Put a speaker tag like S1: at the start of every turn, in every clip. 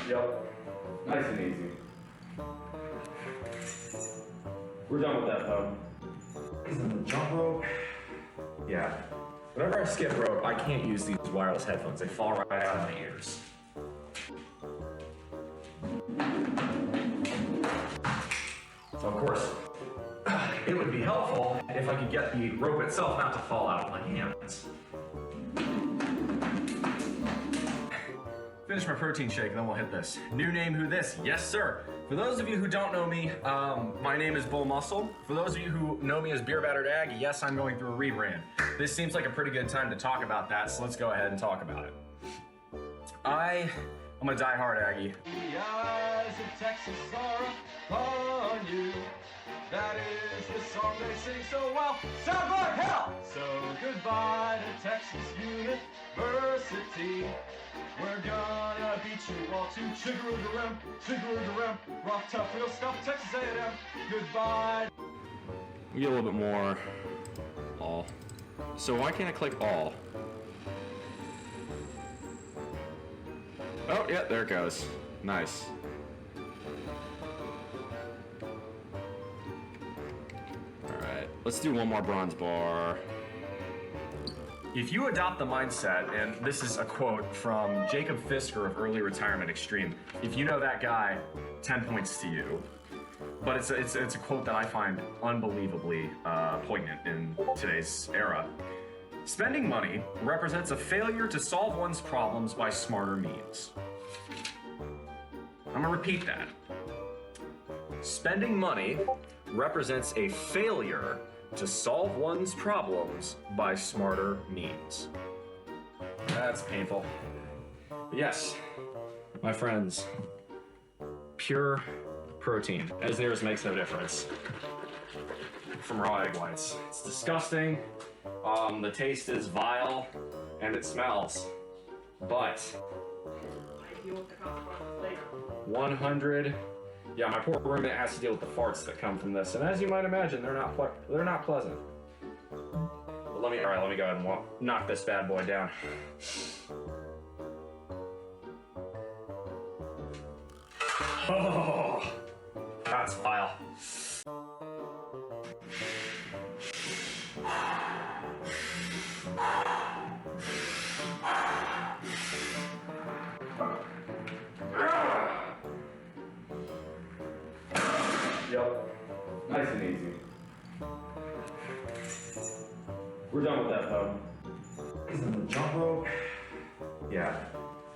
S1: Yep, nice and easy. We're done with that though.
S2: Jump rope?
S1: Yeah. Whenever I skip rope, I can't use these wireless headphones. They fall right out of my ears. So of course, it would be helpful if I could get the rope itself not to fall out of my hands. Finish my protein shake and then we'll hit this. New name, who this? Yes, sir. For those of you who don't know me, my name is BullMuscle. For those of you who know me as Beer Battered Ag, yes, I'm going through a rebrand. This seems like a pretty good time to talk about that, so let's go ahead and talk about it. I'm a diehard Aggie.
S3: The eyes of Texas are upon you. That is the song they sing so well. Sounds like hell! So goodbye to Texas University. We're gonna beat you all to chigger-a-rim, rock tough, real stuff, Texas A&M. Goodbye.
S1: We get a little bit more all. So why can't I click all? Oh, yeah, there it goes. Nice. Alright, let's do one more bronze bar. If you adopt the mindset, and this is a quote from Jacob Fisker of Early Retirement Extreme, if you know that guy, 10 points to you. But it's a quote that I find unbelievably poignant in today's era. Spending money represents a failure to solve one's problems by smarter means. I'm gonna repeat that. Spending money represents a failure to solve one's problems by smarter means. That's painful. But yes, my friends, pure protein, as near as makes no difference, from raw egg whites. It's disgusting, the taste is vile, and it smells, but 100. Yeah, my poor roommate has to deal with the farts that come from this, and as you might imagine, they're not pleasant. But let me go ahead and knock this bad boy down. Oh, that's vile. Yep, nice and easy. We're done with that though.
S2: Jump rope?
S1: Yeah.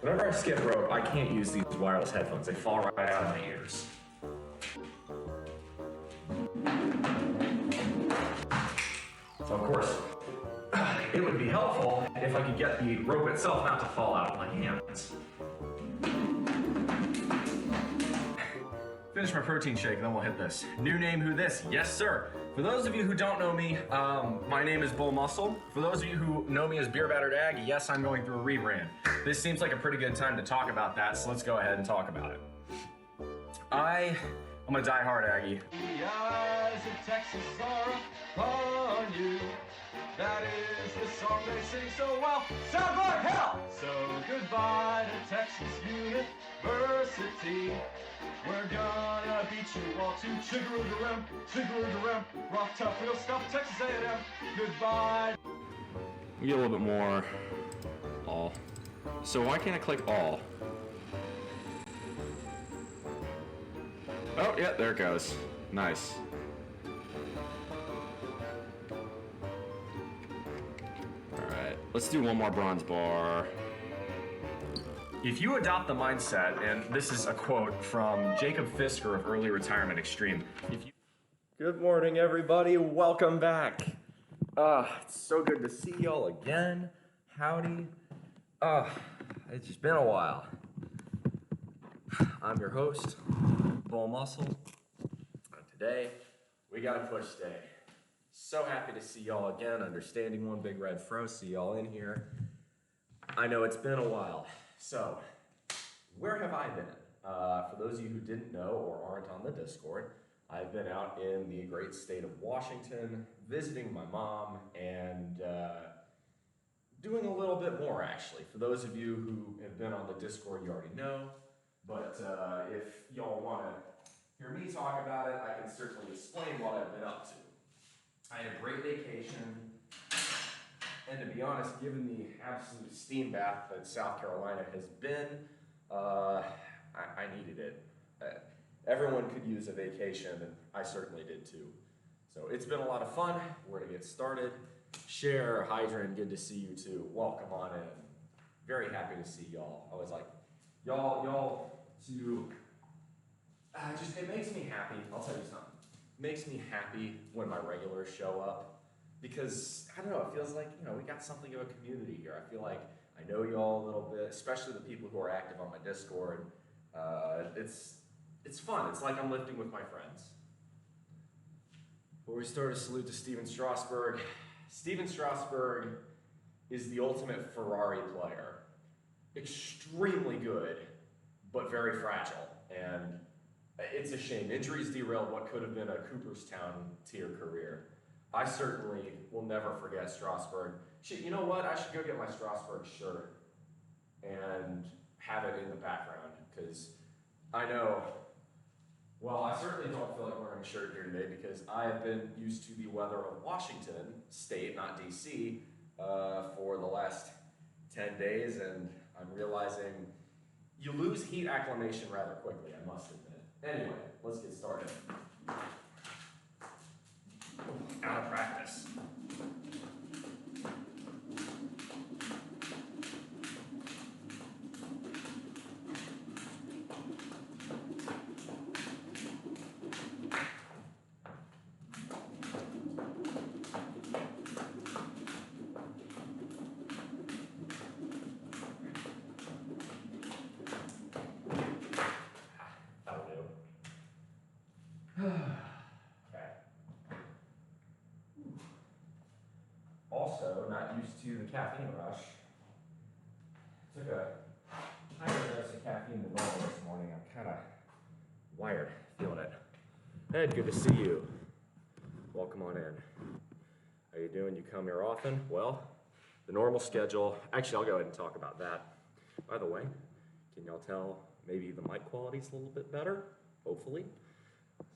S1: Whenever I skip rope, I can't use these wireless headphones. They fall right out of my ears. So of course, it would be helpful if I could get the rope itself not to fall out of my hands. Finish my protein shake and then we'll hit this. New name, who this? Yes, sir. For those of you who don't know me, my name is BullMuscle. For those of you who know me as Beer Battered Ag, yes, I'm going through a rebrand. This seems like a pretty good time to talk about that, so let's go ahead and talk about it. I'm a diehard Aggie.
S3: The eyes of Texas are upon you. That is the song they sing so well. Sounds like hell! So goodbye to Texas University. We're gonna beat you all to chigger-a-rim, rock tough, real stuff, Texas A&M. Goodbye.
S1: We get a little bit more all. So why can't I click all? Oh, yeah, there it goes. Nice. Alright, let's do one more bronze bar. If you adopt the mindset, and this is a quote from Jacob Fisker of Early Retirement Extreme. Good morning, everybody. Welcome back. It's so good to see y'all again. Howdy. It's just been a while. I'm your host, BullMuscle. And today, we got a push day. So happy to see y'all again. Understanding one big red fro. See y'all in here. I know it's been a while. So, where have I been? For those of you who didn't know or aren't on the Discord, I've been out in the great state of Washington visiting my mom and doing a little bit more actually. For those of you who have been on the Discord, you already know, but if y'all want to hear me talk about it, I can certainly explain what I've been up to. I had a great vacation, and to be honest, given the absolute steam bath that South Carolina has been, I needed it. Everyone could use a vacation, and I certainly did too. So it's been a lot of fun. We're gonna get started. Cher, Hydran, good to see you too. Welcome on in. Very happy to see y'all. I was like, y'all to, just, it makes me happy. I'll tell you something. It makes me happy when my regulars show up because, I don't know, it feels like, you know, we got something of a community here. I feel like I know y'all a little bit, especially the people who are active on my Discord. It's fun. It's like I'm lifting with my friends. Before we start, a salute to Steven Strasberg. Steven Strasberg is the ultimate Ferrari player. Extremely good, but very fragile. And it's a shame. Injuries derailed what could have been a Cooperstown tier career. I certainly will never forget Strasberg. Shit, you know what? I should go get my Strasberg shirt and have it in the background because I know, well, I certainly don't feel like wearing a shirt here today because I have been used to the weather of Washington State, not DC, for the last 10 days, and I'm realizing you lose heat acclimation rather quickly, I must admit. Anyway, let's get started. Out of practice. That'll do. Okay. Also, not used to the caffeine rush. Took a higher dose of caffeine than normal this morning. I'm kind of wired, feeling it. Ed, good to see you. Welcome on in. How you doing? You come here often? Well, the normal schedule. Actually, I'll go ahead and talk about that. By the way, can y'all tell maybe the mic quality's a little bit better? Hopefully.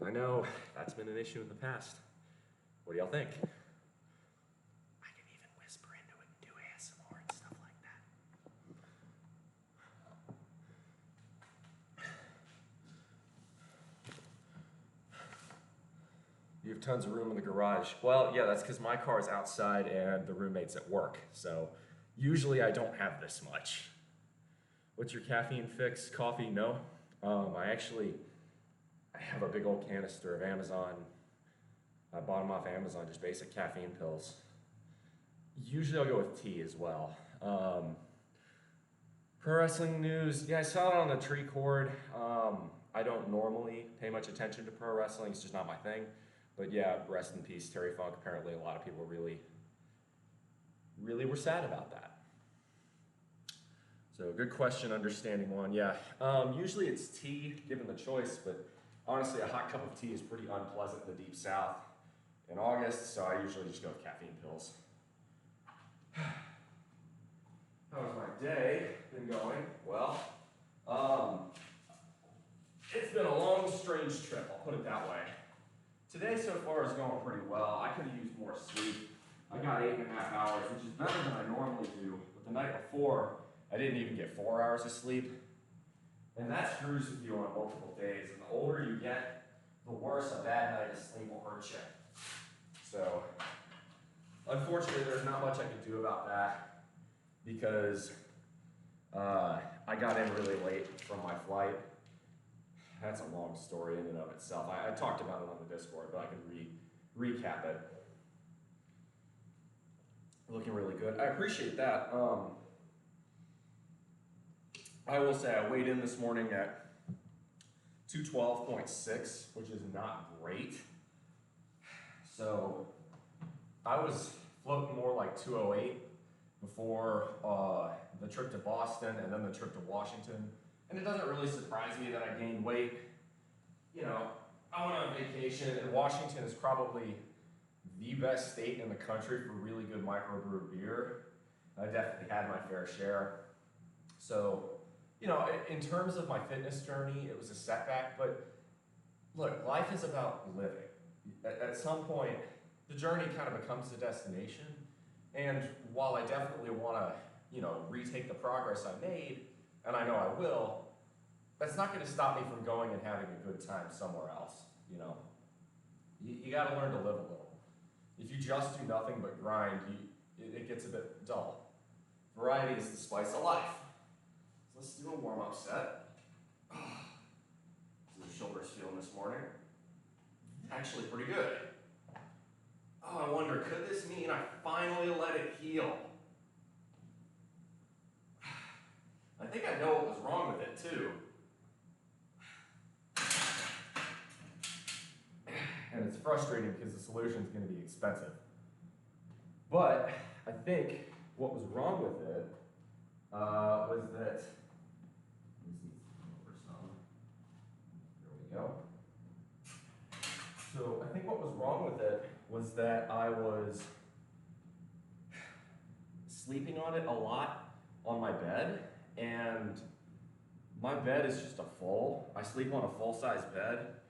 S1: I know that's been an issue in the past. What do y'all think? I can even whisper into it and do ASMR and stuff like that. You have tons of room in the garage. Well, yeah, that's because my car's outside and the roommate's at work. So usually I don't have this much. What's your caffeine fix? Coffee? No. I have a big old canister of Amazon. I bought them off Amazon, just basic caffeine pills. Usually I'll go with tea as well. Pro wrestling news, yeah, I saw it on the tree cord. I don't normally pay much attention to pro wrestling, it's just not my thing. But yeah, rest in peace, Terry Funk. Apparently a lot of people really were sad about that. So good question, understanding one, yeah. Usually it's tea, given the choice, but honestly, a hot cup of tea is pretty unpleasant in the deep south in August, so I usually just go with caffeine pills. How's my day been going? Well, it's been a long, strange trip, I'll put it that way. Today so far is going pretty well. I could have used more sleep. I got 8.5 hours, which is better than I normally do, but the night before, I didn't even get 4 hours of sleep. And that screws with you on multiple days. And the older you get, the worse a bad night of sleep will hurt you. So, unfortunately, there's not much I can do about that because I got in really late from my flight. That's a long story in and of itself. I talked about it on the Discord, but I can recap it. Looking really good. I appreciate that. I will say I weighed in this morning at 212.6, which is not great. So I was floating more like 208 before the trip to Boston and then the trip to Washington. And it doesn't really surprise me that I gained weight. You know, I went on vacation, and Washington is probably the best state in the country for really good microbrew beer. I definitely had my fair share. So, you know, in terms of my fitness journey, it was a setback, but look, life is about living. At some point, the journey kind of becomes the destination, and while I definitely want to, you know, retake the progress I made, and I know I will, that's not going to stop me from going and having a good time somewhere else, you know. You got to learn to live a little. If you just do nothing but grind, it gets a bit dull. Variety is the spice of life. So let's do a warm-up set. How's the shoulders feeling this morning? Actually pretty good. Oh, I wonder, could this mean I finally let it heal? I think I know what was wrong with it too. And it's frustrating because the solution is going to be expensive. But I think what was wrong with it was that, there we go. So I think what was wrong with it was that I was sleeping on it a lot on my bed, and my bed is just I sleep on a full-size bed,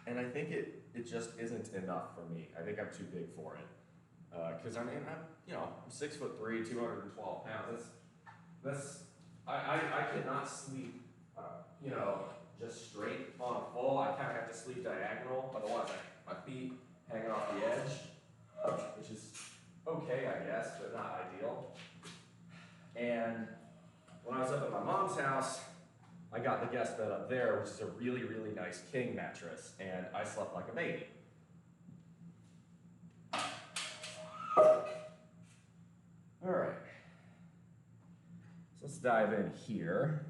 S1: and I think it just isn't enough for me. I think I'm too big for it. Because I'm 6'3", 212 pounds. I cannot sleep, just straight on a full. I kind of have to sleep diagonal, otherwise my feet hanging off the edge, which is okay, I guess, but not ideal. And when I was up at my mom's house, I got the guest bed up there, which is a really, really nice king mattress, and I slept like a baby. All right, so let's dive in here.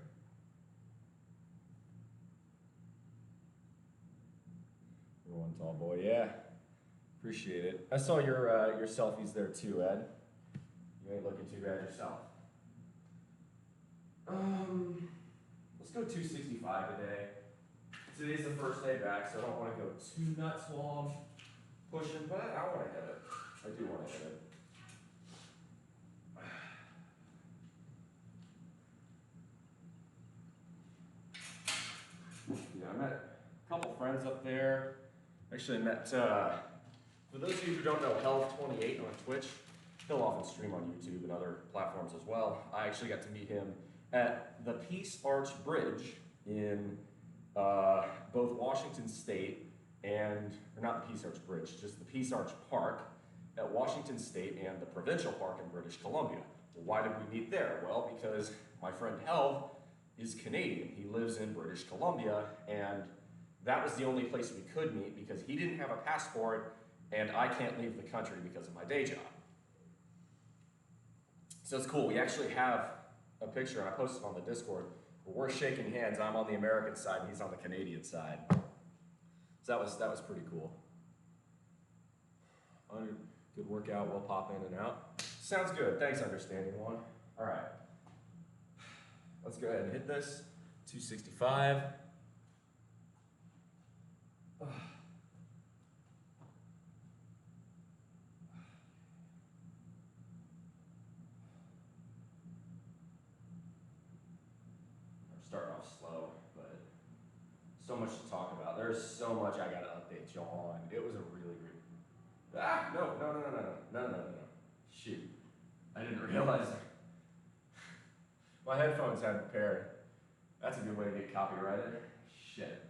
S1: You're one tall boy, yeah. Appreciate it. I saw your selfies there too, Ed. You ain't looking too bad yourself. Let's go 265 today. Today's the first day back, so I don't want to go too nuts while I'm pushing, but I want to hit it. I do want to hit it. Yeah, I met a couple friends up there. Actually, I met, for those of you who don't know, Health28 on Twitch, he'll often stream on YouTube and other platforms as well. I actually got to meet him at the Peace Arch Bridge in both Washington State and, or not the Peace Arch Bridge, just the Peace Arch Park at Washington State and the Provincial Park in British Columbia. Well, why did we meet there? Well, because my friend Helv is Canadian. He lives in British Columbia, and that was the only place we could meet because he didn't have a passport and I can't leave the country because of my day job. So it's cool. We actually have a picture, and I posted on the Discord, where we're shaking hands. I'm on the American side and he's on the Canadian side. So that was pretty cool. Good workout, we'll pop in and out. Sounds good, thanks understanding one. All right, let's go ahead and hit this. 265. Starting off slow, but so much to talk about. There's so much I gotta update y'all on. It was a really great. No. Shoot. I didn't realize my headphones hadn't paired. That's a good way to get copyrighted. Shit.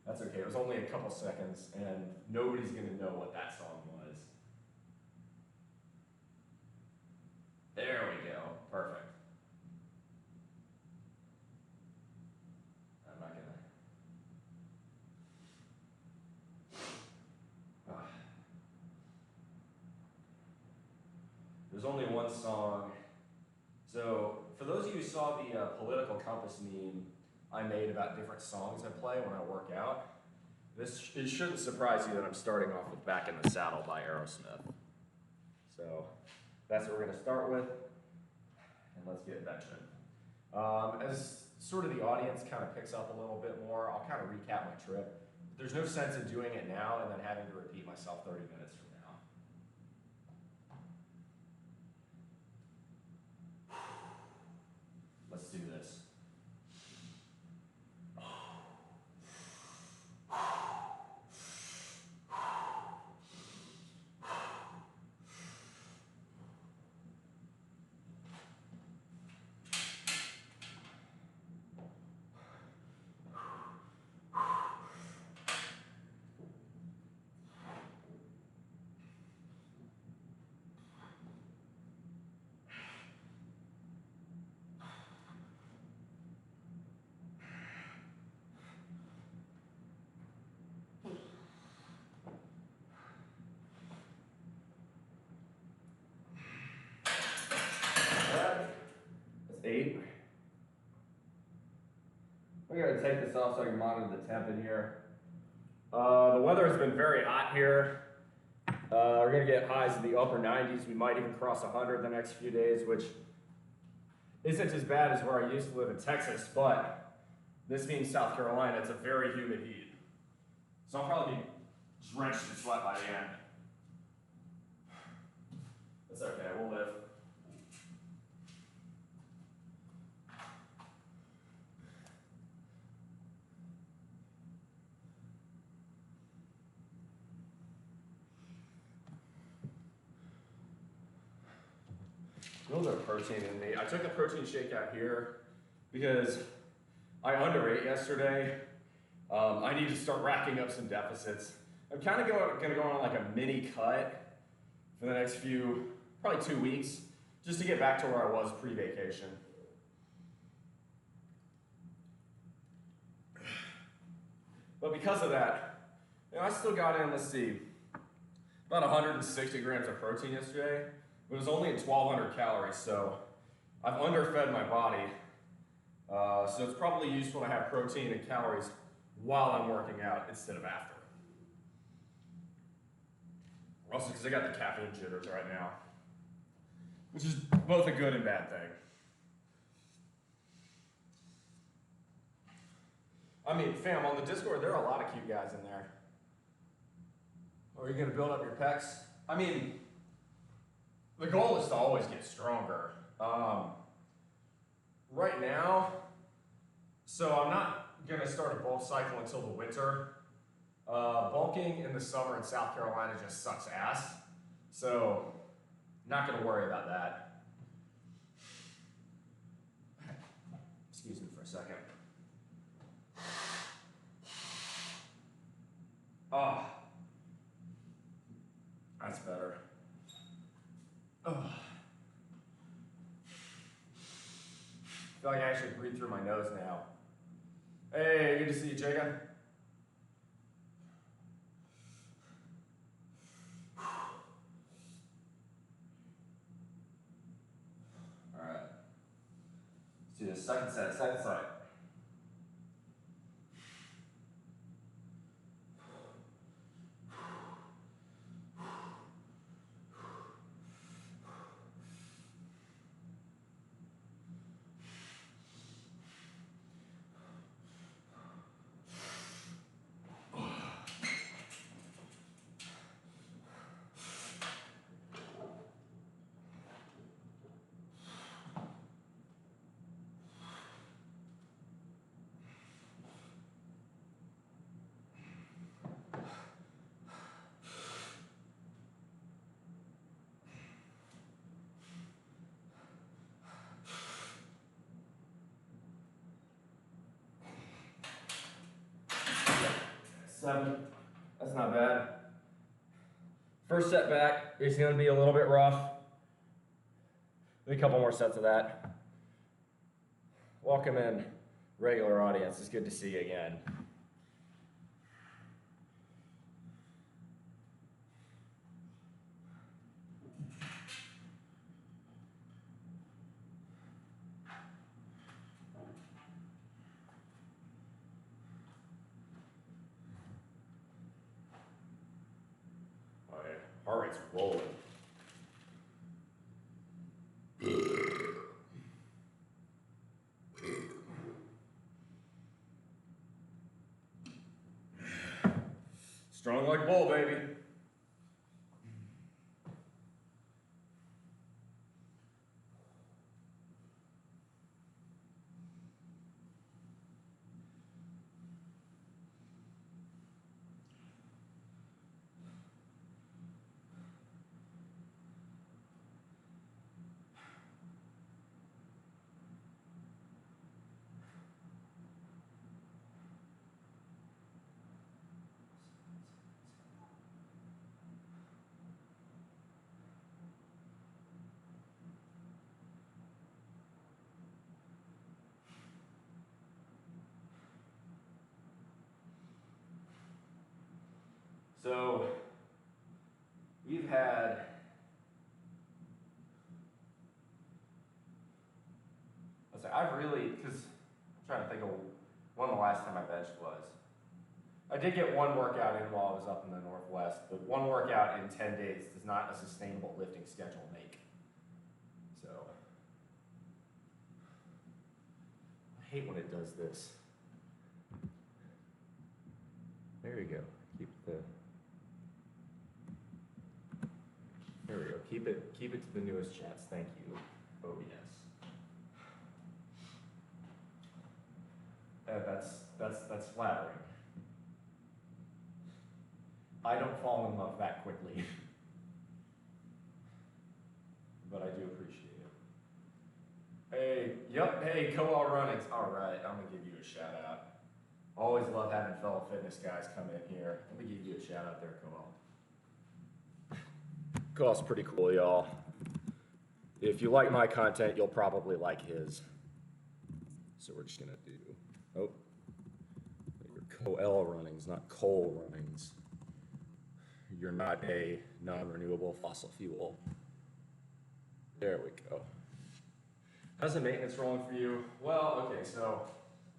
S1: That's okay. It was only a couple seconds, and nobody's gonna know what that song was. There we go. Perfect. I'm not gonna. There's only one song. So, for those of you who saw the political compass meme I made about different songs I play when I work out, it shouldn't surprise you that I'm starting off with Back in the Saddle by Aerosmith. So, that's what we're going to start with, and let's get benching. As sort of the audience kind of picks up a little bit more, I'll kind of recap my trip. there's no sense in doing it now and then having to repeat myself 30 minutes from now. Let's do this. That's 8. I'm going to take this off so I can monitor the temp in here. The weather has been very hot here. We're going to get highs in the upper 90s. We might even cross 100 the next few days, which isn't as bad as where I used to live in Texas, but this being South Carolina, it's a very humid heat. So I'll probably be drenched in sweat by the end. That's okay, we'll live. A little bit of protein in me. I took a protein shake out here because I underate yesterday. I need to start racking up some deficits. I'm kind of going to go on like a mini cut for the next few, probably 2 weeks, just to get back to where I was pre-vacation. But because of that, I still got in, let's see, about 160 grams of protein yesterday. But it was only at 1,200 calories, so I've underfed my body. So it's probably useful to have protein and calories while I'm working out instead of after. Also, because I got the caffeine jitters right now, which is both a good and bad thing. I mean, fam, on the Discord, there are a lot of cute guys in there. Are you going to build up your pecs? I mean, the goal is to always get stronger. Right now, so I'm not going to start a bulk cycle until the winter. Bulking in the summer in South Carolina just sucks ass. So, not going to worry about that. Excuse me for a second. Oh, that's better. Oh. I feel like I actually breathe through my nose now. Hey, good to see you, Jacob. All right. Let's do the second set, second side. Seven. That's not bad. First set back is going to be a little bit rough. Maybe a couple more sets of that. Welcome in, regular audience. It's good to see you again. Oh yeah, heart rate's rolling. Strong like bull, baby. So we've had I've really, because I'm trying to think of when the last time I benched was. I did get one workout in while I was up in the Northwest, but one workout in 10 days does not a sustainable lifting schedule make. So I hate when it does this. There you go. There we go. Keep it to the newest chats. Thank you, OBS. That's flattering. I don't fall in love that quickly, but I do appreciate it. Hey, yep. Hey, Koal Runnings. All right, I'm gonna give you a shout out. Always love having fellow fitness guys come in here. Let me give you a shout out there, Koal. Koal's pretty cool, y'all. If you like my content, you'll probably like his. So we're just gonna do, oh, Koal Runnings, not Cole Runnings. You're not a non-renewable fossil fuel. There we go. How's the maintenance rolling for you? Well, okay, so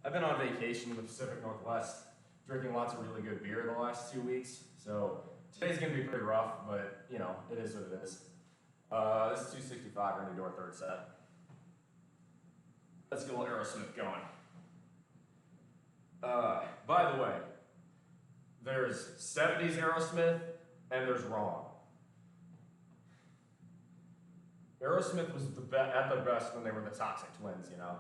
S1: I've been on vacation in the Pacific Northwest, drinking lots of really good beer the last 2 weeks. So today's gonna be pretty rough, but you know, it is what it is. This is 265, we're gonna do our third set. Let's get a little Aerosmith going. By the way, there's 70s Aerosmith and there's wrong. Aerosmith was at the best when they were the Toxic Twins, you know?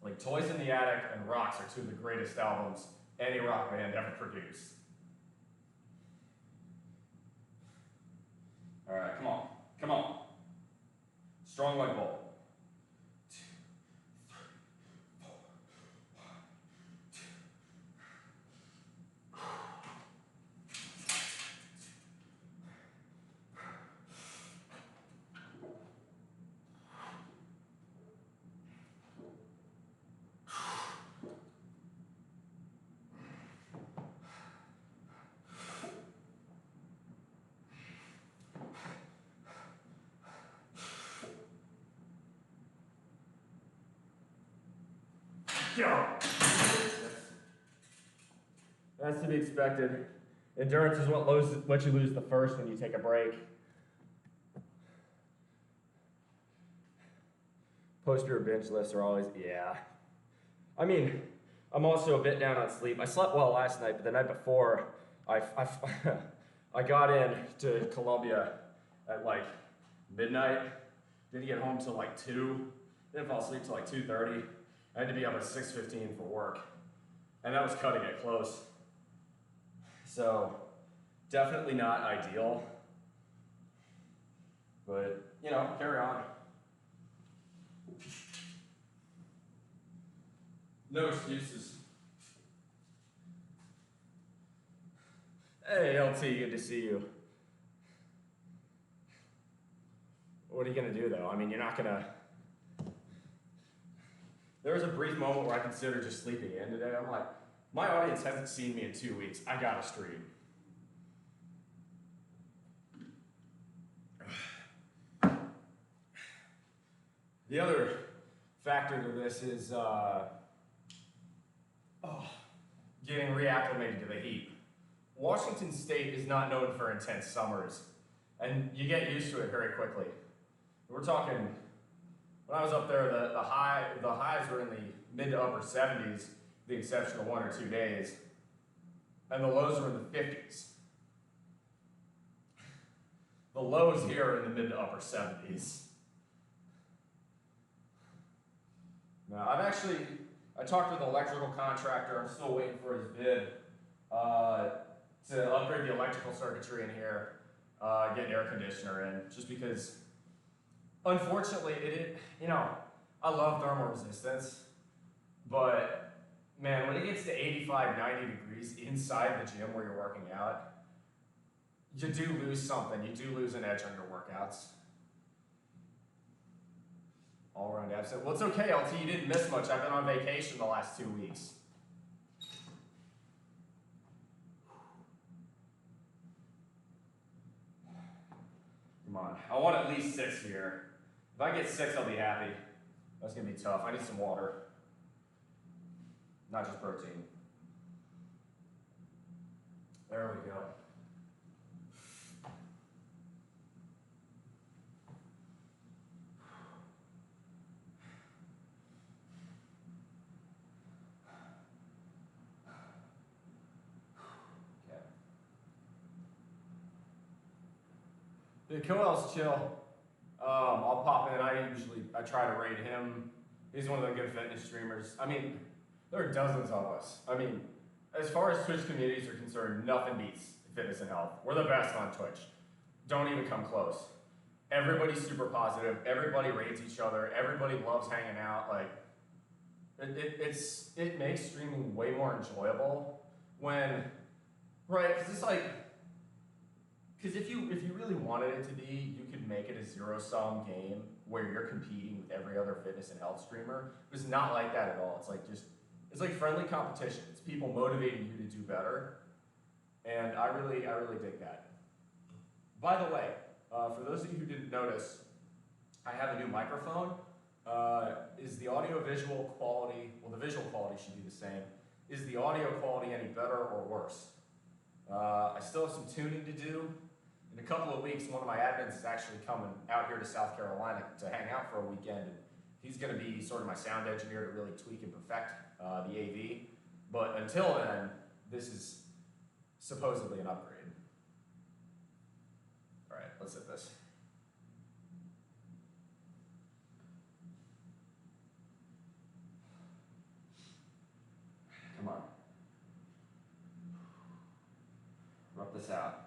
S1: Like Toys in the Attic and Rocks are two of the greatest albums any rock band ever produced. All right, come on, come on. Strong like bull. 2, 3, 4, 1, 2. Go. That's to be expected. Endurance is what you lose the first when you take a break. Post-year bench lifts are always, yeah. I mean, I'm also a bit down on sleep. I slept well last night, but the night before, I got in to Columbia at like midnight. Didn't get home till like 2. Didn't fall asleep till like 2:30. I had to be up at 6:15 for work, and that was cutting it close. So, definitely not ideal, but you know, carry on. No excuses. Hey, LT, good to see you. What are you gonna do though? I mean, you're not gonna. There was a brief moment where I considered just sleeping in today. I'm like, my audience hasn't seen me in 2 weeks. I gotta stream. The other factor to this is getting reacclimated to the heat. Washington State is not known for intense summers, and you get used to it very quickly. We're talking. When I was up there, the highs were in the mid to upper 70s, the exception of 1 or 2 days, and the lows are in the 50s. The lows here are in the mid to upper 70s. Now, I talked with an electrical contractor. I'm still waiting for his bid to upgrade the electrical circuitry in here, get an air conditioner in, just because, unfortunately, I love thermal resistance, but man, when it gets to 85, 90 degrees inside the gym where you're working out, you do lose something. You do lose an edge on your workouts. All around absent. Well, it's okay, LT. You didn't miss much. I've been on vacation the last 2 weeks. Come on. I want at least 6 here. If I get 6, I'll be happy. That's going to be tough. I need some water. Not just protein. There we go. The Coel's chill. I'll pop in. I try to rate him. He's one of the good fitness streamers. I mean, there are dozens of us. I mean, as far as Twitch communities are concerned, nothing beats fitness and health. We're the best on Twitch. Don't even come close. Everybody's super positive. Everybody rates each other. Everybody loves hanging out. Like, it makes streaming way more enjoyable when, right? Because it's like, because if you really wanted it to be, you could make it a zero-sum game where you're competing with every other fitness and health streamer. It's not like that at all. It's like friendly competition. It's people motivating you to do better, and I really dig that. By the way, for those of you who didn't notice, I have a new microphone. Is the audio-visual quality, well, the visual quality should be the same. Is the audio quality any better or worse? I still have some tuning to do. In a couple of weeks, one of my admins is actually coming out here to South Carolina to hang out for a weekend, and he's going to be sort of my sound engineer to really tweak and perfect the AV. But until then, this is supposedly an upgrade. All right, let's hit this. Come on. Rub this out.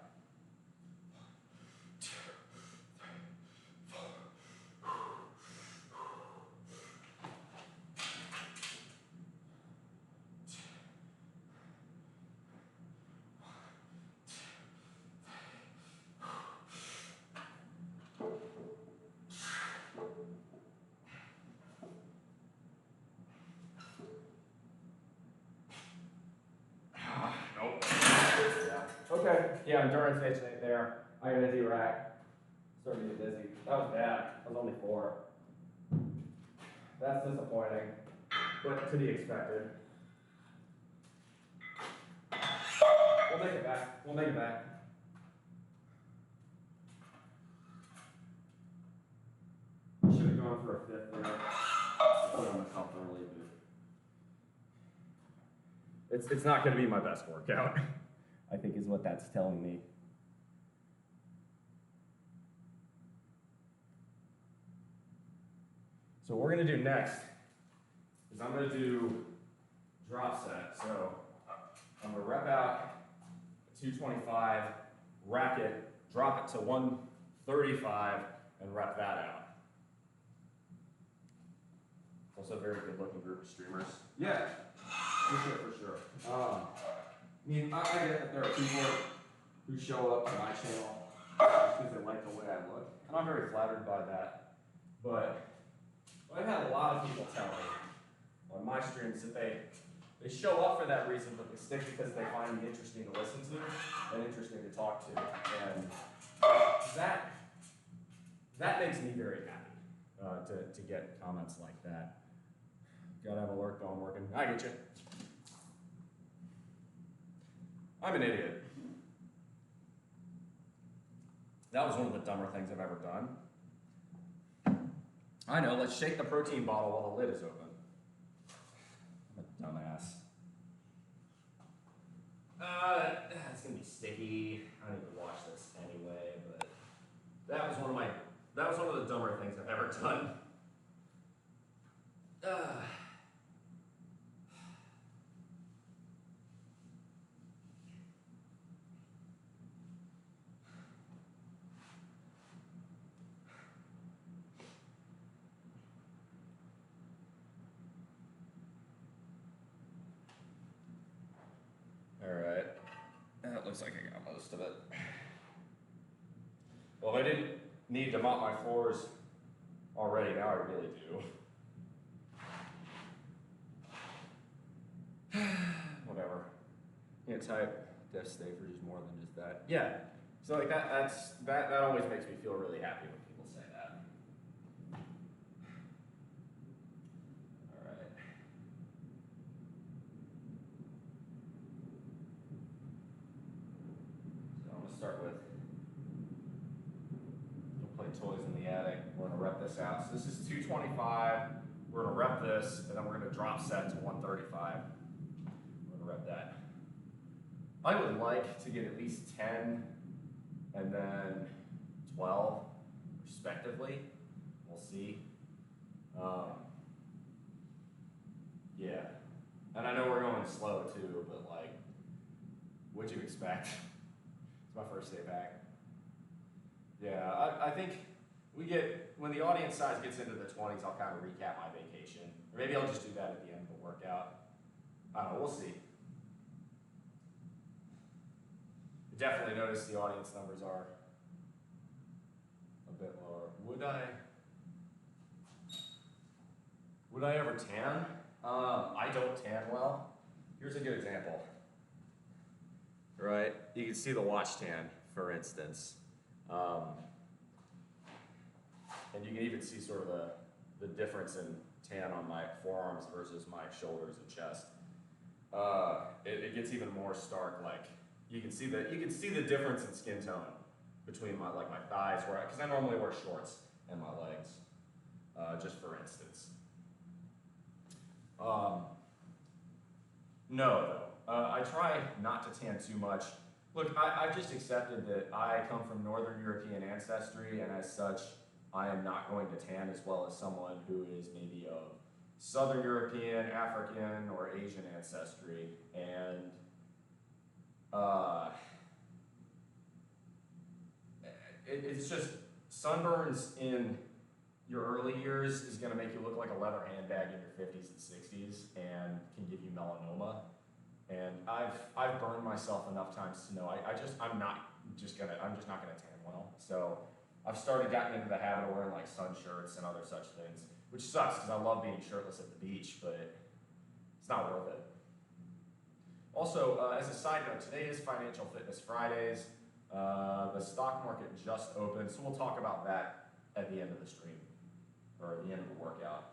S1: Okay, yeah, endurance stage right there. I got a dizzy rack. Starting to get dizzy. That was bad. I was only 4. That's disappointing, but to be expected. We'll make it back. We'll make it back. Should have gone for a 5th there. Put on the cup early, but it's not going to be my best workout. I think is what that's telling me. So what we're going to do next is I'm going to do drop set. So I'm going to rep out 225, rack it, drop it to 135, and rep that out. Also a very good looking group of streamers. Yeah, for sure. I mean, I get that there are people who show up to my channel just because they like the way I look, and I'm very flattered by that. But I've had a lot of people tell me on my streams that they show up for that reason, but they stick because they find me interesting to listen to and interesting to talk to, and that makes me very happy to get comments like that. Gotta have alert going working. I get you. I'm an idiot. That was one of the dumber things I've ever done. I know, let's shake the protein bottle while the lid is open. I'm a dumbass. It's gonna be sticky. I don't even wash this anyway, but that was one of the dumber things I've ever done. All right, that looks like I got most of it. Well, if I didn't need to mop my floors already, now I really do. Whatever. Can't type Death Stafford is more than just that. Yeah. So like that always makes me feel really happy when people say that. All right. So I'm gonna start with play toys in the attic. We're gonna rep this out. So this is 225. We're gonna rep this, and then we're gonna drop set to 135. We're gonna rep that. I would like to get at least 10 and then 12 respectively. We'll see. Yeah. And I know we're going slow too, but like, what'd you expect? It's my first day back. Yeah, I think when the audience size gets into the 20s, I'll kind of recap my vacation. Or maybe I'll just do that at the end of the workout. I don't know, we'll see. Definitely notice the audience numbers are a bit lower. Would I ever tan? I don't tan well. Here's a good example. Right, you can see the watch tan, for instance. And you can even see sort of the difference in tan on my forearms versus my shoulders and chest. It gets even more stark. Like you can see the difference in skin tone between my thighs, because I normally wear shorts, and my legs, just for instance. No, though. I try not to tan too much. Look, I've just accepted that I come from Northern European ancestry, and as such, I am not going to tan as well as someone who is maybe of Southern European, African, or Asian ancestry. And it's just sunburns in your early years is going to make you look like a leather handbag in your 50s and 60s and can give you melanoma. And I've burned myself enough times to know I'm just not gonna tan well. So I've gotten into the habit of wearing like sun shirts and other such things, which sucks because I love being shirtless at the beach, but it's not worth it. Also, as a side note, today is Financial Fitness Fridays. The stock market just opened, so we'll talk about that at the end of the stream, or at the end of the workout.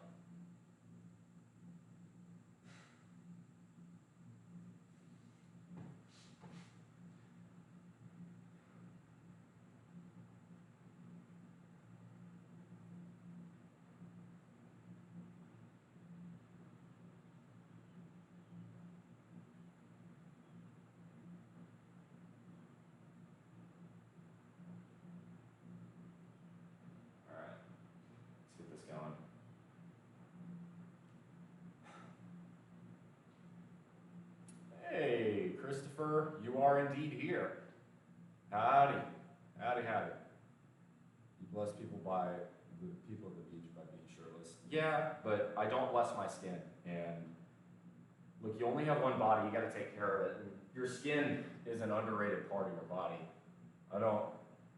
S1: Hey, Christopher, you are indeed here. Howdy. Howdy, howdy. You bless people by the people at the beach by being shirtless. Yeah, but I don't bless my skin. And look, you only have one body, you gotta take care of it. And your skin is an underrated part of your body.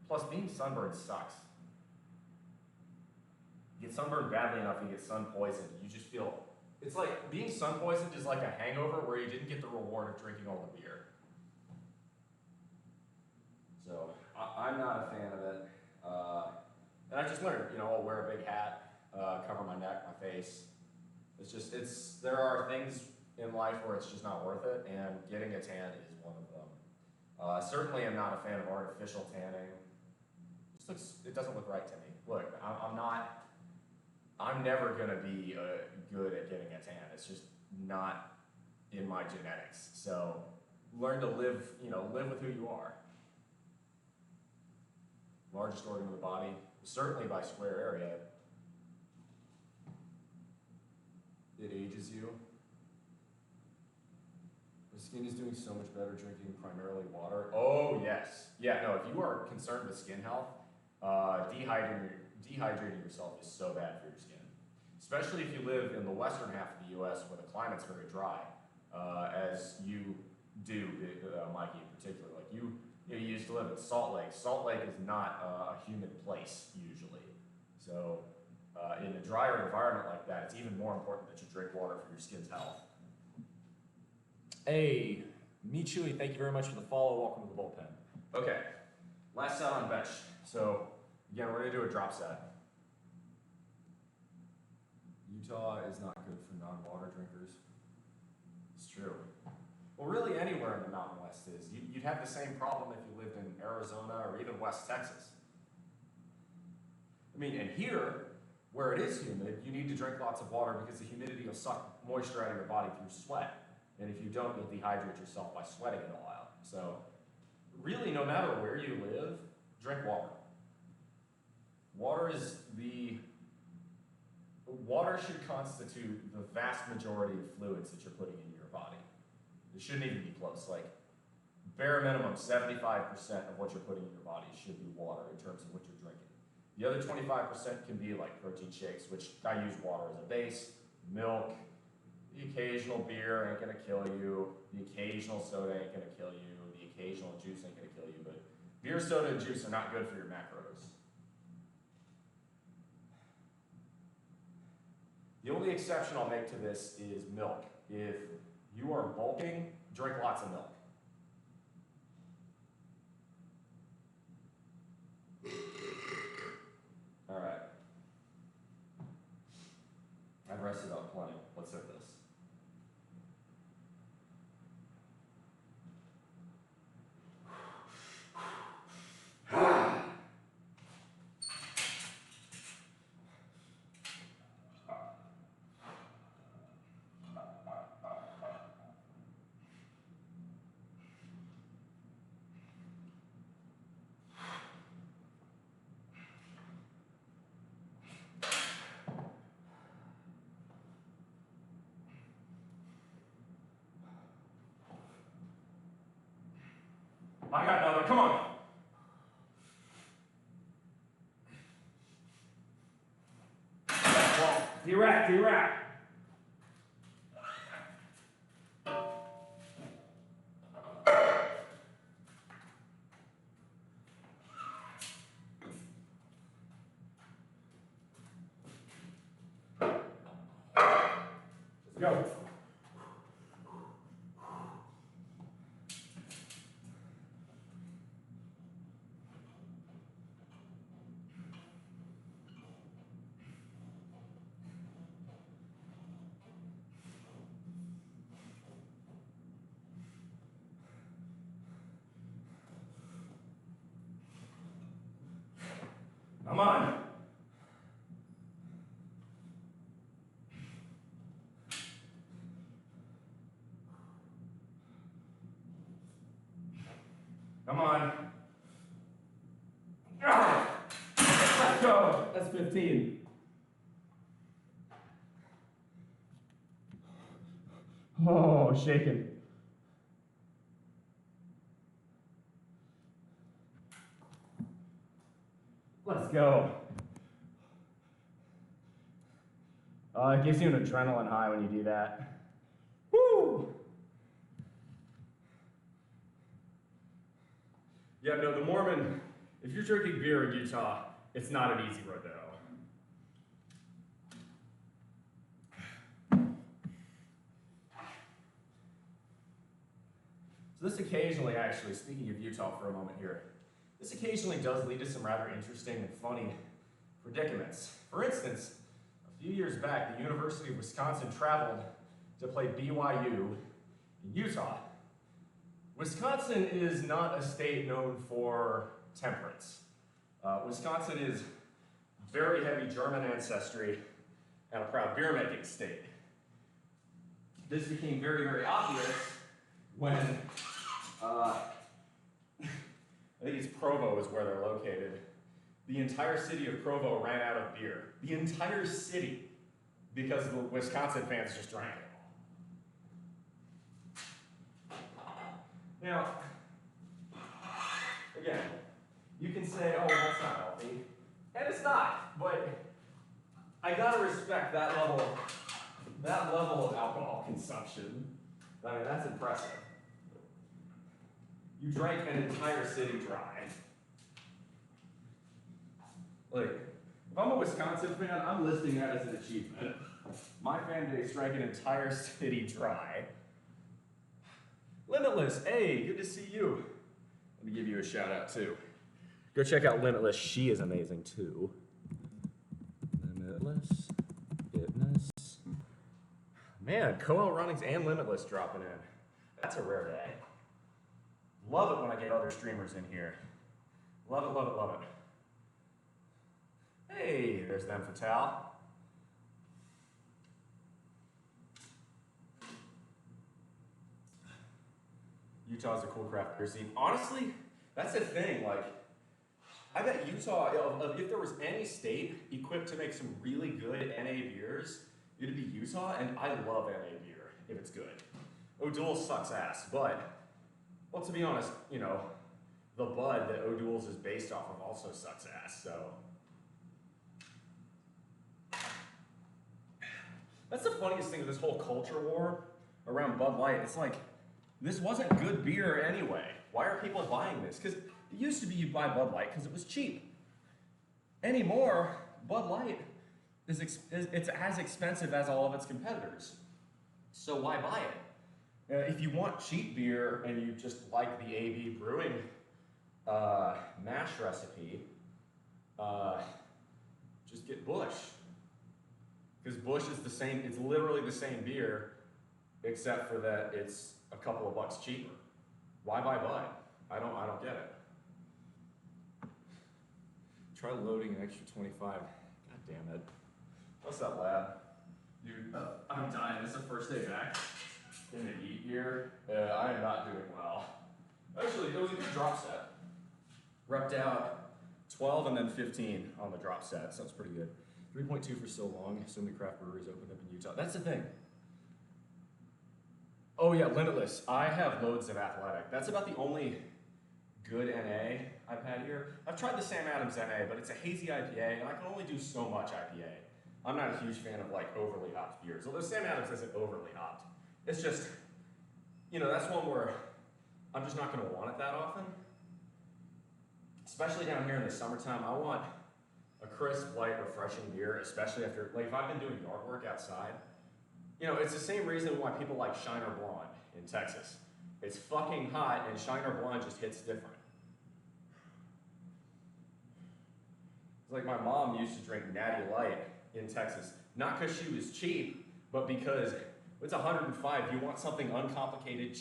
S1: Plus being sunburned sucks. You get sunburned badly enough, you get sun poisoned, you just feel, it's like, being sun poisoned is like a hangover where you didn't get the reward of drinking all the beer. So, I'm not a fan of it. And I just learned, I'll wear a big hat, cover my neck, my face. There are things in life where it's just not worth it, and getting a tan is one of them. Certainly I'm not a fan of artificial tanning. It doesn't look right to me. Look, I'm never gonna be good at getting a tan. It's just not in my genetics. So learn to live, live with who you are. Largest organ of the body, certainly by square area. It ages you. The skin is doing so much better drinking primarily water. Oh, yes. Yeah, no, if you are concerned with skin health, dehydrating yourself is so bad for your skin. Especially if you live in the western half of the U.S. where the climate's very dry, as you do, Mikey in particular. Like you used to live in Salt Lake. Salt Lake is not a humid place usually. So in a drier environment like that, it's even more important that you drink water for your skin's health. Hey, Me Chewy, thank you very much for the follow. Welcome to the bullpen. Okay, last set on bench. So again, we're gonna do a drop set. Utah is not good for non-water drinkers. It's true. Well, really anywhere in the Mountain West is. You'd have the same problem if you lived in Arizona or even West Texas. I mean, and here, where it is humid, you need to drink lots of water because the humidity will suck moisture out of your body through sweat. And if you don't, you'll dehydrate yourself by sweating it all out. So really, no matter where you live, drink water. Water should constitute the vast majority of fluids that you're putting into your body. It shouldn't even be close. Like, bare minimum, 75% of what you're putting in your body should be water in terms of what you're drinking. The other 25% can be like protein shakes, which I use water as a base, milk, the occasional beer ain't gonna kill you, the occasional soda ain't gonna kill you, the occasional juice ain't gonna kill you, but beer, soda, and juice are not good for your macros. The only exception I'll make to this is milk. If you are bulking, drink lots of milk. All right. I've rested up plenty. Let's hit this. I got another, come on. Well, D-rack. Let's go. Come on. Come on. Let's go. That's 15. Oh, shaking. Let's go. It gives you an adrenaline high when you do that. Woo! Yeah, no, the Mormon, if you're drinking beer in Utah, it's not an easy road to hoe. So this occasionally, actually, speaking of Utah for a moment here, this occasionally does lead to some rather interesting and funny predicaments. For instance, a few years back, the University of Wisconsin traveled to play BYU in Utah. Wisconsin is not a state known for temperance. Wisconsin is very heavy German ancestry and a proud beer-making state. This became very, very obvious when I think it's Provo is where they're located. The entire city of Provo ran out of beer. The entire city, because the Wisconsin fans just drank it. Now, again, you can say, oh, that's not healthy. And it's not, but I gotta respect that level of alcohol consumption. I mean, that's impressive. You drank an entire city dry. Like, if I'm a Wisconsin fan, I'm listing that as an achievement. My fan base drank an entire city dry. Limitless, hey, good to see you. Let me give you a shout out too. Go check out Limitless, she is amazing too. Limitless, fitness. Man, Coel Runnings and Limitless dropping in. That's a rare day. Love it when I get other streamers in here. Love it, love it, love it. Hey, there's them Fatal. Utah's a cool craft beer scene. Honestly, that's the thing. Like, I bet Utah, if there was any state equipped to make some really good NA beers, it'd be Utah, and I love NA beer if it's good. O'Doul's sucks ass, but, well, to be honest, you know, the bud that O'Doul's is based off of also sucks ass, so. That's the funniest thing of this whole culture war around Bud Light. It's like, this wasn't good beer anyway. Why are people buying this? Because it used to be you'd buy Bud Light because it was cheap. Anymore, Bud Light it's as expensive as all of its competitors. So why buy it? If you want cheap beer and you just like the AB Brewing mash recipe, just get Busch. Because Busch is the same, it's literally the same beer, except for that it's a couple of bucks cheaper. Why buy Bud? I don't get it. Try loading an extra 25. God damn it. What's up, lab? Dude, I'm dying. This is the first day back in the heat here. I am not doing well. Actually, it was a good drop set. Repped out 12 and then 15 on the drop set, so it's pretty good. 3.2 for so long. So many craft breweries opened up in Utah. That's the thing. Oh yeah, Limitless. I have loads of Athletic. That's about the only good NA I've had here. I've tried the Sam Adams NA, but it's a hazy IPA, and I can only do so much IPA. I'm not a huge fan of like overly hopped beers, although Sam Adams isn't overly hopped. It's just, you know, that's one where I'm just not gonna want it that often. Especially down here in the summertime, I want a crisp, light, refreshing beer, especially after, like if I've been doing yard work outside. You know, it's the same reason why people like Shiner Blonde in Texas. It's fucking hot and Shiner Blonde just hits different. It's like my mom used to drink Natty Light in Texas. Not because she was cheap, but because it's 105, you want something uncomplicated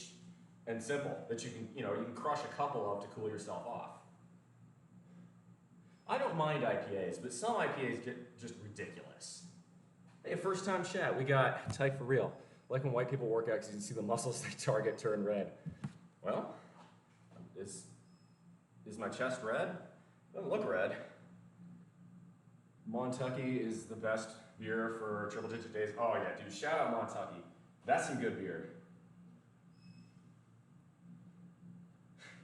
S1: and simple that you can crush a couple of to cool yourself off. I don't mind IPAs, but some IPAs get just ridiculous. Hey, first time chat, we got Tyke for real. Like when white people work out because you can see the muscles they target turn red. Well, is my chest red? Doesn't look red. Montucky is the best beer for triple digit days. Oh yeah, dude, shout out Montucky. That's some good beer.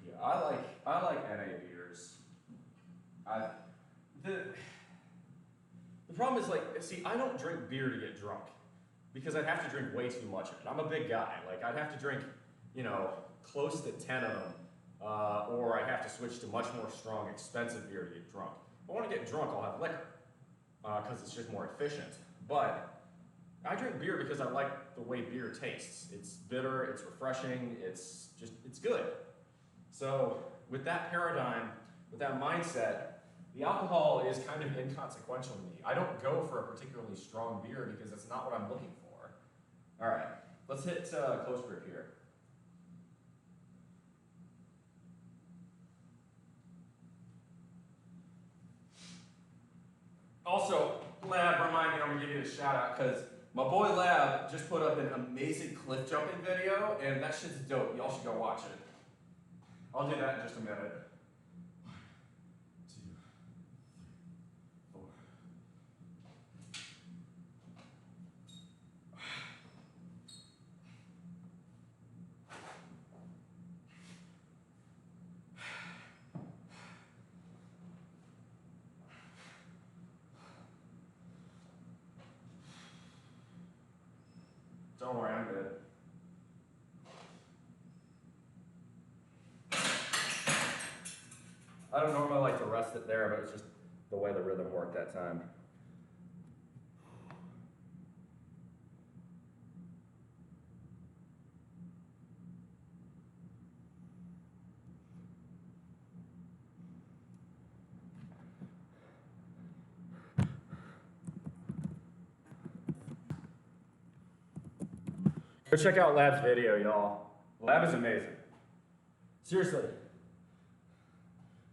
S1: Yeah, I like NA beers. The problem is, like, see, I don't drink beer to get drunk because I'd have to drink way too much of it. I'm a big guy. Like, I'd have to drink, you know, close to 10 of them, or I'd have to switch to much more strong, expensive beer to get drunk. If I want to get drunk, I'll have liquor because it's just more efficient. But I drink beer because I like the way beer tastes. It's bitter, it's refreshing, it's good. So with that paradigm, with that mindset, the alcohol is kind of inconsequential to me. I don't go for a particularly strong beer because that's not what I'm looking for. All right, let's hit close grip here. Also, Lab, remind me, I'm gonna give you a shout out because my boy Lab just put up an amazing cliff jumping video, and that shit's dope. Y'all should go watch it. I'll do that in just a minute.
S3: 1, 2, 3, 4.
S1: Don't worry, I'm good. I don't normally like to rest it there, but it's just the way the rhythm worked that time. Go check out Lab's video, y'all. Lab is amazing. Seriously.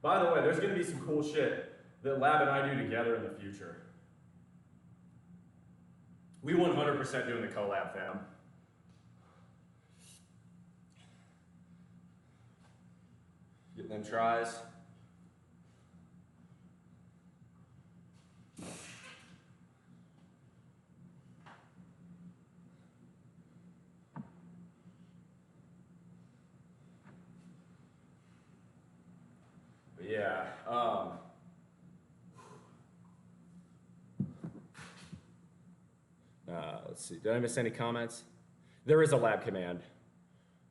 S1: By the way, there's gonna be some cool shit that Lab and I do together in the future. We 100% doing the collab, fam. Getting them tries. But yeah, let's see, did I miss any comments? There is a lab command.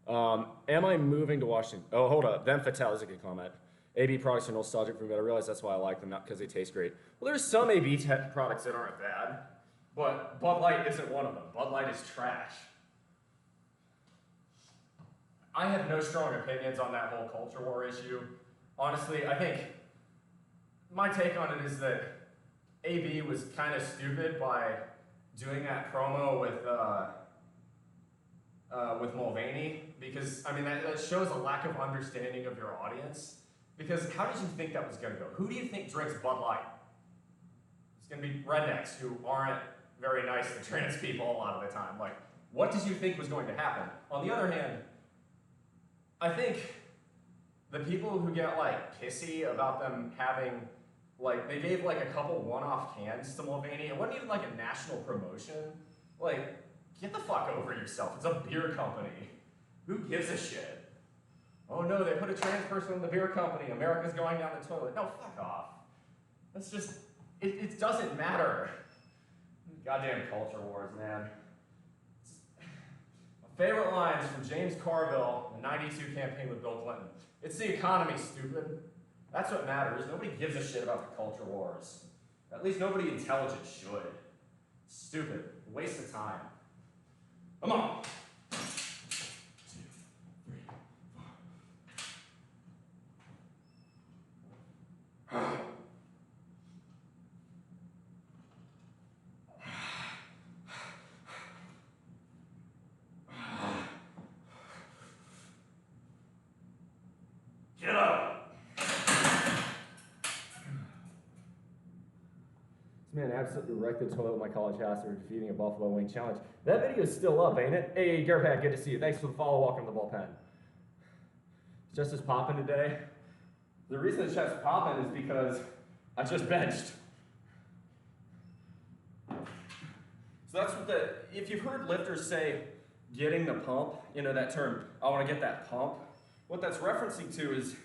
S1: Am I moving to Washington? Oh, hold up, Them Fatale is a good comment. AB products are nostalgic for me, but I realize that's why I like them, not because they taste great. Well, there's some AB products that aren't bad, but Bud Light isn't one of them. Bud Light is trash. I have no strong opinions on that whole culture war issue. Honestly, I think my take on it is that AB was kind of stupid by doing that promo with Mulvaney, because I mean that shows a lack of understanding of your audience. Because how did you think that was gonna go? Who do you think drinks Bud Light? It's gonna be rednecks who aren't very nice to trans people a lot of the time. Like, what did you think was going to happen? On the other hand, I think the people who get like pissy about them having, like, they gave like a couple one-off cans to Mulvaney. It wasn't even like a national promotion. Like, get the fuck over yourself. It's a beer company. Who gives a shit? Oh no, they put a trans person in the beer company. America's going down the toilet. No, fuck off. That's just, it doesn't matter. Goddamn culture wars, man. My favorite lines from James Carville, the '92 campaign with Bill Clinton. It's the economy, stupid. That's what matters. Nobody gives a shit about the culture wars. At least nobody intelligent should. Stupid. Waste of time. Come on.
S3: 2, 3, 4.
S1: Get up. This man absolutely wrecked the toilet with my college house after defeating a Buffalo Wing challenge. That video's still up, ain't it? Hey, Garpat, good to see you. Thanks for the follow. Welcome to the bullpen. Is Justice popping today? The reason the chat's popping is because I just benched. So that's what if you've heard lifters say, getting the pump, you know that term, I want to get that pump. What that's referencing to is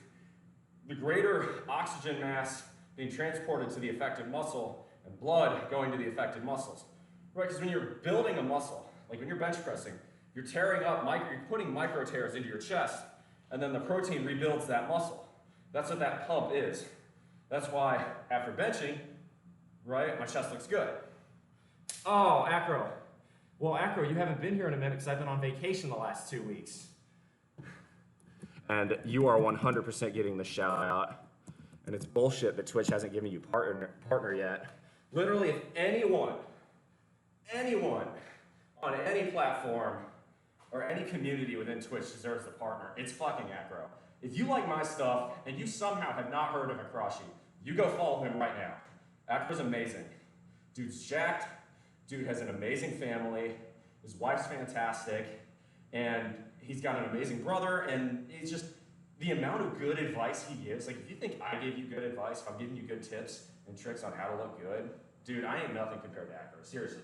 S1: the greater oxygen mass being transported to the affected muscle and blood going to the affected muscles. Right, because when you're building a muscle, like when you're bench pressing, you're tearing up, you're putting micro tears into your chest, and then the protein rebuilds that muscle. That's what that pump is. That's why after benching, right, my chest looks good. Oh, Acro. Well, Acro, you haven't been here in a minute because I've been on vacation the last 2 weeks. And you are 100% getting the shout out. And it's bullshit that Twitch hasn't given you partner yet. Literally, if anyone on any platform or any community within Twitch deserves a partner, it's fucking Acro. If you like my stuff and you somehow have not heard of Akrashi, you go follow him right now. Acro's amazing. Dude's jacked. Dude has an amazing family. His wife's fantastic. And he's got an amazing brother. And he's just,
S4: the amount of good advice he gives, like if you think I gave you good advice, if I'm giving you good tips and tricks on how to look good, dude, I ain't nothing compared to Acro. Seriously.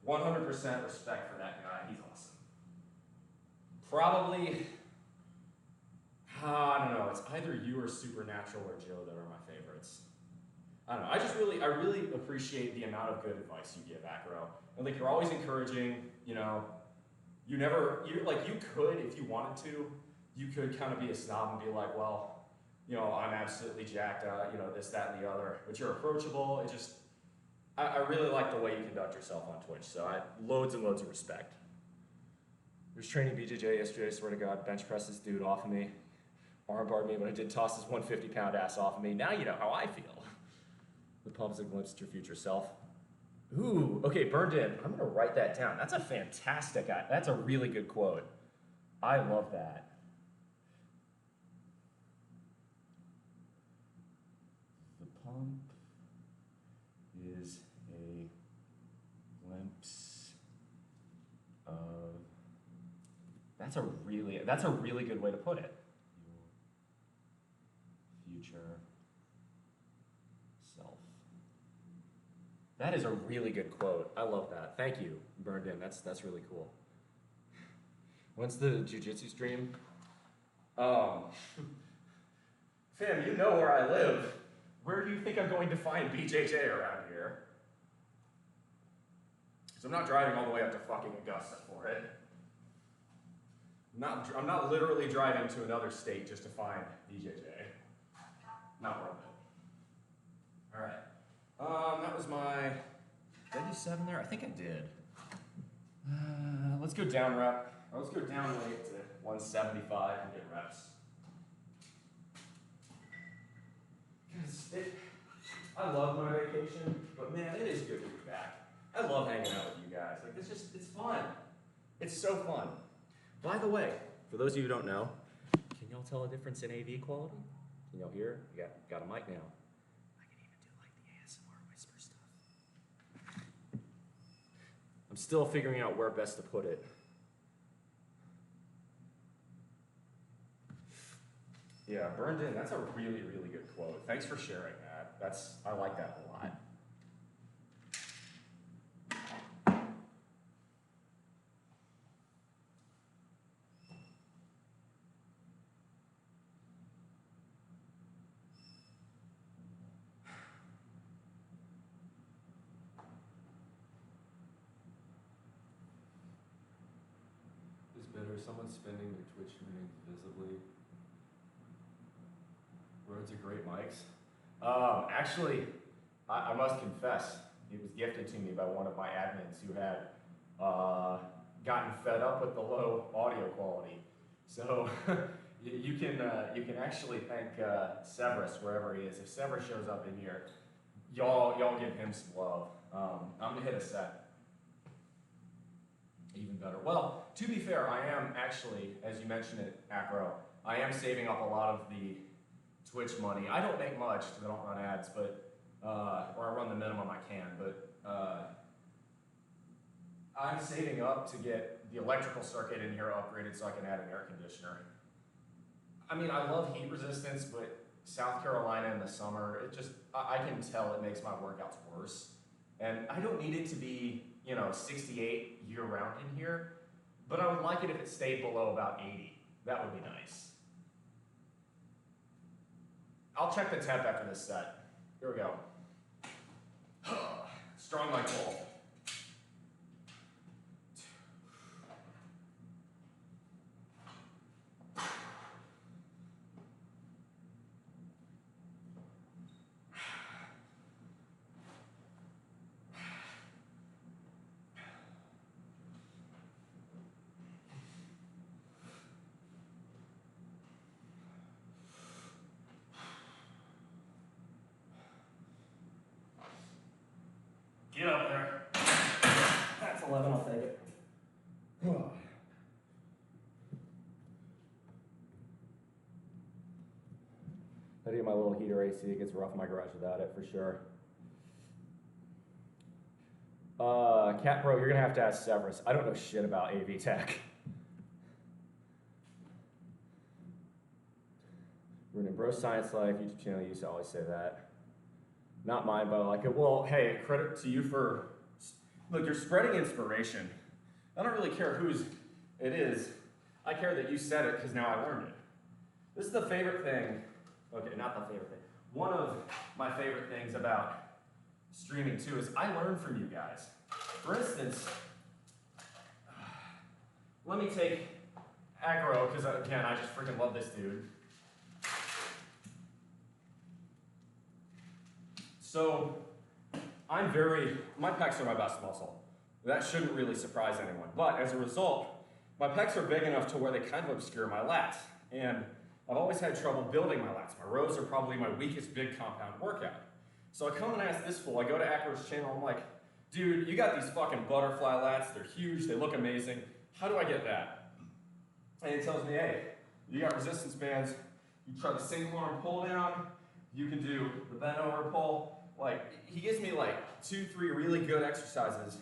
S4: 100% respect for that guy. He's awesome. Probably, I don't know, it's either you or Supernatural or Joe that are my favorites. I don't know, I really appreciate the amount of good advice you give, Acro. And like, you're always encouraging, you know, you could, if you wanted to, you could kind of be a snob and be like, well, you know, I'm absolutely jacked, you know, this, that, and the other, but you're approachable. It just, I really like the way you conduct yourself on Twitch, so loads and loads of respect. I was training BJJ yesterday, I swear to God, bench press this dude off of me, armbarred me, but I did toss his 150-pound ass off of me. Now you know how I feel. The pump is a glimpse at your future self. Ooh, okay, burned in. I'm gonna write that down. That's a fantastic, that's a really good quote. I love that. The pump is a glimpse of, that's a really good way to put it. Your future self. That is a really good quote. I love that. Thank you, Burned In. That's really cool. When's the jiu-jitsu stream? Fam, you know where I live. Where do you think I'm going to find BJJ around here? So I'm not driving all the way up to fucking Augusta for it. I'm not literally driving to another state just to find BJJ. Not worth it. All right. That was my, did I do 7 there? I think I did. Let's go down rep. Or let's go down weight to 175 and get reps. I love my vacation, but man, it is good to be back. I love hanging out with you guys. Like, it's fun. It's so fun. By the way, for those of you who don't know, can y'all tell a difference in AV quality? Can y'all hear? You got a mic now. I can even do like the ASMR whisper stuff. I'm still figuring out where best to put it. Yeah, Burned In, that's a really, really good quote. Thanks for sharing that. I like that a lot.
S3: Is better someone spending their Twitch earnings visibly?
S4: Roads are great mics. Actually, I must confess, it was gifted to me by one of my admins who had gotten fed up with the low audio quality. So you can actually thank Severus wherever he is. If Severus shows up in here, y'all give him some love. I'm gonna hit a set. Even better. Well, to be fair, I am actually, as you mentioned it, Acro, I am saving up a lot of the Twitch money. I don't make much because I don't run ads, but or I run the minimum I can, but I'm saving up to get the electrical circuit in here upgraded so I can add an air conditioner. I mean, I love heat resistance, but South Carolina in the summer, I can tell it makes my workouts worse. And I don't need it to be, 68 year round in here, but I would like it if it stayed below about 80. That would be nice. I'll check the temp after this set. Here we go. Strong like bull. Get up there. That's 11, I'll take it. I do my little heater AC. It gets rough in my garage without it, for sure. Cat Bro, you're gonna have to ask Severus. I don't know shit about AV tech. mean, Bro Science Life, YouTube channel, used to always say that. Not mine, but I like it. Well, hey, credit to you for, look, you're spreading inspiration. I don't really care whose it is. I care that you said it because now I learned it. This is the favorite thing. Okay, not the favorite thing. One of my favorite things about streaming too is I learn from you guys. For instance, let me take Aggro, because again, I just freaking love this dude. So, my pecs are my best muscle. That shouldn't really surprise anyone. But as a result, my pecs are big enough to where they kind of obscure my lats. And I've always had trouble building my lats. My rows are probably my weakest big compound workout. So I come and ask this fool, I go to Agro's channel, I'm like, dude, you got these fucking butterfly lats, they're huge, they look amazing. How do I get that? And he tells me, hey, you got resistance bands, you try the single arm pull down, you can do the bent over pull. Like, he gives me like 2, 3 really good exercises.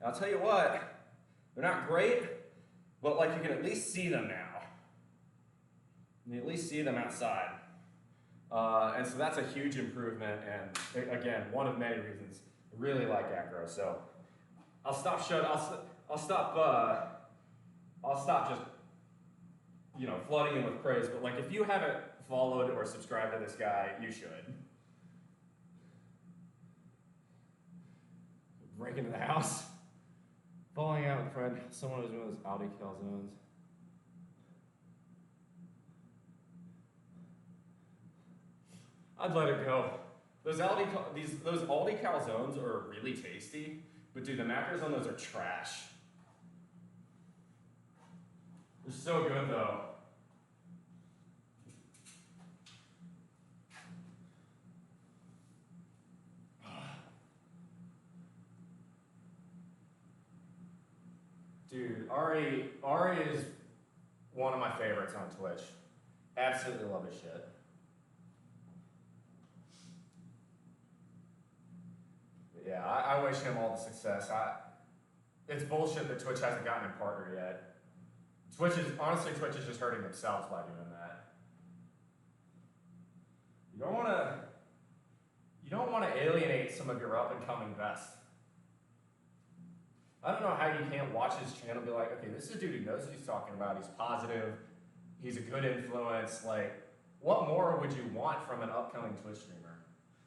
S4: And I'll tell you what, they're not great, but like you can at least see them now. You at least see them outside. And so that's a huge improvement, and again, one of many reasons I really like Aggro. So I'll stop just, you know, flooding him with praise, but like if you haven't followed or subscribed to this guy, you should. Break into the house. Falling out with a friend, someone who's one of those Audi calzones. I'd let it go. Those Aldi calzones are really tasty, but dude, the macros on those are trash. They're so good though. Dude, Ari is one of my favorites on Twitch. Absolutely love his shit. Yeah, I wish him all the success. It's bullshit that Twitch hasn't gotten a partner yet. Twitch is just hurting themselves by doing that. You don't want to alienate some of your up and coming best. I don't know how you can't watch his channel and be like, okay, this is a dude who knows what he's talking about. He's positive. He's a good influence. Like, what more would you want from an upcoming Twitch streamer?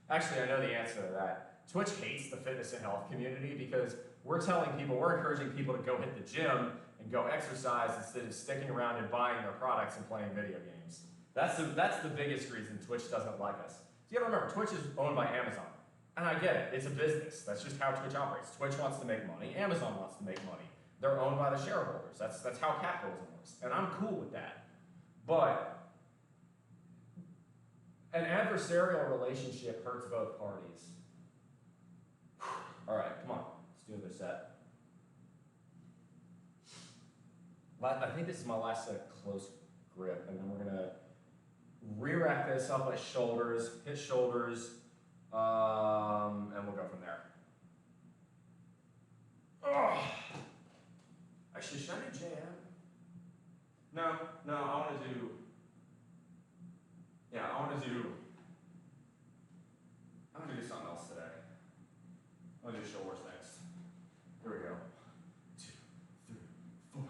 S4: Actually, I know the answer to that. Twitch hates the fitness and health community because we're encouraging people to go hit the gym and go exercise instead of sticking around and buying their products and playing video games. That's the biggest reason Twitch doesn't like us. So you gotta remember, Twitch is owned by Amazon. And I get it, it's a business. That's just how Twitch operates. Twitch wants to make money, Amazon wants to make money. They're owned by the shareholders. That's how capitalism works. And I'm cool with that. But an adversarial relationship hurts both parties. All right, come on, let's do another set. I think this is my last set of close grip, and then we're gonna re-rack this up at shoulders, hit shoulders, and we'll go from there. Oh. Actually, should I do jam? No, I want to do something else today. I'll do shoulders next. Here we go. 2, 3, 4.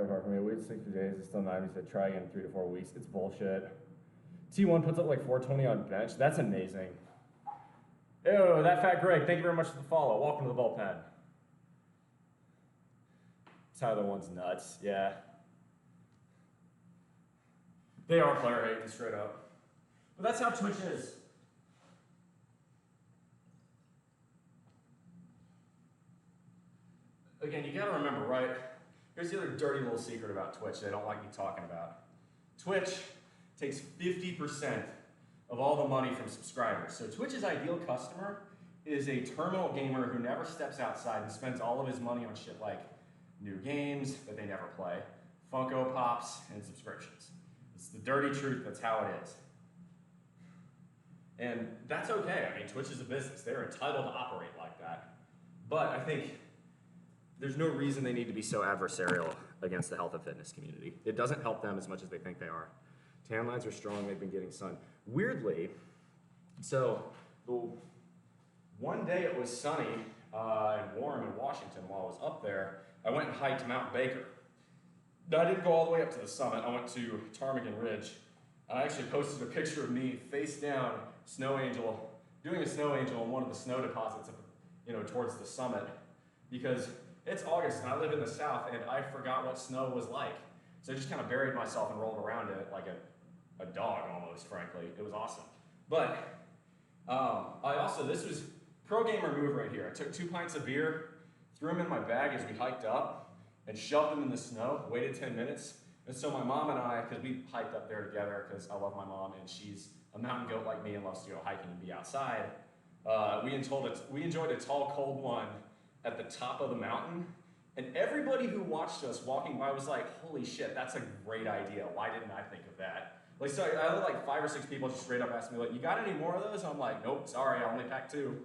S4: really hard for me. I waited 60 days. It's still 90. Said try again in 3 to 4 weeks. It's bullshit. T1 puts up like 420 on bench. That's amazing. Ew, that fat Greg. Thank you very much for the follow. Welcome to the bullpen. Tyler one's nuts. Yeah. They are player hating straight up. But that's how Twitch is. Again, you gotta remember, right? Here's the other dirty little secret about Twitch they don't like me talking about. Twitch takes 50% of all the money from subscribers. So Twitch's ideal customer is a terminal gamer who never steps outside and spends all of his money on shit like new games that they never play, Funko Pops, and subscriptions. It's the dirty truth, that's how it is. And that's okay. I mean, Twitch is a business. They're entitled to operate like that. But I think there's no reason they need to be so adversarial against the health and fitness community. It doesn't help them as much as they think they are. Tan lines are strong, they've been getting sun. Weirdly, so the one day it was sunny and warm in Washington while I was up there, I went and hiked Mount Baker. I didn't go all the way up to the summit, I went to Ptarmigan Ridge. I actually posted a picture of me face down, snow angel, doing a snow angel in one of the snow deposits up, towards the summit, because it's August and I live in the South and I forgot what snow was like. So I just kind of buried myself and rolled around in it like a dog almost, frankly. It was awesome. But this was pro gamer move right here. I took 2 pints of beer, threw them in my bag as we hiked up, and shoved them in the snow, waited 10 minutes. And so my mom and I, because we hiked up there together because I love my mom and she's a mountain goat like me and loves to go hiking and be outside, we enjoyed a tall, cold one at the top of the mountain, and everybody who watched us walking by was like, holy shit, that's a great idea. Why didn't I think of that? Like, so I had like 5 or 6 people just straight up ask me, like, you got any more of those? I'm like, nope, sorry, I only packed 2.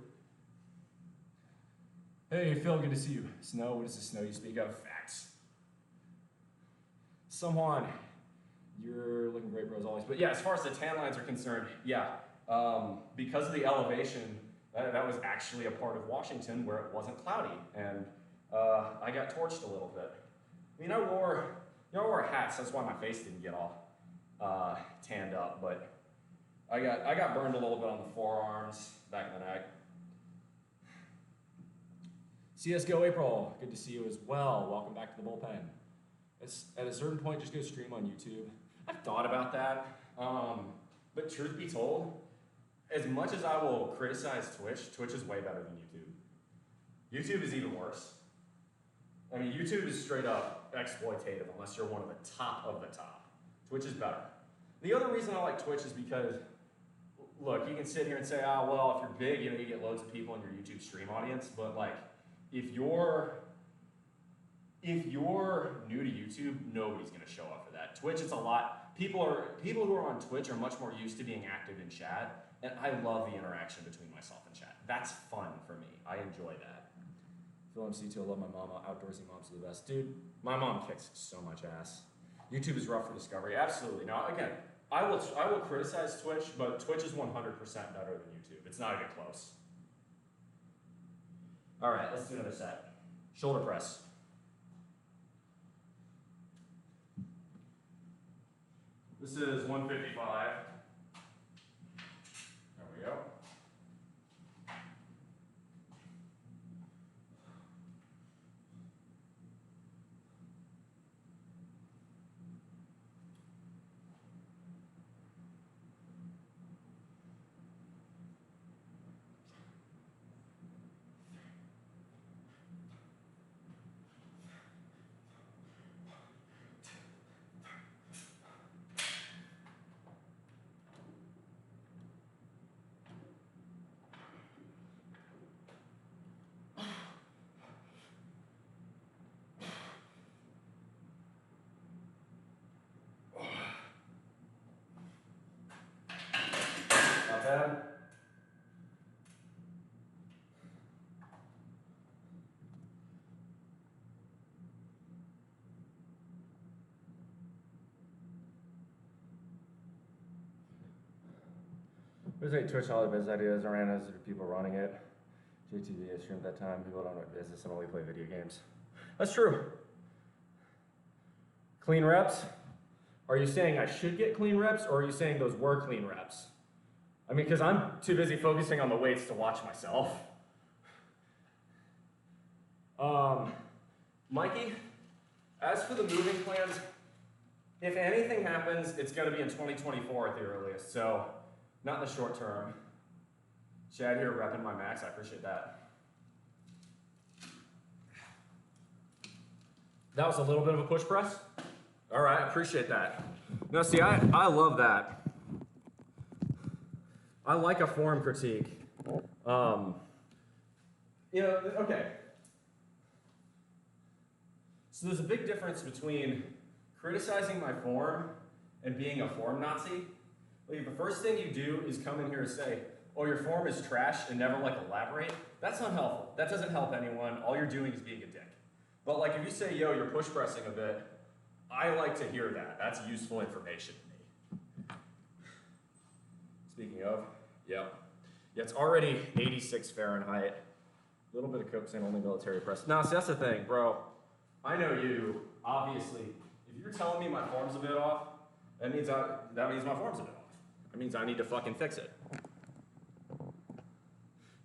S4: Hey, Phil, good to see you. Snow, what is the snow you speak of? Facts. Someone, you're looking great, bro, as always. But yeah, as far as the tan lines are concerned, yeah, because of the elevation, that was actually a part of Washington where it wasn't cloudy, and I got torched a little bit. I mean, I wore hats, that's why my face didn't get all tanned up, but I got burned a little bit on the forearms, back of the neck. CSGO April, good to see you as well. Welcome back to the bullpen. At a certain point, just go stream on YouTube. I've thought about that, but truth be told, as much as I will criticize Twitch, Twitch is way better than YouTube. YouTube is even worse. I mean, YouTube is straight up exploitative unless you're one of the top of the top. Twitch is better. The other reason I like Twitch is because, look, you can sit here and say, well, if you're big, you get loads of people in your YouTube stream audience, but like, if you're new to YouTube, nobody's gonna show up for that. Twitch, it's a lot. People who are on Twitch are much more used to being active in chat, and I love the interaction between myself and chat. That's fun for me. I enjoy that. Phil MC2, I love my mom. Outdoorsy moms are the best. Dude, my mom kicks so much ass. YouTube is rough for discovery. Absolutely. Now, again, I will criticize Twitch, but Twitch is 100% better than YouTube. It's not even close. All right, let's do another set. Shoulder press. This is 155. There we go. Not bad. There's 8 Twitch all the business ideas. I ran as people running it. JTV, I streamed at that time. People don't know business and only play video games. That's true. Clean reps? Are you saying I should get clean reps, or are you saying those were clean reps? I mean, because I'm too busy focusing on the weights to watch myself. Mikey, as for the moving plans, if anything happens, it's going to be in 2024 at the earliest, so not in the short term. Chad here repping my max, I appreciate that. That was a little bit of a push press. All right, I appreciate that. Now see, I love that. I like a form critique. Okay. So there's a big difference between criticizing my form and being a form Nazi. Like, the first thing you do is come in here and say, oh, your form is trash, and never elaborate. That's unhelpful. That doesn't help anyone. All you're doing is being a dick. But if you say, yo, you're push pressing a bit, I like to hear that. That's useful information to me. Speaking of, yeah, it's already 86 Fahrenheit. A little bit of Coke saying only military press. Nah, see, that's the thing, bro. I know you, obviously. If you're telling me my form's a bit off, that means my form's a bit off. That means I need to fucking fix it.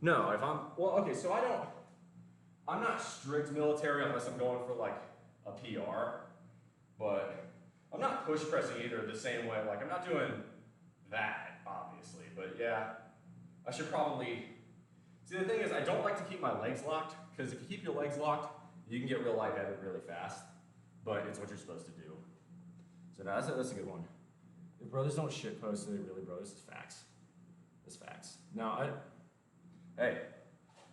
S4: No, so I'm not strict military unless I'm going for a PR, but I'm not push pressing either the same way. I'm not doing that, obviously, but yeah, I should probably, see the thing is I don't like to keep my legs locked, because if you keep your legs locked, you can get real lightheaded really fast, but it's what you're supposed to do. So no, that's a good one. If brothers don't shitpost, they really, bro, this is facts. It's facts. Now, hey,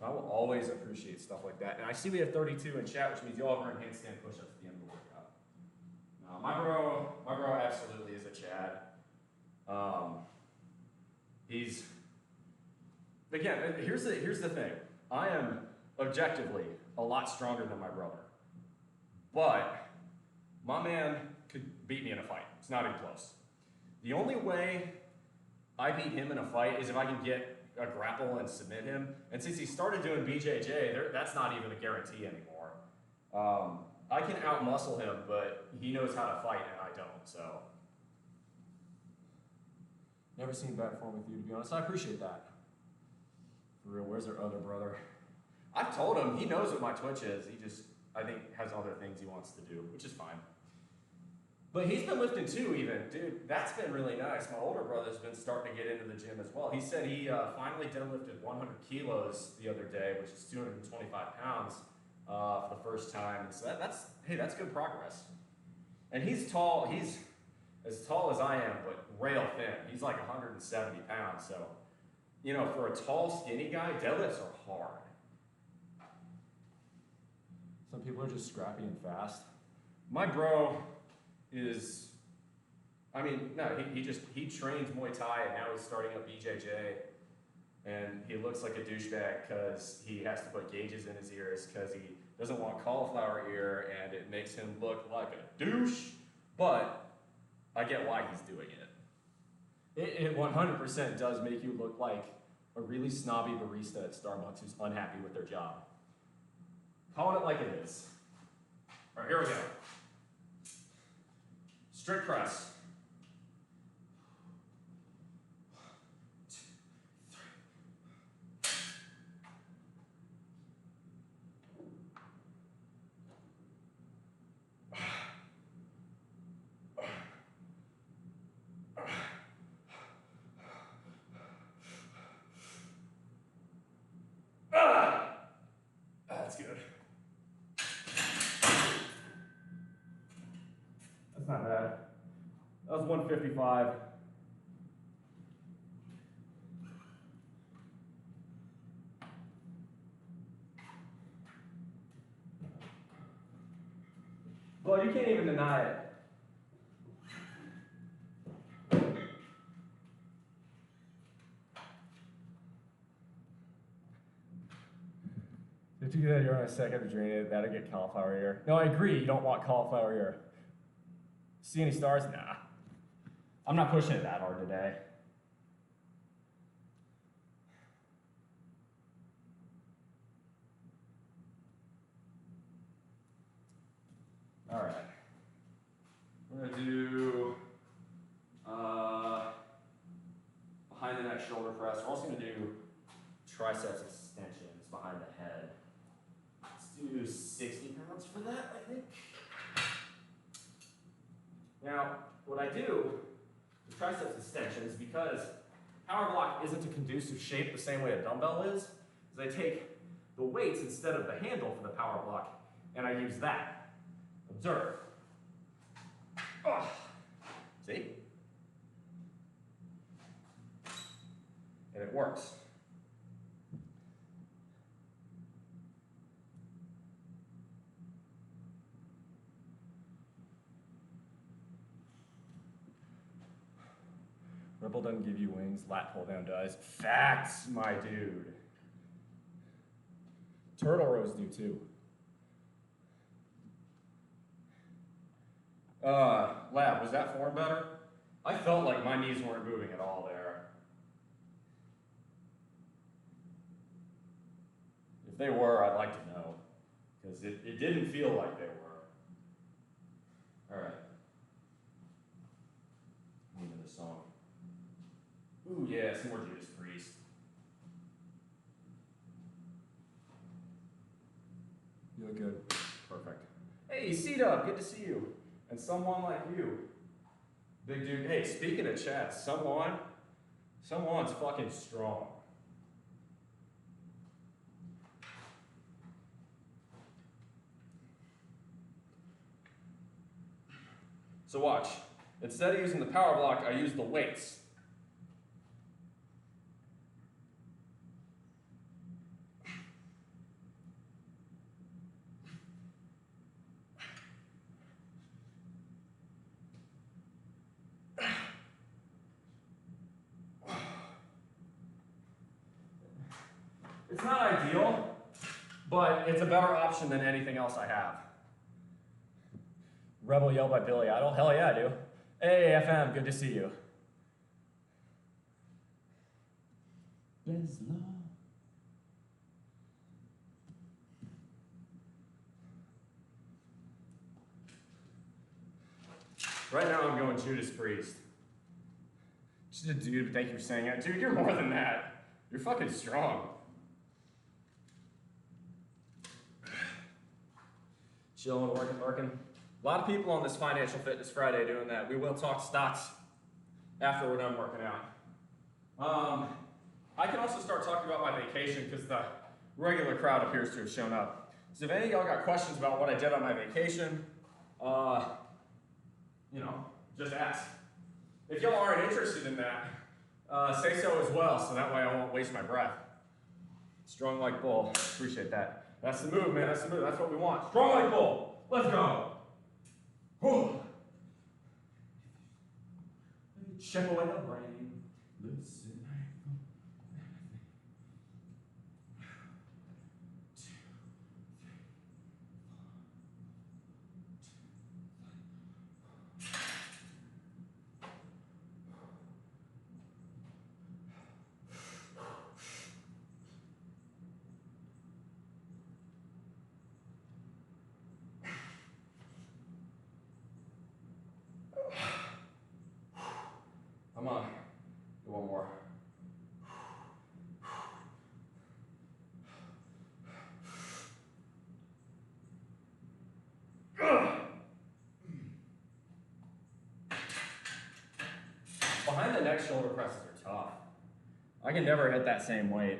S4: I will always appreciate stuff like that. And I see we have 32 in chat, which means you all have earned handstand push-ups at the end of the workout. Now, my bro absolutely is a Chad. Here's the thing. I am objectively a lot stronger than my brother. But my man could beat me in a fight. It's not even close. The only way I beat him in a fight is if I can get a grapple and submit him. And since he started doing BJJ, that's not even a guarantee anymore. I can out-muscle him, but he knows how to fight and I don't, so. Never seen bad form with you, to be honest. I appreciate that. For real, where's our other brother? I've told him, he knows what my Twitch is. He just, I think, has other things he wants to do, which is fine. But he's been lifting too, even. Dude, that's been really nice. My older brother's been starting to get into the gym as well. He said he finally deadlifted 100 kilos the other day, which is 225 pounds for the first time. And so that's good progress. And he's tall. He's as tall as I am, but rail thin. He's 170 pounds. So, for a tall, skinny guy, deadlifts are hard. Some people are just scrappy and fast. My bro is, he trains Muay Thai and now he's starting up BJJ, and he looks like a douchebag because he has to put gauges in his ears because he doesn't want cauliflower ear and it makes him look like a douche, but I get why he's doing it. It 100% does make you look like a really snobby barista at Starbucks who's unhappy with their job. Calling it like it is. All right, here we go. Strict press. That's good. That's not bad. That was 155. Well, you can't even deny it. If you do that, you're on a second to drain it, that'll get cauliflower ear. No, I agree, you don't want cauliflower ear. See any stars? Nah. I'm not pushing it that hard today. All right. We're gonna do behind the neck shoulder press. We're also gonna do triceps extensions behind the head. Let's do 60 pounds for that, I think. Now, what I do with triceps extensions, because power block isn't a conducive shape the same way a dumbbell is I take the weights instead of the handle for the power block, and I use that. Observe. Oh. See? And it works. Rebel doesn't give you wings, lat pull down does. Facts, my dude. Turtle rows do too. Lab, was that form better? I felt like my knees weren't moving at all there. If they were, I'd like to know, because it didn't feel like they were. All right. Into the song. Ooh, yeah, some more Judas Priest. You look good. Perfect. Hey, C-Dub, good to see you. And someone like you. Big dude. Hey, speaking of chest, someone's fucking strong. So watch. Instead of using the power block, I use the weights. It's not ideal, but it's a better option than anything else I have. Rebel yelled by Billy Idol. Hell yeah, I do. Hey, FM, good to see you. There's love. Right now I'm going Judas Priest. Just a dude, thank you for saying it. Dude, you're more than that. You're fucking strong. Chilling, working. A lot of people on this Financial Fitness Friday doing that. We will talk stocks after we're done working out. I can also start talking about my vacation because the regular crowd appears to have shown up. So if any of y'all got questions about what I did on my vacation, just ask. If y'all aren't interested in that, say so as well, so that way I won't waste my breath. Strong like bull. Appreciate that. That's the move, man. That's the move. That's what we want. Strong like bull. Let's go. Whew. Check away the brain. Listen. Come on, do one more. Behind the neck shoulder presses are tough. I can never hit that same weight.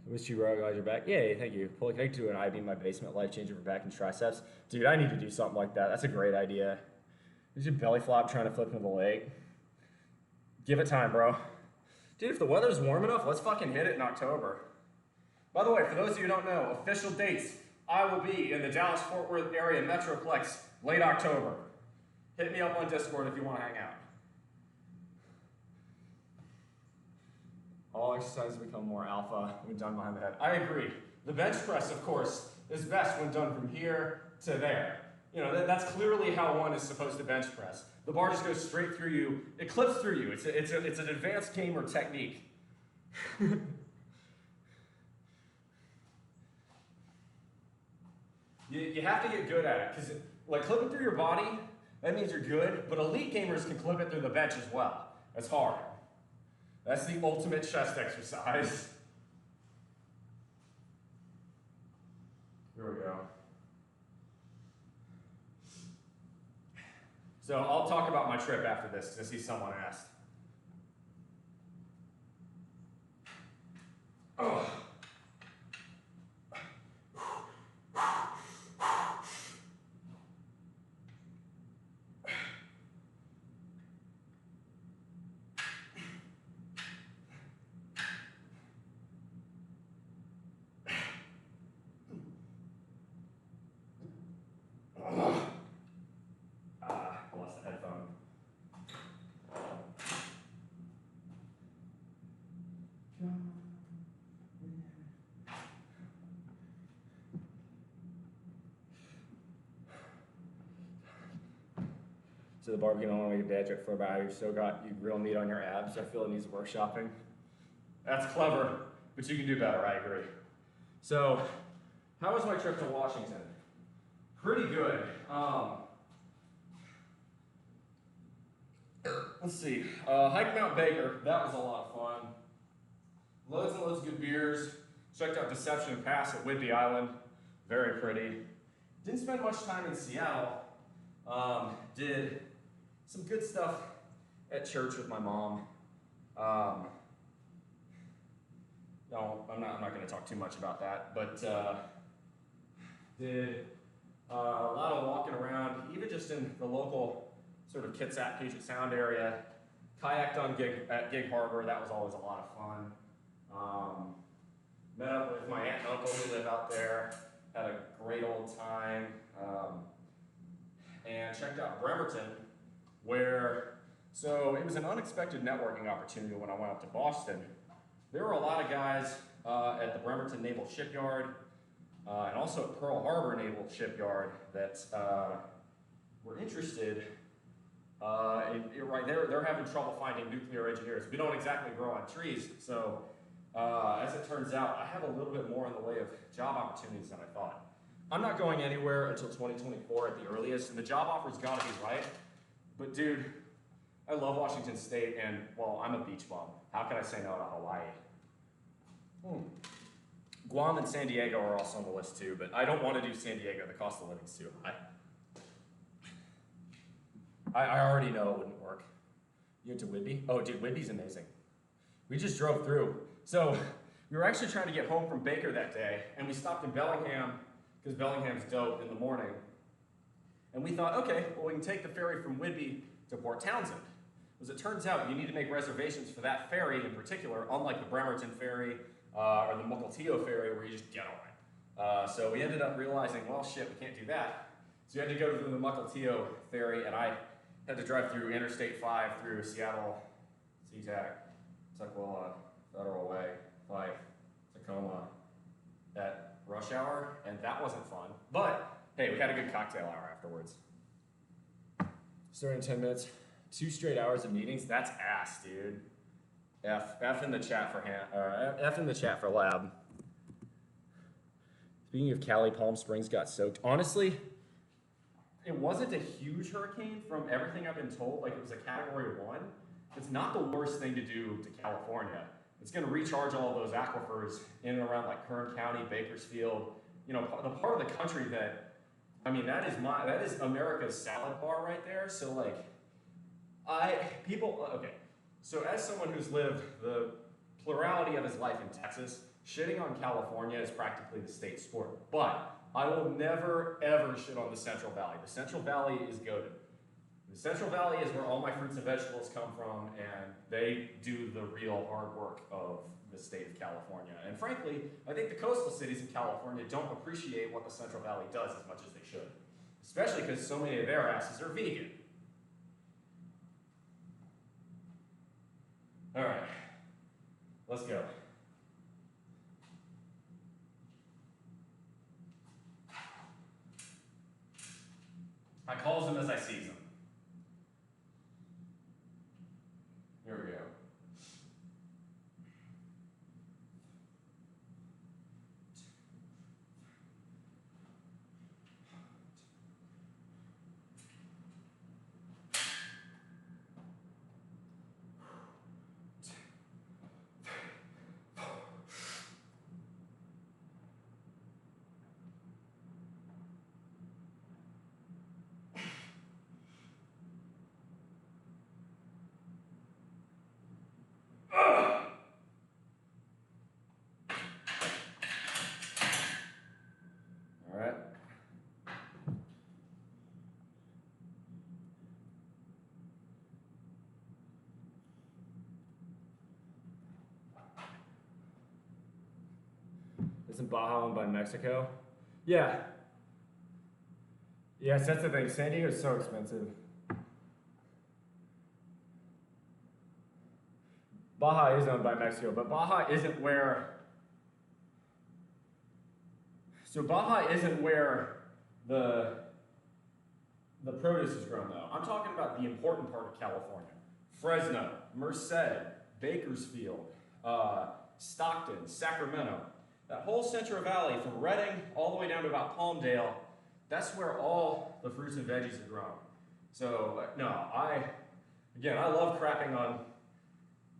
S4: Wish you guys are back. Yay, thank you. Pull connect to an IB in my basement, life changer for back and triceps. Dude, I need to do something like that. That's a great idea. There's your belly flop trying to flip into the leg. Give it time, bro. Dude, if the weather's warm enough, let's fucking hit it in October. By the way, for those of you who don't know, official dates, I will be in the Dallas-Fort Worth area Metroplex late October. Hit me up on Discord if you want to hang out. All exercises become more alpha when done behind the head. I agree. The bench press, of course, is best when done from here to there. You know, that's clearly how one is supposed to bench press. The bar just goes straight through you. It clips through you. It's an advanced gamer technique. You have to get good at it, because like clipping through your body, that means you're good, but elite gamers can clip it through the bench as well. That's hard. That's the ultimate chest exercise. Here we go. So I'll talk about my trip after this, because I see someone asked. Oh. Lost the headphone. So the barbecue don't want to make a bad joke for about you still got you real meat on your abs. I feel it needs workshopping. That's clever, but you can do better, I agree. So, how was my trip to Washington? Pretty good. Let's see. Hiked Mount Baker, that was a lot of fun. Loads and loads of good beers. Checked out Deception Pass at Whidbey Island. Very pretty. Didn't spend much time in Seattle. Did some good stuff at church with my mom. No, I'm not going to talk too much about that, but did a lot of walking around, even just in the local sort of Kitsap, Puget Sound area. Kayaked on at Gig Harbor, that was always a lot of fun. Met up with my aunt and uncle who live out there, had a great old time. And checked out Bremerton, so it was an unexpected networking opportunity when I went up to Boston. There were a lot of guys at the Bremerton Naval Shipyard and also at Pearl Harbor Naval Shipyard that were interested right there. They're having trouble finding nuclear engineers. We don't exactly grow on trees, so as it turns out, I have a little bit more in the way of job opportunities than I thought. I'm not going anywhere until 2024 at the earliest, and the job offer's gotta be right. But dude, I love Washington State, and well, I'm a beach bum. How can I say no to Hawaii? Guam and San Diego are also on the list too, but I don't want to do San Diego. The cost of living's too high. I already know it wouldn't work. You went to Whidbey? Oh, dude, Whidbey's amazing. We just drove through. So we were actually trying to get home from Baker that day, and we stopped in Bellingham, because Bellingham's dope, in the morning. And we thought, okay, well, we can take the ferry from Whidbey to Port Townsend. As it turns out, you need to make reservations for that ferry in particular, unlike the Bremerton ferry or the Mukilteo ferry where you just get on it. So we ended up realizing, well, shit, we can't do that. So you had to go to the Mukilteo ferry, and I had to drive through Interstate 5 through Seattle, SeaTac, Tukwila, Federal Way, Fife, Tacoma, at rush hour, and that wasn't fun. But hey, we had a good cocktail hour afterwards. Starting in 10 minutes, 2 straight hours of meetings. That's ass, dude. F in the chat for F in the chat for lab. Speaking of Cali, Palm Springs got soaked. Honestly, it wasn't a huge hurricane from everything I've been told. Like, it was a category 1. It's not the worst thing to do to California. It's going to recharge all of those aquifers in and around like Kern County, Bakersfield, you know, the part of the country that, I mean, that is America's salad bar right there. So like, okay. So as someone who's lived the plurality of his life in Texas, shitting on California is practically the state sport. But I will never, ever shit on the Central Valley. The Central Valley is goated. The Central Valley is where all my fruits and vegetables come from, and they do the real hard work of the state of California. And frankly, I think the coastal cities in California don't appreciate what the Central Valley does as much as they should, especially because so many of their asses are vegan. All right, let's go. I calls them as I sees them. Here we go. Isn't Baja owned by Mexico? Yeah. Yes, that's the thing. San Diego is so expensive. Baja is owned by Mexico, but Baja isn't where. So Baja isn't where the produce is grown, though. I'm talking about the important part of California: Fresno, Merced, Bakersfield, Stockton, Sacramento. That whole Central Valley, from Redding all the way down to about Palmdale, that's where all the fruits and veggies are grown. So no, I love crapping on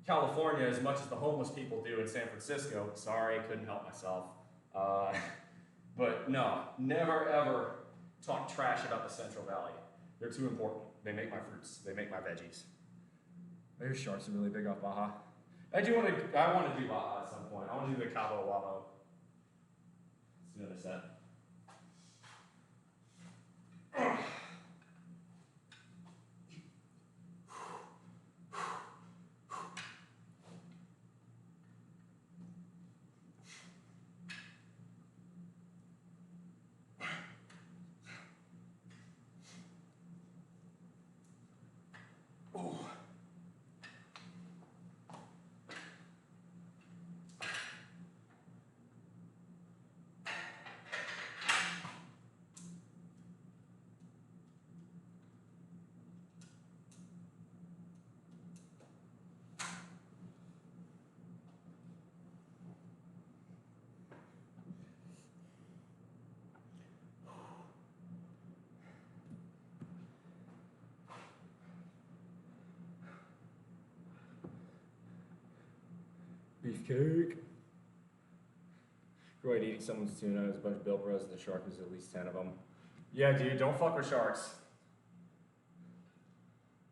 S4: California as much as the homeless people do in San Francisco. Sorry, couldn't help myself. But no, never ever talk trash about the Central Valley. They're too important. They make my fruits. They make my veggies. I hear sharks are really big off Baja. I want to do Baja at some point. I want to do the Cabo Wabo. Let's do another set. Beefcake. Great eating someone's tuna. There's a bunch of Bill Bros and the shark. There's at least 10 of them. Yeah, dude, don't fuck with sharks.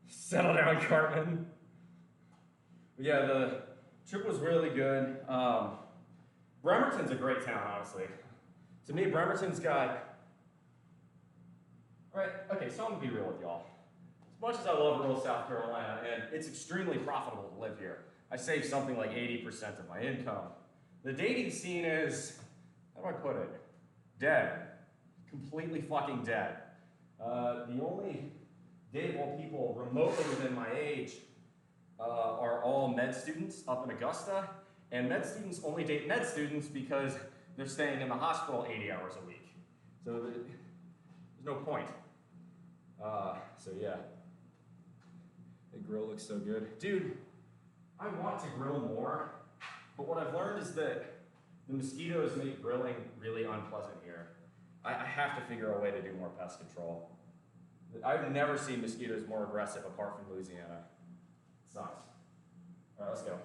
S4: Settle down, Cartman. But yeah, the trip was really good. Bremerton's a great town, honestly. To me, Bremerton's got. Right, okay, so I'm gonna be real with y'all. As much as I love rural South Carolina, and it's extremely profitable to live here, I save something like 80% of my income. The dating scene is, how do I put it? Dead. Completely fucking dead. The only dateable people remotely within my age are all med students up in Augusta, and med students only date med students because they're staying in the hospital 80 hours a week. So there's no point. So yeah. The grill looks so good. Dude, I want to grill more, but what I've learned is that the mosquitoes make grilling really unpleasant here. I have to figure a way to do more pest control. I've never seen mosquitoes more aggressive apart from Louisiana. It sucks. All right, let's go.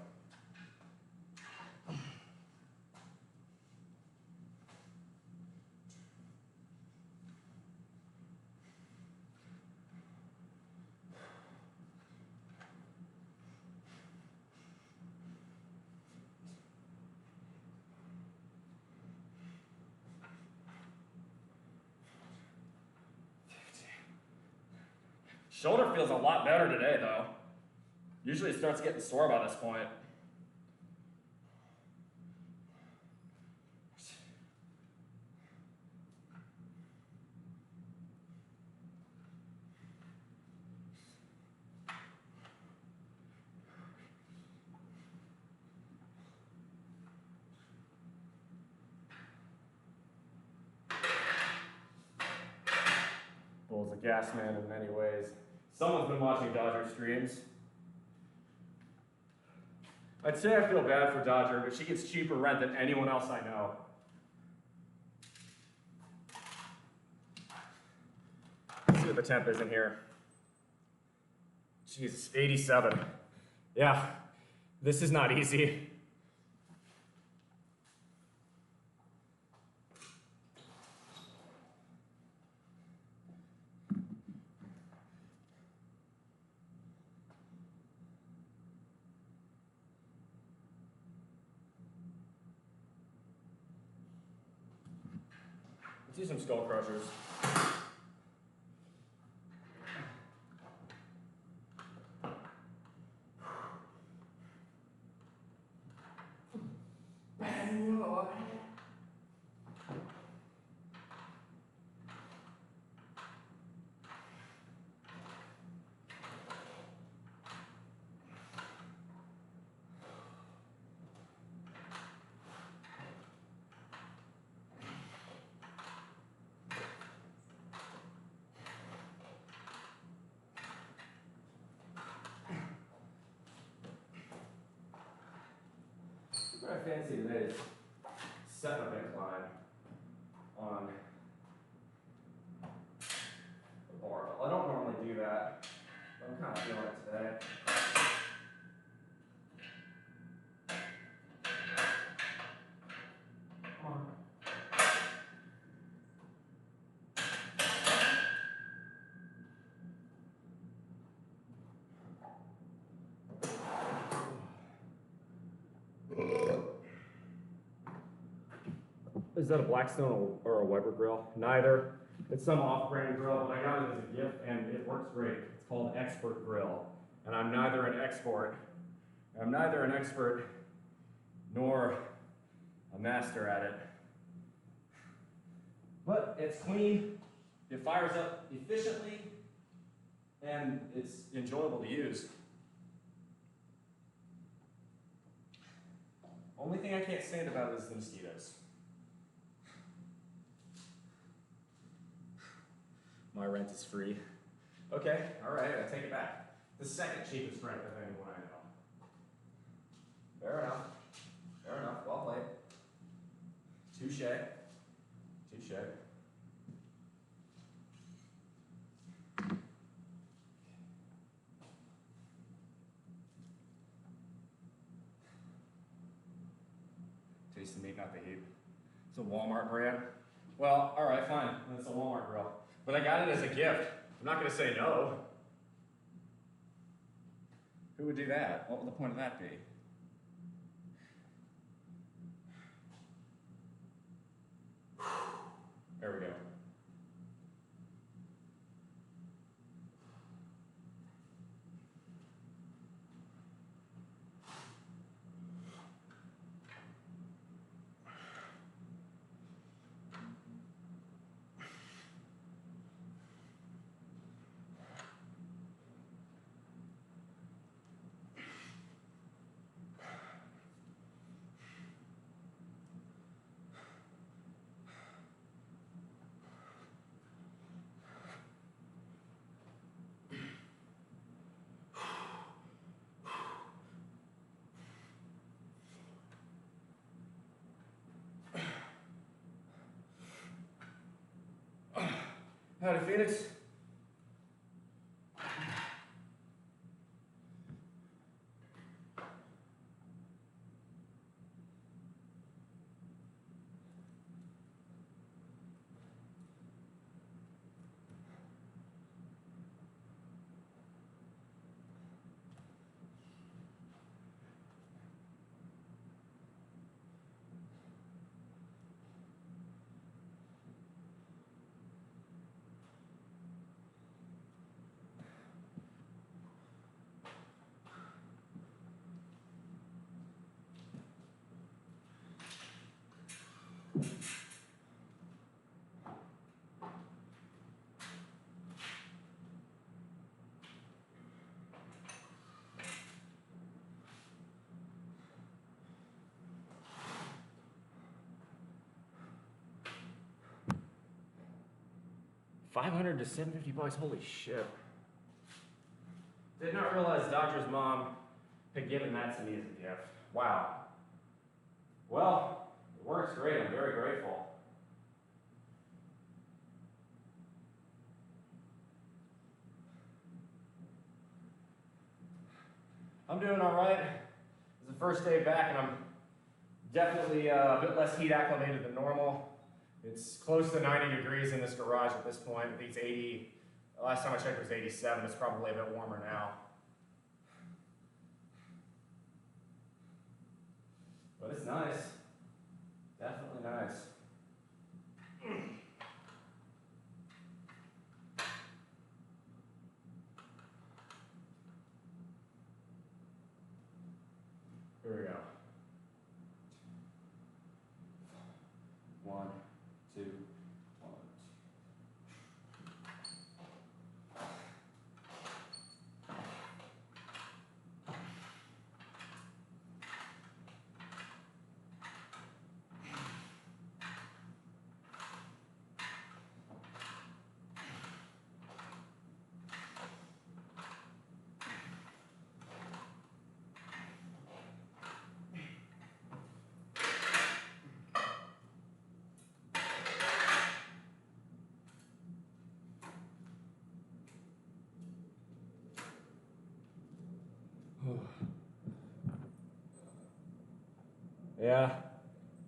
S4: Shoulder feels a lot better today, though. Usually it starts getting sore by this point. Bull's a gas man in many ways. Someone's been watching Dodger streams. I'd say I feel bad for Dodger, but she gets cheaper rent than anyone else I know. Let's see what the temp is in here. Jesus, 87. Yeah, this is not easy. Let's do some skull crushers. fancy today's setup incline on the barbell. I don't normally do that, but I'm kind of feeling it today. Come on. Is that a Blackstone or a Weber grill? Neither. It's some off-brand grill, but I got it as a gift and it works great. It's called Expert Grill. And I'm neither an expert nor a master at it. But it's clean, it fires up efficiently, and it's enjoyable to use. Only thing I can't stand about it is the mosquitoes. My rent is free. Okay, all right, I take it back. The second cheapest rent of anyone I know. Fair enough, well played. Touche. Taste the meat, not the heat. It's a Walmart brand. Well, all right, fine. It's a Walmart grill. But I got it as a gift. I'm not going to say no. Who would do that? What would the point of that be? There we go. Howdy, Phoenix. $500 to $750, holy shit. Did not realize Dodger's mom had given that to me as a gift. Wow. Well, it works great, I'm very grateful. I'm doing all right. It's the first day back and I'm definitely a bit less heat acclimated than normal. It's close to 90 degrees in this garage at this point. I think it's 80. Last time I checked it was 87. It's probably a bit warmer now. But it's nice. Definitely nice. Here we go. 1, 2, 1, 2. Yeah,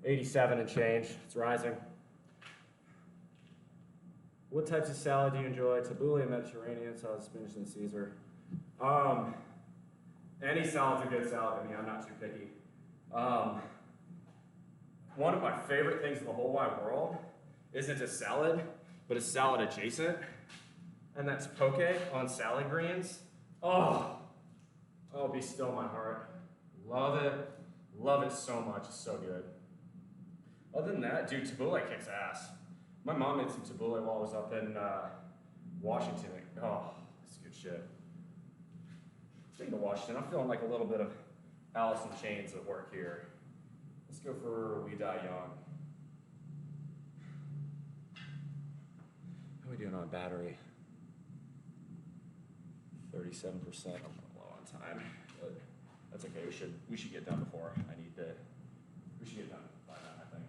S4: 87 and change. It's rising. What types of salad do you enjoy? Tabbouleh and Mediterranean, salad, spinach, and Caesar. Any salad's a good salad to me. I'm not too picky. One of my favorite things in the whole wide world isn't a salad, but it's salad adjacent, and that's poke on salad greens. Oh, be still my heart. Love it so much. It's so good. Other than that, dude, tabbouleh kicks ass. My mom made some tabbouleh while I was up in Washington. Oh, it's good shit. Speaking of Washington, I'm feeling like a little bit of Alice in Chains at work here. Let's go for We Die Young. How are we doing on battery? 37%. I'm low on time, but that's okay. We should get done before I need to. We should get done by then, I think.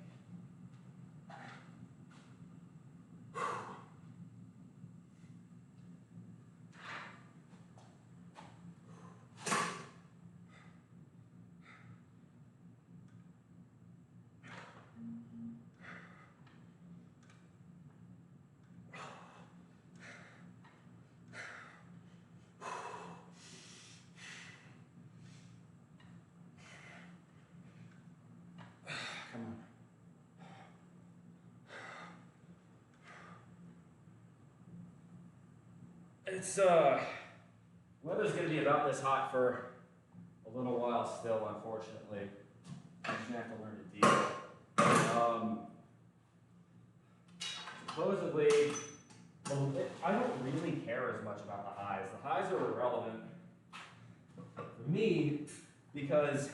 S4: Come on. It's weather's gonna be about this hot for a little while still, unfortunately. I'm just gonna have to learn to deal. Supposedly, I don't really care as much about the highs. The highs are irrelevant for me because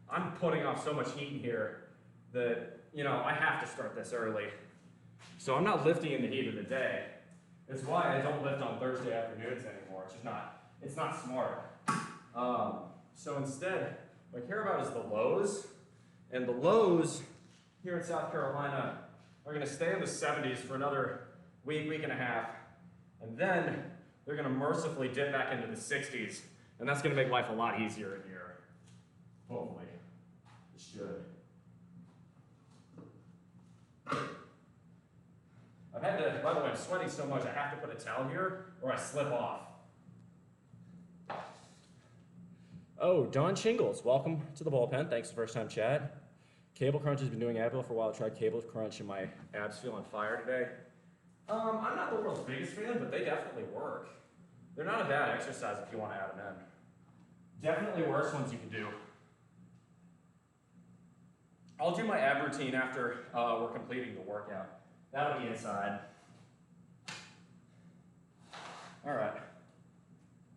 S4: I'm putting off so much heat here that, I have to start this early. So I'm not lifting in the heat of the day. It's why I don't lift on Thursday afternoons anymore. It's not smart. So instead, what I care about is the lows. And the lows here in South Carolina are gonna stay in the 70s for another week and a half. And then they're gonna mercifully dip back into the 60s. And that's gonna make life a lot easier in here. Hopefully. It should. I've had to, by the way, I'm sweating so much I have to put a towel here or I slip off. Oh, Don Shingles, welcome to the bullpen. Thanks for the first time, Chad. Cable Crunch has been doing ab for a while. I tried Cable Crunch and my abs feel on fire today. I'm not the world's biggest fan, but they definitely work. They're not a bad exercise if you want to add them in. Definitely worse ones you can do. I'll do my ab routine after we're completing the workout. That'll be inside. All right.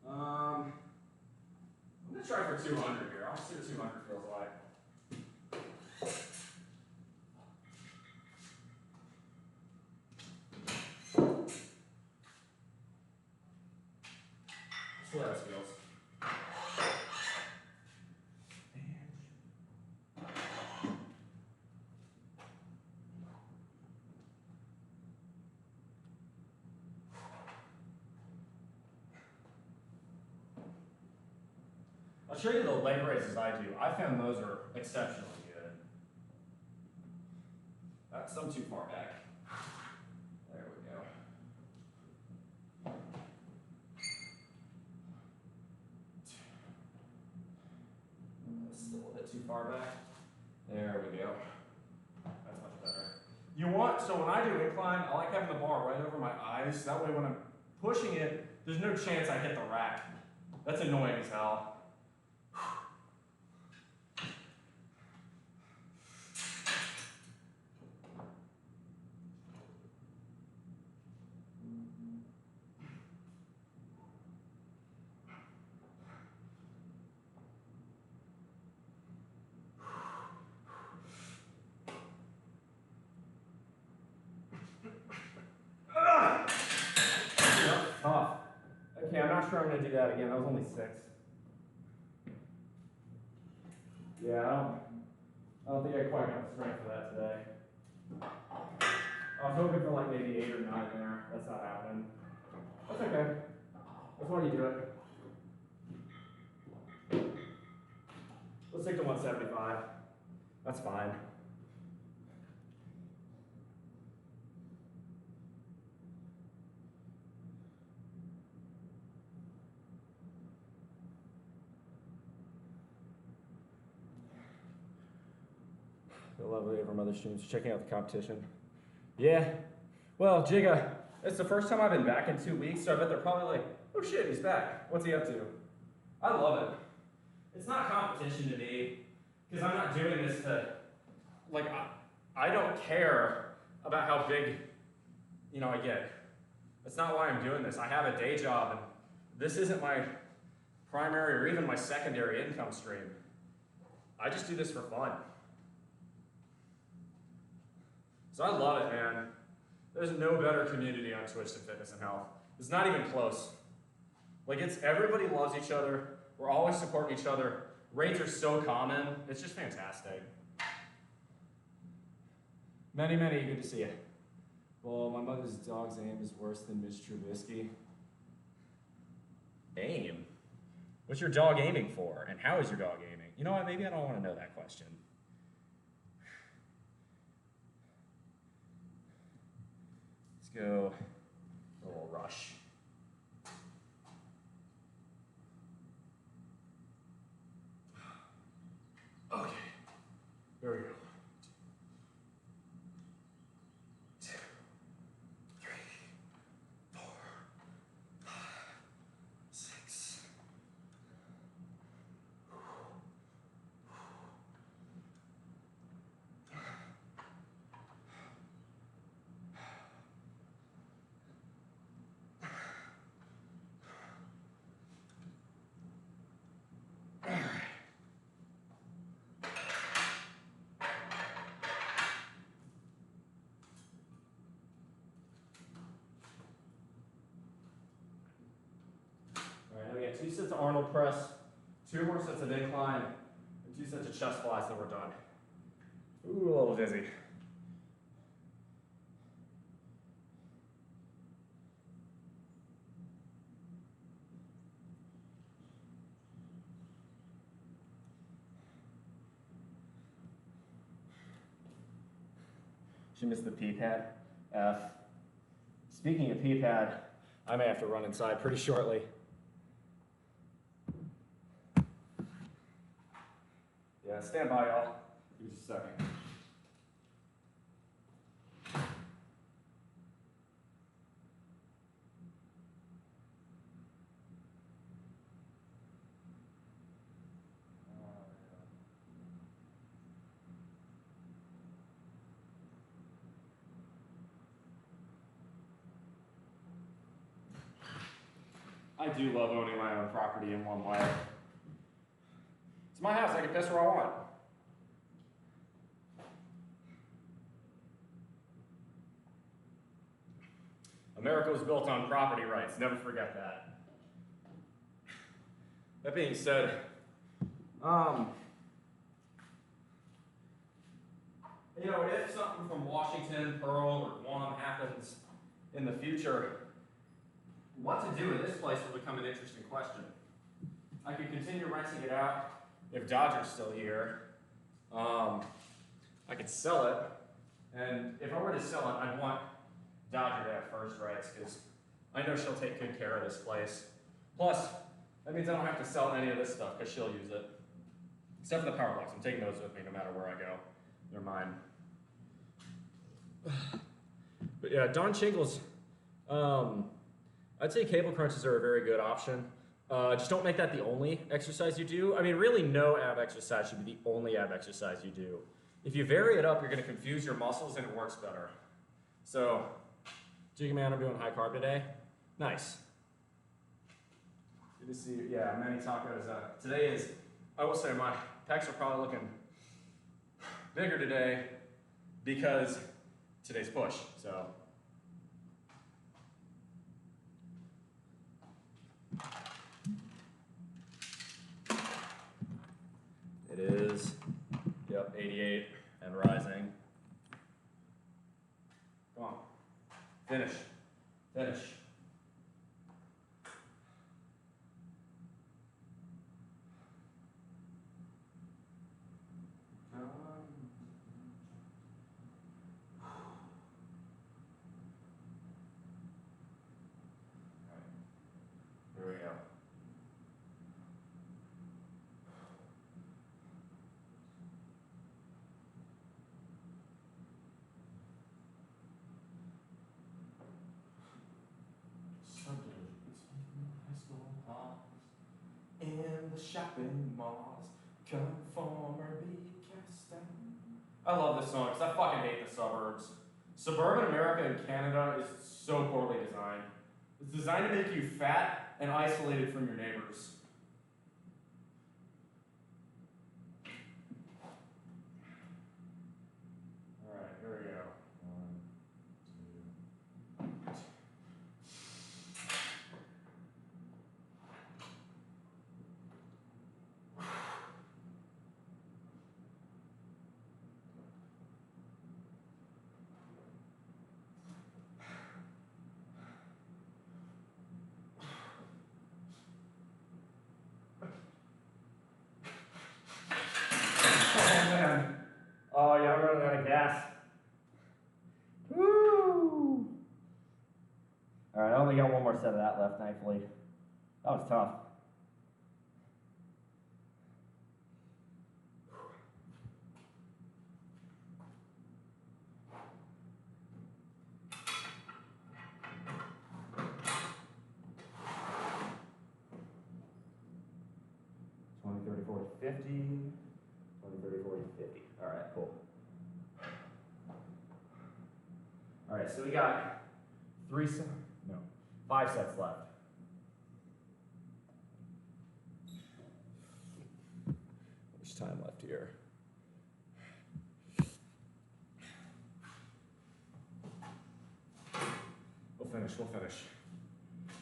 S4: I'm gonna try for 200 here. I'll see what 200 feels like. See how this feels. I'll show you the leg raises I do. I found those are exceptionally good. That's some too far back. There we go. That's still a little bit too far back. There we go. That's much better. So when I do incline, I like having the bar right over my eyes. That way when I'm pushing it, there's no chance I hit the rack. That's annoying as hell. Tough. Okay, I'm not sure I'm going to do that again. That was only 6. Yeah, I don't think I quite got the strength for that today. I was hoping for like maybe 8 or 9 there. That's not happening. That's okay. That's why you do it. Let's stick to 175. That's fine. Lovely from other streams, checking out the competition. Yeah, well, Jigga, it's the first time I've been back in 2 weeks, so I bet they're probably like, oh shit, he's back. What's he up to? I love it. It's not competition to me, because I'm not doing this to, like, I don't care about how big, I get. That's not why I'm doing this. I have a day job, and this isn't my primary or even my secondary income stream. I just do this for fun. So I love it, man. There's no better community on Twitch than Fitness and Health. It's not even close. Like, everybody loves each other. We're always supporting each other. Raids are so common. It's just fantastic. Many, good to see you. Well, my mother's dog's aim is worse than Mitch Trubisky. Aim? What's your dog aiming for? And how is your dog aiming? You know what? Maybe I don't want to know that question. Go a little rush. Okay, here we go. 2, 3, 4, 5, 6. Alright, now we got 2 sets of Arnold press, 2 more sets of incline, and 2 sets of chest flies, then we're done. Ooh, a little dizzy. She missed the pee pad. F. Speaking of pee pad, I may have to run inside pretty shortly. Yeah, stand by, y'all. Give me just a second. I do love owning my own property in one way. It's my house, I can piss where I want. America was built on property rights, never forget that. That being said, if something from Washington, Pearl, or Guam happens in the future, what to do in this place will become an interesting question. I could continue renting it out if Dodger's still here. I could sell it, and if I were to sell it, I'd want Dodger to have first rights, because I know she'll take good care of this place. Plus, that means I don't have to sell any of this stuff, because she'll use it. Except for the power blocks. I'm taking those with me no matter where I go. They're mine. But yeah, Don Chinkles, I'd say cable crunches are a very good option. Just don't make that the only exercise you do. I mean, really no ab exercise should be the only ab exercise you do. If you vary it up, you're gonna confuse your muscles and it works better. So, Jigga Man, I'm doing high carb today. Nice. Good to see you. Yeah, many tacos. Today is, I will say my pecs are probably looking bigger today because today's push, so. It is, yep, 88 and rising. Come on, finish, finish. shopping malls, conform or be cast down. I love this song because I fucking hate the suburbs. Suburban America in Canada is so poorly designed. It's designed to make you fat and isolated from your neighbors. All right, here we go. 1, 2.
S5: Set of that left, thankfully. That was tough. $20, $30, $40, $50. $20, $30, $40, $50. All right, cool. All right, so we got 5 sets left. There's time left here.
S4: We'll finish.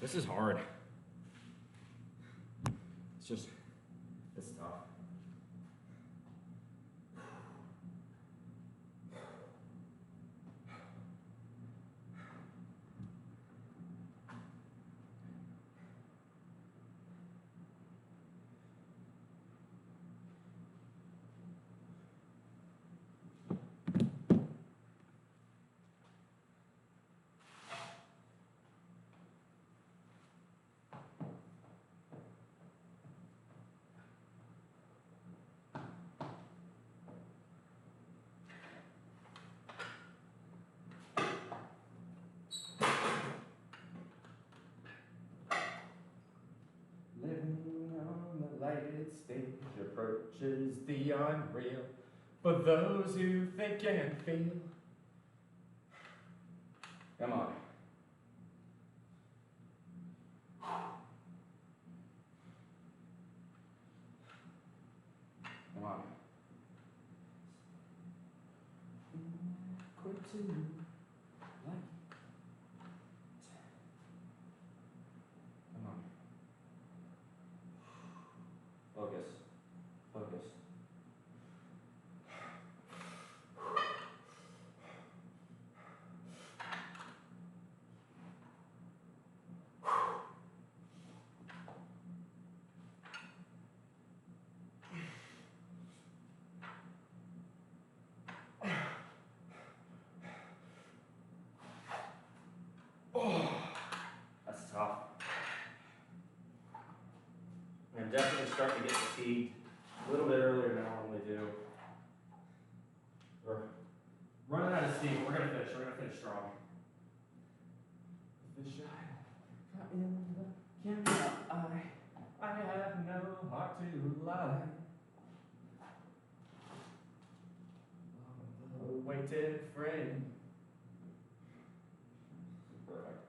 S4: This is hard. It's tough. Stage approaches the unreal for those who think and feel. Come on. Come on. Quit to like. Come on. Focus. Focus. That's tough. I'm definitely starting to get fatigued a little bit earlier than I normally do. We're running out of steam, but we're gonna finish strong. The shine in the camera eye, I have no heart to lie. The weighted frame. Perfect.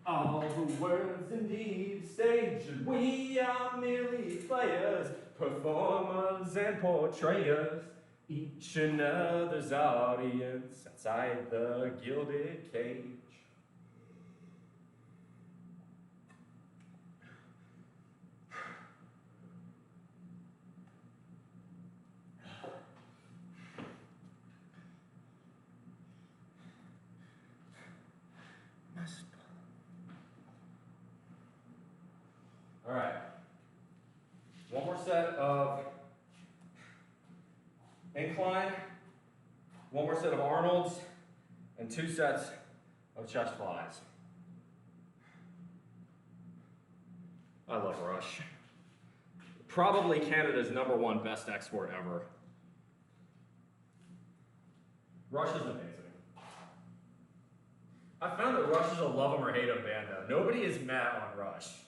S4: All the words indeed stage, and we are merely players, performers and portrayers, each another's audience outside the gilded cage. All right, one more set of incline, one more set of Arnold's, and 2 sets of chest flies. I love Rush. Probably Canada's #1 best export ever. Rush is amazing. I found that Rush is a love 'em or hate 'em band though. Nobody is mad on Rush.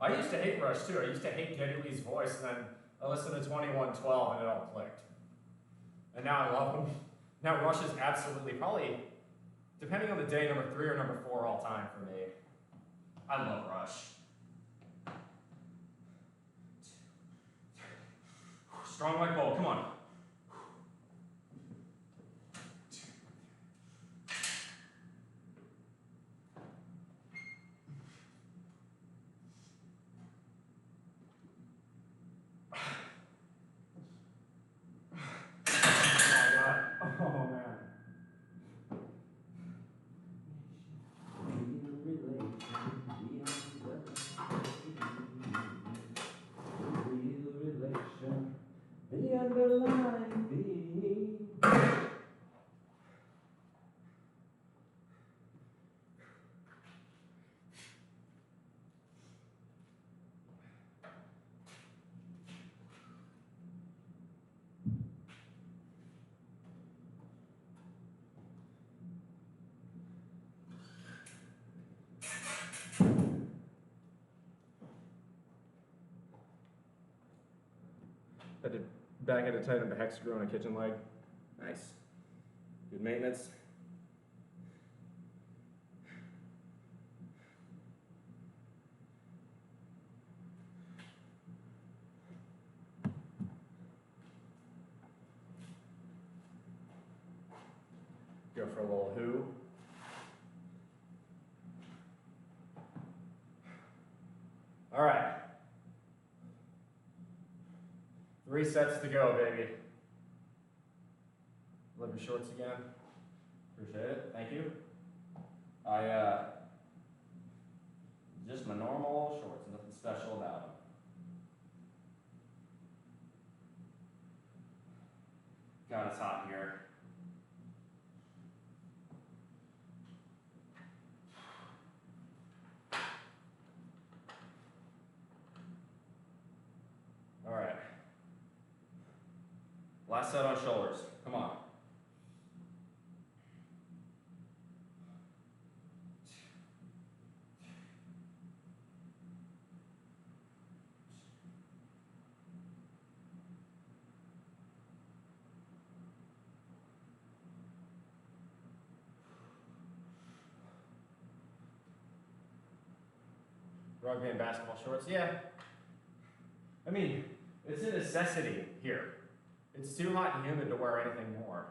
S4: I used to hate Rush too. I used to hate Geddy Lee's voice, and then I listened to 2112 and it all clicked. And now I love him. Now Rush is absolutely, probably, depending on the day, number 3 or number 4 all time for me. I love Rush. Strong like bull, come on.
S5: The underlying theme.
S4: Back at a tight end, a hex screw on a kitchen leg. Nice. Good maintenance. Go for a little who. All right. 3 sets to go, baby. Love your shorts again. Appreciate it. Thank you. Just my normal shorts, nothing special about them. God, it's hot here. All right. Last set on shoulders. Come on. Rugby and basketball shorts, yeah. I mean, it's a necessity here. It's too hot and humid to wear anything more.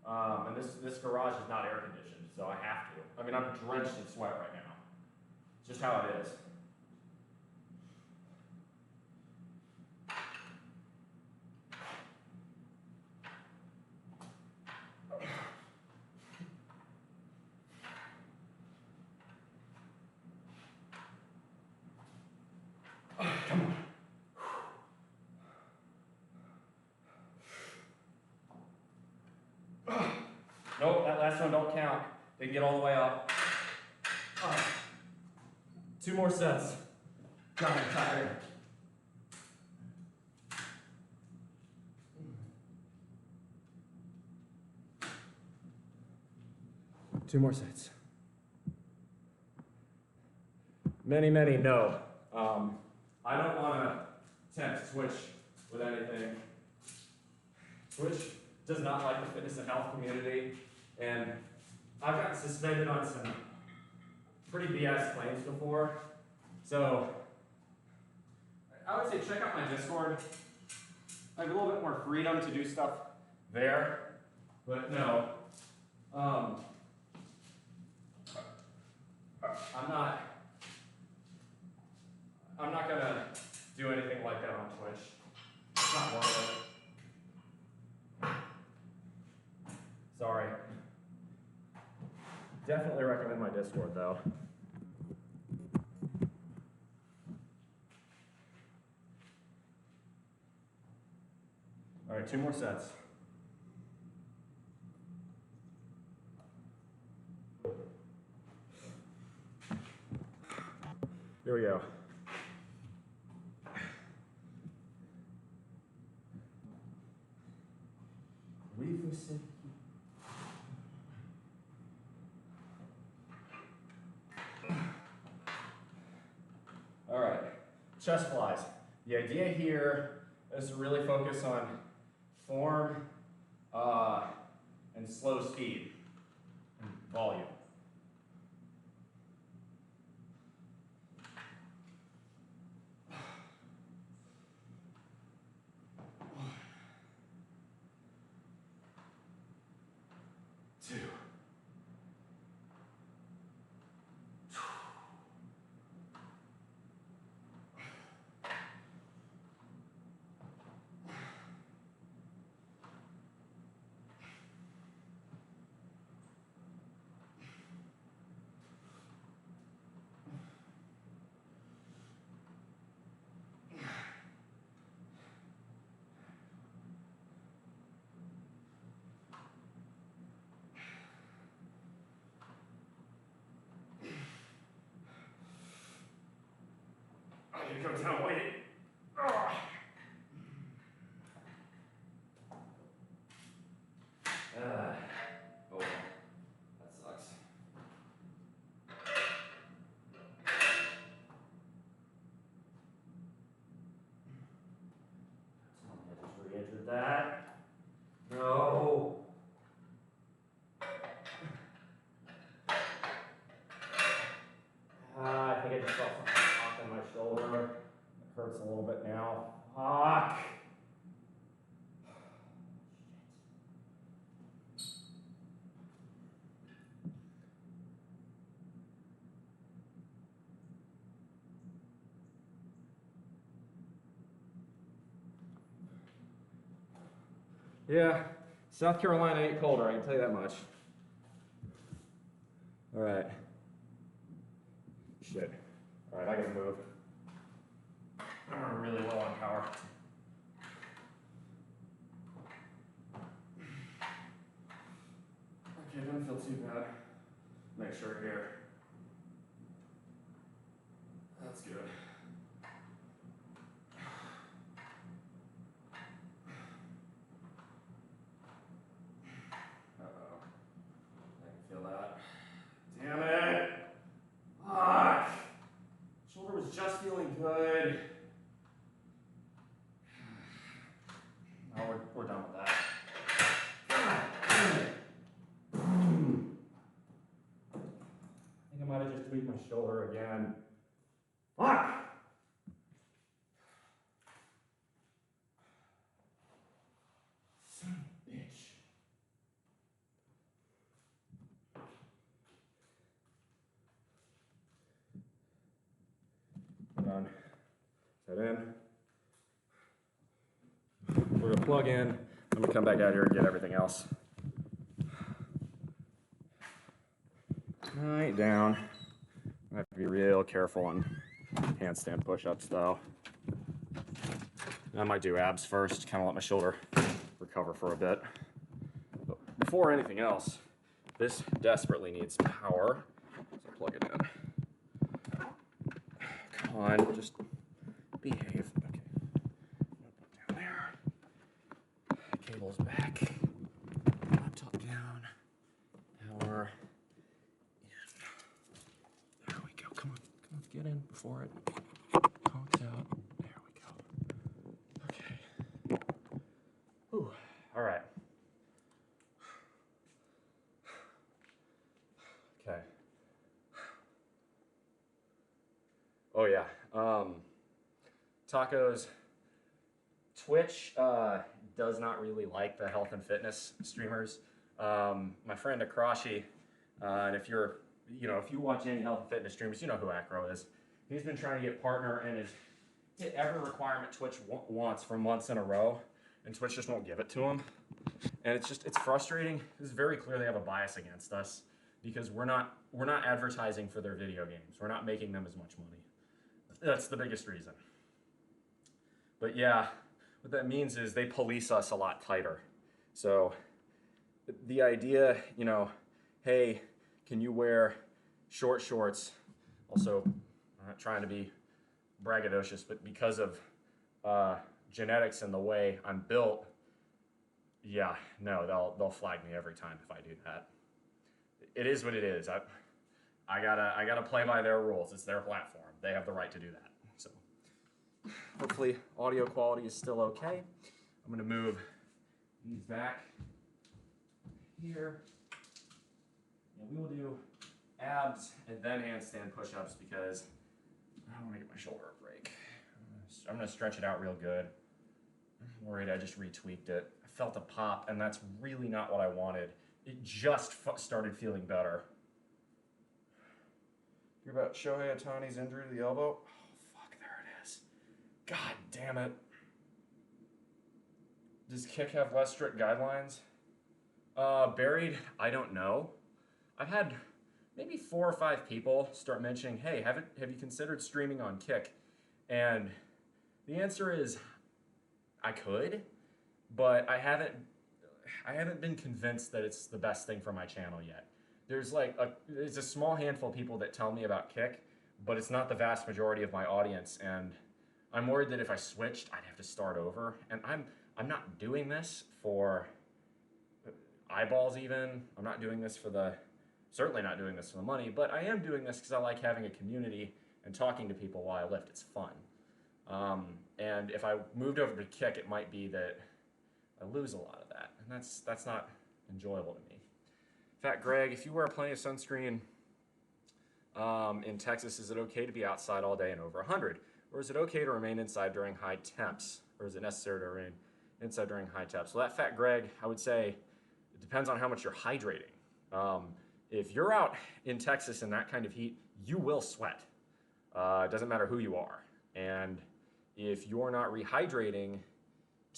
S4: And this garage is not air conditioned, so I have to. I mean, I'm drenched in sweat right now. It's just how it is. Come on. Nope, that last one don't count. Didn't get all the way up. 2 more sets. God, I'm tired. Two more sets. Many, no. I don't want to tempt Twitch with anything. Twitch does not like the fitness and health community, and I've gotten suspended on some pretty BS claims before. So I would say check out my Discord. I have a little bit more freedom to do stuff there, but no. I'm not gonna do anything like that on Twitch. It's not worth it. Sorry. Definitely recommend my Discord though. All right, 2 more sets. Here we go. All right. chest flies. The idea here is to really focus on form and slow speed and volume. Two. I need to come down weight. Oh, that sucks. I just re-entered that. No. I think I just felt something pop in my shoulder. It hurts a little bit now. Fuck. Yeah, South Carolina ain't colder, I can tell you that much. All right. Shit. All right, I gotta move. I'm really low on power. Okay, doesn't feel too bad. Make sure here. That's good. Uh-oh. I can feel that. Damn it! Fuck! Shoulder was just feeling good. Now we're done with that. God damn it. I think I might have just tweaked my shoulder again. Fuck! Son of a bitch. Done. Is that in? We're gonna plug in. I'm gonna come back out here and get everything else. Right down. I have to be real careful on handstand push-ups though. I might do abs first, kind of let my shoulder recover for a bit. But before anything else, this desperately needs power. So plug it in. Come on, just behave. Okay. Down there. Cable's back. Laptop down. Power in. There we go. Come on, let's get in before it conks out. There we go. Okay. Whew. All right. Okay. Oh yeah. Tacos. Twitch does not really like the health and fitness streamers. My friend Akrashi, and if you watch any health and fitness streamers, you know who Acro is. He's been trying to get partner and has hit every requirement Twitch wants for months in a row, and Twitch just won't give it to him. And it's frustrating. It's very clear they have a bias against us because we're not advertising for their video games. We're not making them as much money. That's the biggest reason. But yeah, what that means is they police us a lot tighter. So the idea, hey, can you wear short shorts? Also, I'm not trying to be braggadocious, but because of genetics and the way I'm built, yeah, no, they'll flag me every time if I do that. It is what it is. I gotta play by their rules. It's their platform. They have the right to do that. So Hopefully audio quality is still okay. I'm gonna move these back here. And we will do abs and then handstand push-ups because I don't want to get my shoulder a break. I'm gonna stretch it out real good. I'm worried I just retweaked it. I felt a pop, and that's really not what I wanted. It just started feeling better. Hear about Shohei Ohtani's injury to the elbow? Oh, fuck, there it is. God damn it. Does Kick have less strict guidelines? Buried, I don't know. I've had maybe 4 or 5 people start mentioning, hey, have you considered streaming on Kick? And the answer is, I could, but I haven't been convinced that it's the best thing for my channel yet. There's a small handful of people that tell me about Kick, but it's not the vast majority of my audience, and I'm worried that if I switched, I'd have to start over. And I'm not doing this for eyeballs even. I'm not doing this certainly not doing this for the money, but I am doing this because I like having a community and talking to people while I lift. It's fun. And if I moved over to Kick, it might be that I lose a lot of that, and that's not enjoyable to me. Fat Greg, if you wear plenty of sunscreen in Texas, is it okay to be outside all day and over 100? Or is it okay to remain inside during high temps? Or is it necessary to remain inside during high temps? So that Fat Greg, I would say it depends on how much you're hydrating. If you're out in Texas in that kind of heat, you will sweat. It doesn't matter who you are. And if you're not rehydrating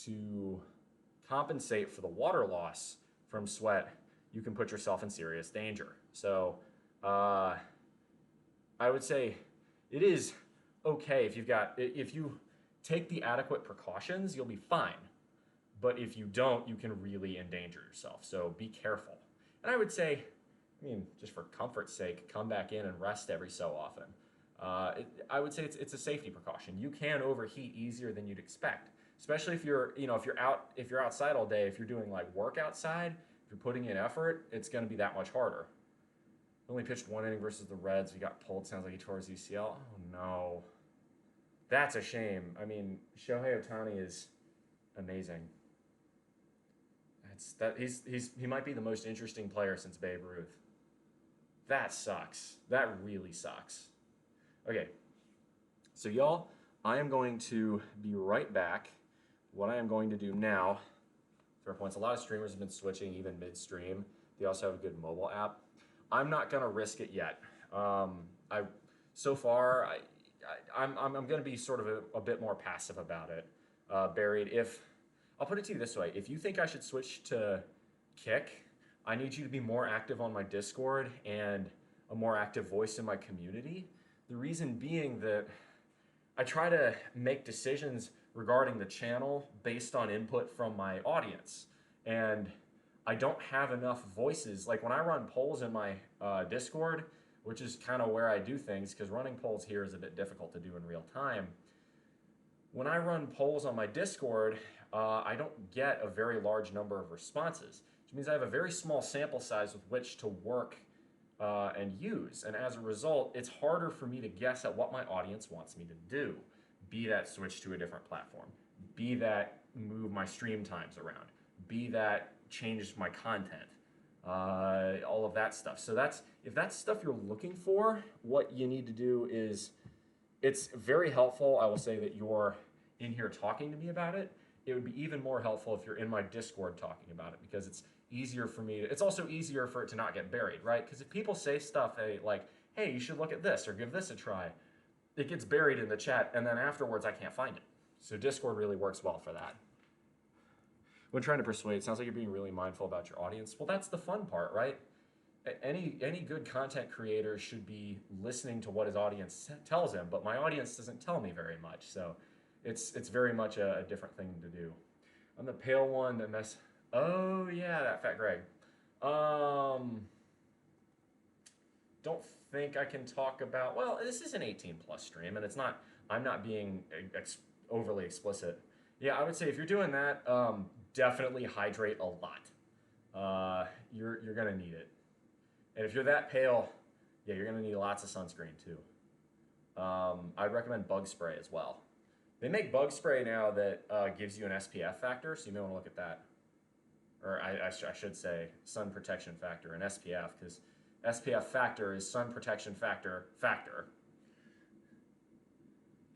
S4: to compensate for the water loss from sweat, you can put yourself in serious danger. So I would say it is okay if you take the adequate precautions, you'll be fine. But if you don't, you can really endanger yourself. So be careful. And I would say, just for comfort's sake, come back in and rest every so often. I would say it's a safety precaution. You can overheat easier than you'd expect, especially if you're outside all day. If you're doing like work outside, if you're putting in effort, it's going to be that much harder. Only pitched 1 inning versus the Reds. He got pulled. Sounds like he tore his UCL. Oh no, that's a shame. Shohei Ohtani is amazing. He might be the most interesting player since Babe Ruth. That sucks. That really sucks. Okay, so y'all, I am going to be right back. What I am going to do now, fair points, a lot of streamers have been switching even midstream. They also have a good mobile app. I'm not gonna risk it yet. I'm going to be sort of a bit more passive about it. Buried, I'll put it to you this way, if you think I should switch to Kick, I need you to be more active on my Discord and a more active voice in my community. The reason being that I try to make decisions regarding the channel based on input from my audience. And I don't have enough voices. Like when I run polls in my Discord, which is kind of where I do things, because running polls here is a bit difficult to do in real time. When I run polls on my Discord, I don't get a very large number of responses, which means I have a very small sample size with which to work and use. And as a result, it's harder for me to guess at what my audience wants me to do. Be that switch to a different platform, be that move my stream times around, be that change my content, all of that stuff. So if that's stuff you're looking for, what you need to do is, it's very helpful, I will say, that you're in here talking to me about it. It would be even more helpful if you're in my Discord talking about it, because it's easier for me it's also easier for it to not get buried, right? Because if people say stuff like, hey, you should look at this or give this a try, it gets buried in the chat, and then afterwards I can't find it. So Discord really works well for that. When trying to persuade, it sounds like you're being really mindful about your audience. Well, that's the fun part, right? Any good content creator should be listening to what his audience tells him, but my audience doesn't tell me very much, so it's very much a different thing to do. I'm the pale one that oh yeah, that Fat Greg. Don't think I can talk about, well, this is an 18 plus stream, and I'm not being overly explicit. Yeah, I would say if you're doing that, definitely hydrate a lot. You're gonna need it. And if you're that pale, yeah, you're gonna need lots of sunscreen too. I'd recommend bug spray as well. They make bug spray now that gives you an SPF factor, so you may want to look at that. Or I should say sun protection factor, an SPF, because SPF factor is sun protection factor.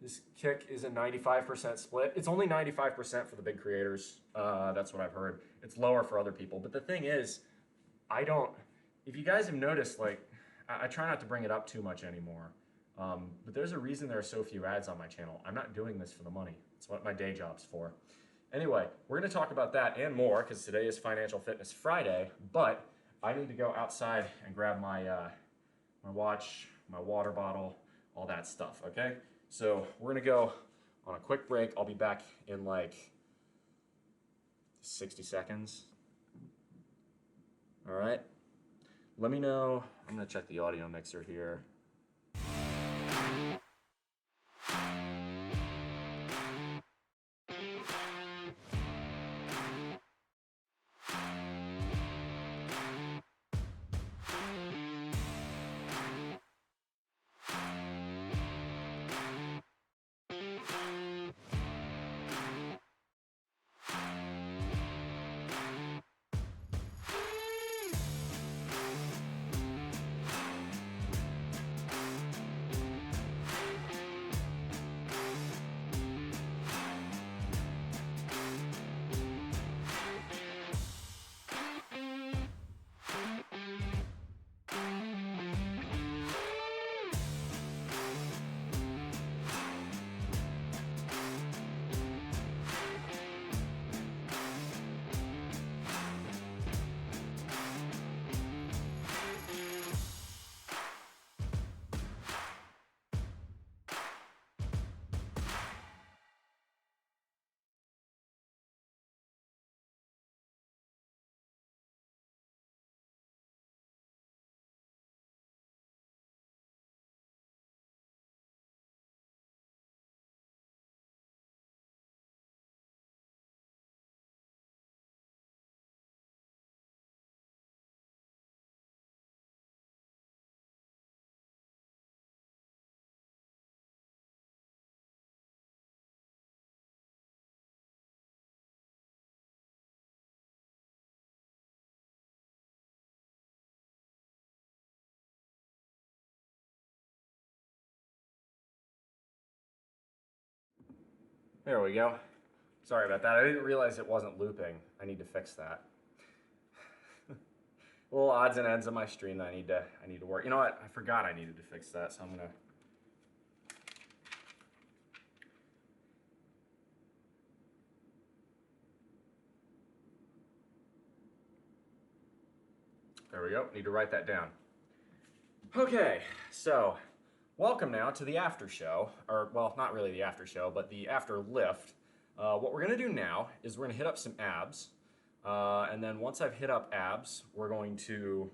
S4: This kick is a 95% split. It's only 95% for the big creators. That's what I've heard. It's lower for other people. But the thing is, if you guys have noticed, like, I try not to bring it up too much anymore. But there's a reason there are so few ads on my channel. I'm not doing this for the money. It's what my day job's for. Anyway, we're going to talk about that and more because today is Financial Fitness Friday, but I need to go outside and grab my watch, my water bottle, all that stuff, okay? So we're going to go on a quick break. I'll be back in like 60 seconds. All right? Let me know. I'm going to check the audio mixer here. There we go. Sorry about that. I didn't realize it wasn't looping. I need to fix that. Little odds and ends of my stream that I need to work. You know what? I forgot I needed to fix that, so I'm gonna. There we go. Need to write that down. Okay, so welcome now to the after show, or well, not really the after show, but the after lift. What we're gonna do now is we're gonna hit up some abs, and then once I've hit up abs, we're going to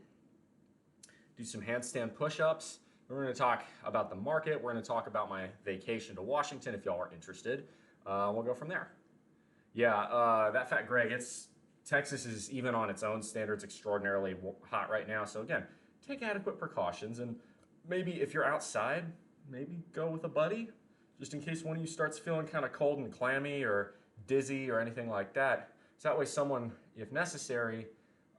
S4: do some handstand push-ups. We're gonna talk about the market. We're gonna talk about my vacation to Washington if y'all are interested. We'll go from there. Yeah, that fat Greg, Texas is even on its own standards extraordinarily hot right now. So again, take adequate precautions, and maybe if you're outside, maybe go with a buddy, just in case one of you starts feeling kind of cold and clammy or dizzy or anything like that. So that way someone, if necessary,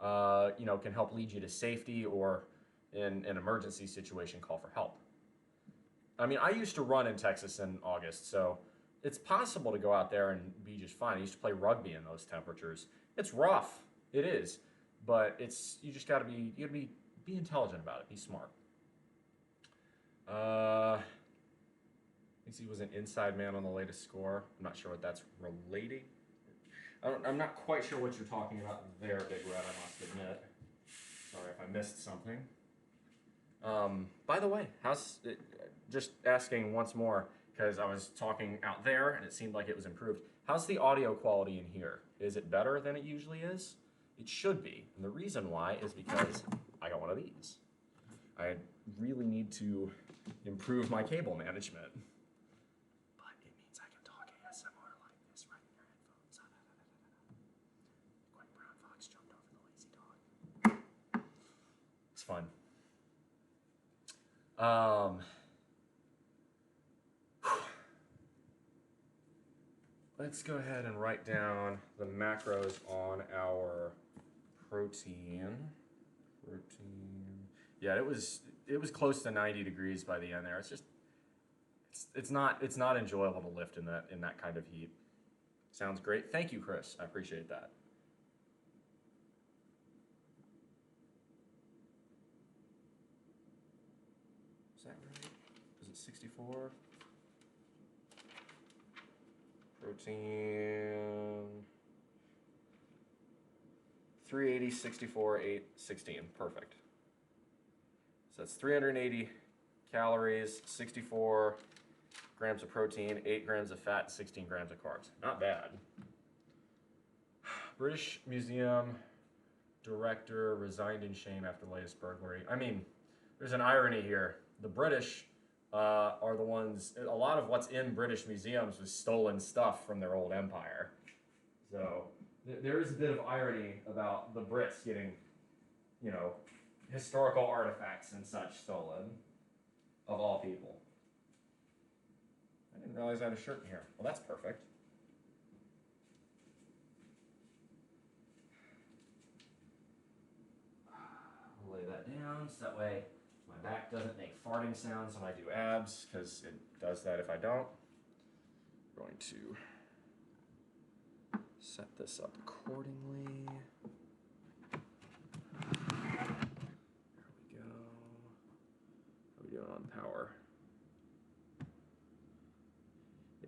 S4: can help lead you to safety, or in an emergency situation, call for help. I mean, I used to run in Texas in August, so it's possible to go out there and be just fine. I used to play rugby in those temperatures. It's rough, it is, but you just gotta be intelligent about it, be smart. Thinks he was an inside man on the latest score. I'm not sure what that's relating. I'm not quite sure what you're talking about there, Big Red, I must admit. Sorry if I missed something. By the way, just asking once more, because I was talking out there and it seemed like it was improved. How's the audio quality in here? Is it better than it usually is? It should be. And the reason why is because I got one of these. I really need to improve my cable management. But it means I can talk ASMR like this right in your headphones. Quick brown fox jumped over the lazy dog. It's fun. let's go ahead and write down the macros on our protein. Yeah, it was close to 90 degrees by the end there. It's just it's not enjoyable to lift in that kind of heat. Sounds great. Thank you, Chris. I appreciate that. Is that right? Is it 64? Protein 380, 64, 8, 16. Perfect. So that's 380 calories, 64 grams of protein, 8 grams of fat, 16 grams of carbs. Not bad. British Museum director resigned in shame after latest burglary. I mean, there's an irony here. The British are the ones, a lot of what's in British museums was stolen stuff from their old empire. So there is a bit of irony about the Brits getting, historical artifacts and such stolen, of all people. I didn't realize I had a shirt in here. Well, that's perfect. I'll lay that down so that way my back doesn't make farting sounds when I do abs, because it does that if I don't. I'm going to set this up accordingly. There we go. How are we doing on power?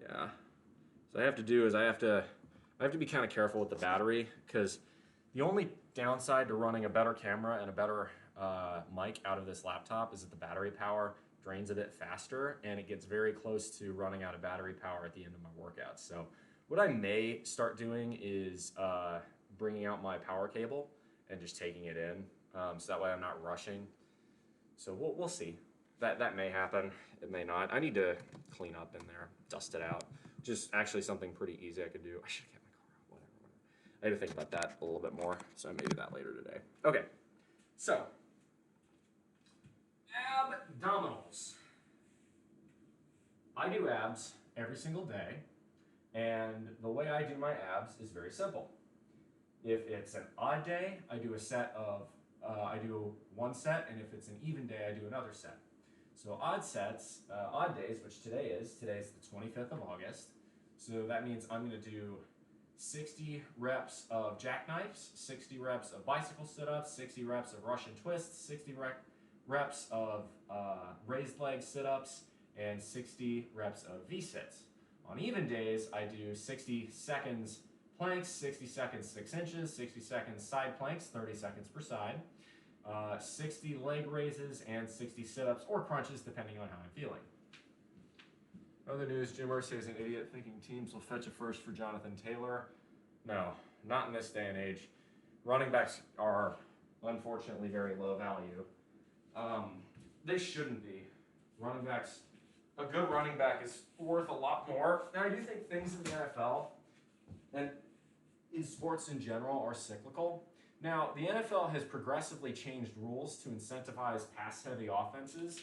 S4: Yeah. So I have to do is I have to be kind of careful with the battery, because the only downside to running a better camera and a better mic out of this laptop is that the battery power drains a bit faster, and it gets very close to running out of battery power at the end of my workouts. So what I may start doing is bringing out my power cable and just taking it in, so that way I'm not rushing. So we'll see. That may happen. It may not. I need to clean up in there, dust it out. Just actually something pretty easy I could do. I should have kept my car out. Whatever. I had to think about that a little bit more, so I may do that later today. Okay. So abdominals. I do abs every single day. And the way I do my abs is very simple. If it's an odd day, I do I do one set, and if it's an even day, I do another set. So odd days, which today's the 25th of August. So that means I'm gonna do 60 reps of jackknives, 60 reps of bicycle sit-ups, 60 reps of Russian twists, 60 reps of raised leg sit-ups, and 60 reps of V-sits. On even days, I do 60 seconds planks, 60 seconds 6 inches, 60 seconds side planks, 30 seconds per side, 60 leg raises, and 60 sit-ups or crunches, depending on how I'm feeling. Other news, Jim Irsay is an idiot thinking teams will fetch a first for Jonathan Taylor. No, not in this day and age. Running backs are unfortunately very low value. They shouldn't be. Running backs, a good running back is worth a lot more. Now, I do think things in the NFL and in sports in general are cyclical. Now, the NFL has progressively changed rules to incentivize pass-heavy offenses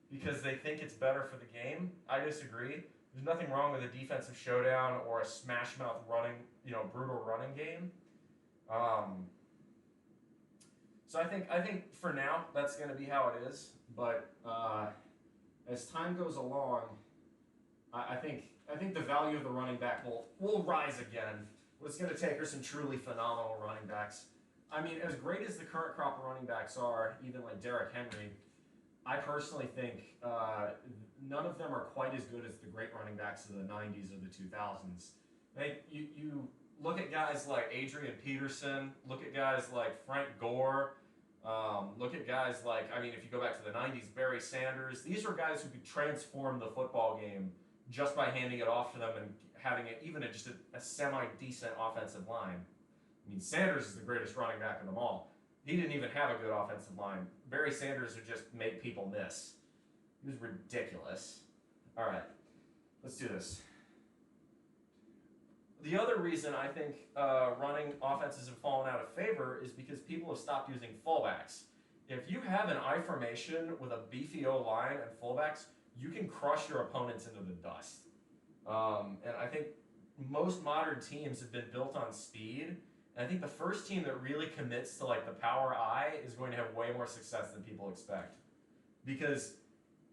S4: because they think it's better for the game. I disagree. There's nothing wrong with a defensive showdown or a smash-mouth running, brutal running game. So I think for now that's going to be how it is. But as time goes along, I think the value of the running back will rise again. What's going to take are some truly phenomenal running backs. I mean, as great as the current crop of running backs are, even like Derrick Henry, I personally think none of them are quite as good as the great running backs of the 90s or the 2000s. You look at guys like Adrian Peterson, look at guys like Frank Gore, look at guys like, if you go back to the 90s, Barry Sanders. These are guys who could transform the football game just by handing it off to them and having just a semi-decent offensive line. Sanders is the greatest running back of them all. He didn't even have a good offensive line. Barry Sanders would just make people miss. He was ridiculous. All right, let's do this. The other reason I think running offenses have fallen out of favor is because people have stopped using fullbacks. If you have an I formation with a beefy O-line and fullbacks, you can crush your opponents into the dust. And I think most modern teams have been built on speed. And I think the first team that really commits to like the power I is going to have way more success than people expect. Because,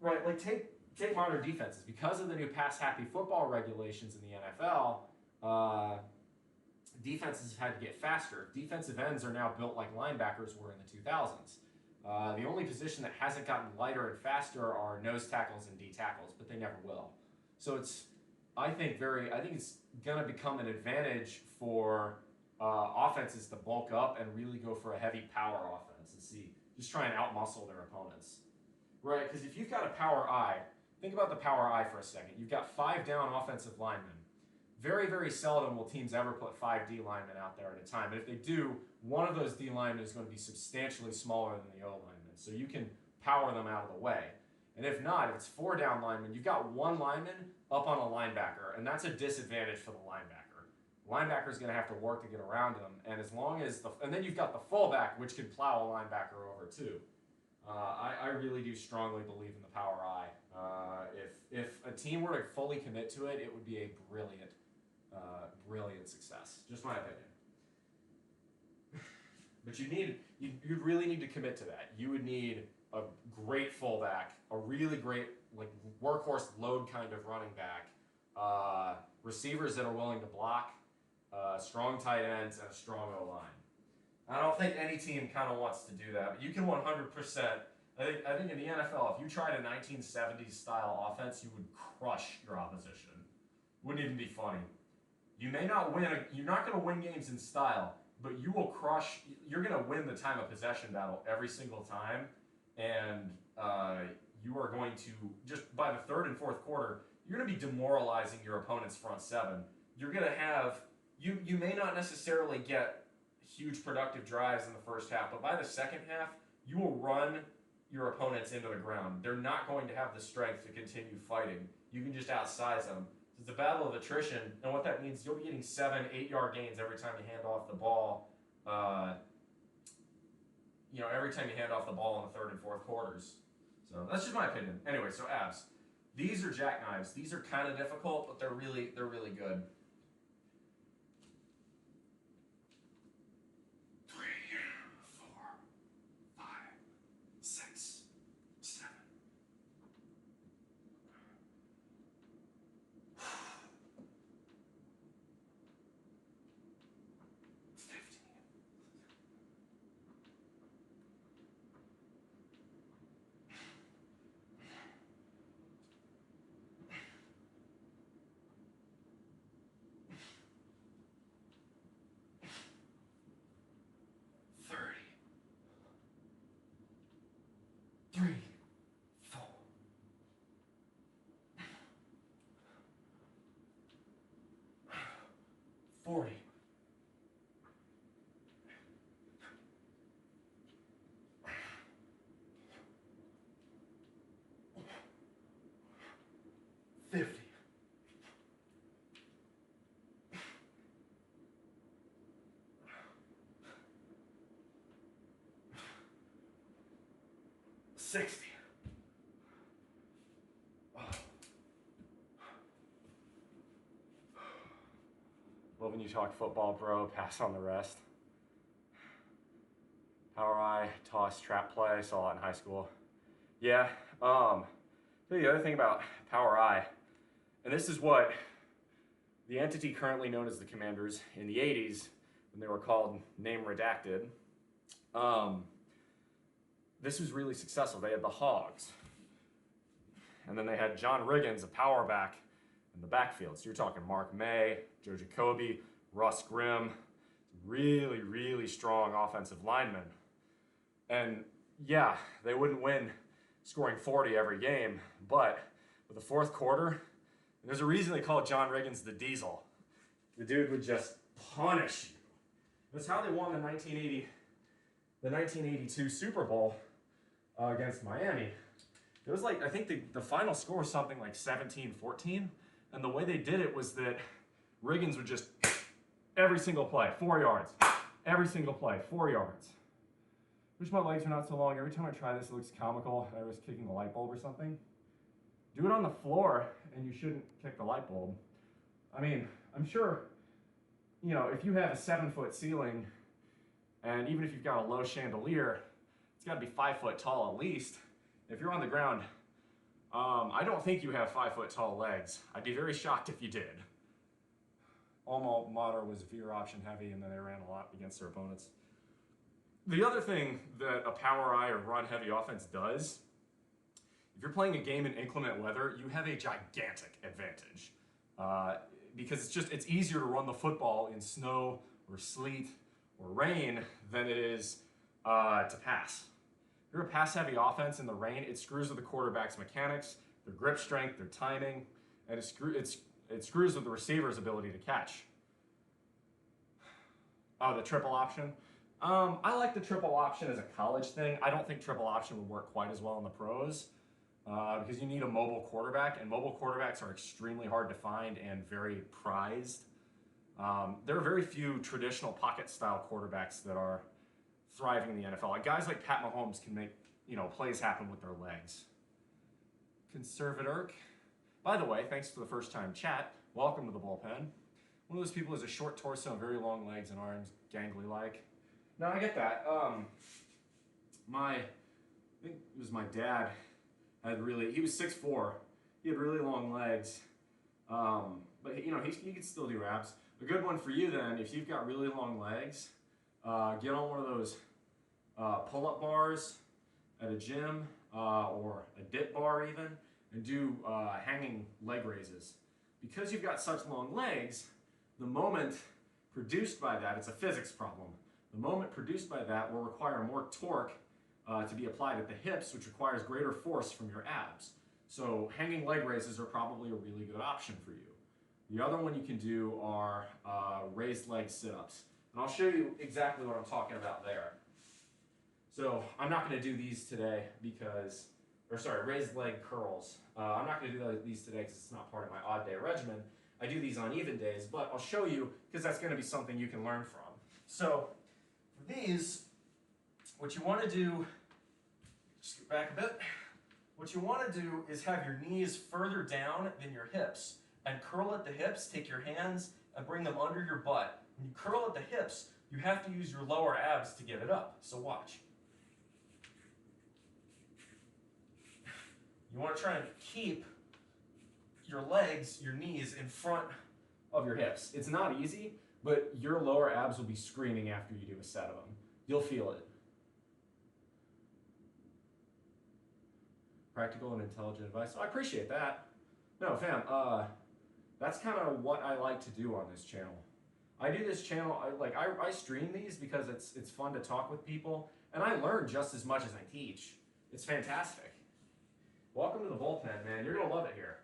S4: right, like take modern defenses. Because of the new pass happy football regulations in the NFL, defenses have had to get faster. Defensive ends are now built like linebackers were in the 2000s. The only position that hasn't gotten lighter and faster are nose tackles and D tackles, but they never will. So I think it's going to become an advantage for offenses to bulk up and really go for a heavy power offense and just try and outmuscle their opponents. Right, because if you've got a power I, think about the power I for a second. You've got 5 down offensive linemen. Very, very seldom will teams ever put 5 D linemen out there at a time. And if they do, one of those D linemen is going to be substantially smaller than the O lineman. So you can power them out of the way. And if not, if it's 4 down linemen, you've got 1 lineman up on a linebacker, and that's a disadvantage for the linebacker. The linebacker's going to have to work to get around him, and and then you've got the fullback, which can plow a linebacker over too. I really do strongly believe in the power I. If a team were to fully commit to it, it would be a brilliant success. Just my opinion. But you'd really need to commit to that. You would need a great fullback, a really great like workhorse load kind of running back, receivers that are willing to block, strong tight ends, and a strong O-line. I don't think any team kind of wants to do that, but you can 100%. I think in the NFL, if you tried a 1970s style offense, you would crush your opposition. Wouldn't even be funny. You may not win. You're not going to win games in style, but you will crush. You're going to win the time of possession battle every single time, and you are going to just by the third and fourth quarter, you're going to be demoralizing your opponent's front seven. You're going to have you may not necessarily get huge productive drives in the first half, but by the second half, you will run your opponents into the ground. They're not going to have the strength to continue fighting. You can just outsize them. It's a battle of attrition, and what that means, you'll be getting 7-8 yard gains every time you hand off the ball. Every time you hand off the ball in the third and fourth quarters. So that's just my opinion. Anyway, so abs. These are jackknives. These are kind of difficult, but they're really good. 3, 4, 5, 6, 7. 15. 3, 4, 40, 50, 60. Love when you talk football, bro. Pass on the rest. Power I, toss, trap play. Saw it in high school. Yeah. The other thing about Power I, and this is what the entity currently known as the Commanders in the 80s, when they were called name redacted, this was really successful. They had the Hogs. And then they had John Riggins, a power back in the backfield. So you're talking Mark May, Joe Jacoby, Russ Grimm, really, really strong offensive linemen. And yeah, they wouldn't win scoring 40 every game, but with the fourth quarter, there's a reason they call John Riggins the Diesel. The dude would just punish you. That's how they won the 1982 Super Bowl against Miami. It was like, I think the final score was something like 17-14, and the way they did it was that Riggins would just, every single play, 4 yards. Every single play, 4 yards. Wish my legs were not so long. Every time I try this, it looks comical. I was kicking a light bulb or something. Do it on the floor, and you shouldn't kick the light bulb. I mean, I'm sure, you know, if you have a 7-foot ceiling, and even if you've got a low chandelier, it's got to be 5 foot tall at least. If you're on the ground, I don't think you have 5 foot tall legs. I'd be very shocked if you did. Alma Mater was veer option heavy, and then they ran a lot against their opponents. The other thing that a power I or run heavy offense does, if you're playing a game in inclement weather, you have a gigantic advantage. Because it's easier to run the football in snow or sleet or rain than it is to pass. If you're a pass-heavy offense in the rain, it screws with the quarterback's mechanics, their grip strength, their timing, and it screws with the receiver's ability to catch. Oh, the triple option. I like the triple option as a college thing. I don't think triple option would work quite as well in the pros because you need a mobile quarterback, and mobile quarterbacks are extremely hard to find and very prized. There are very few traditional pocket-style quarterbacks that are thriving in the NFL. Like guys like Pat Mahomes can make plays happen with their legs. Conservatork. By the way, thanks for the first-time chat. Welcome to the bullpen. One of those people has a short torso and very long legs and arms, gangly-like. No, I get that. I think it was my dad he was 6'4". He had really long legs. But he could still do abs. A good one for you then, if you've got really long legs, get on one of those pull-up bars at a gym or a dip bar even, and do hanging leg raises. Because you've got such long legs, the moment produced by that, it's a physics problem. The moment produced by that will require more torque to be applied at the hips, which requires greater force from your abs. So hanging leg raises are probably a really good option for you. The other one you can do are raised leg sit-ups. And I'll show you exactly what I'm talking about there. So I'm not going to do these today raised leg curls. I'm not going to do these today because it's not part of my odd day regimen. I do these on even days, but I'll show you because that's going to be something you can learn from. So for these, what you want to do, just get back a bit. What you want to do is have your knees further down than your hips and curl at the hips. Take your hands and bring them under your butt. When you curl at the hips, you have to use your lower abs to get it up. So watch. You want to try and keep your legs, your knees in front of your hips. It's not easy, but your lower abs will be screaming after you do a set of them. You'll feel it. Practical and intelligent advice. So I appreciate that. No, fam, that's kind of what I like to do on this channel. I do this channel, I stream these because it's fun to talk with people, and I learn just as much as I teach. It's fantastic. Welcome to the bullpen, man. You're going to love it here.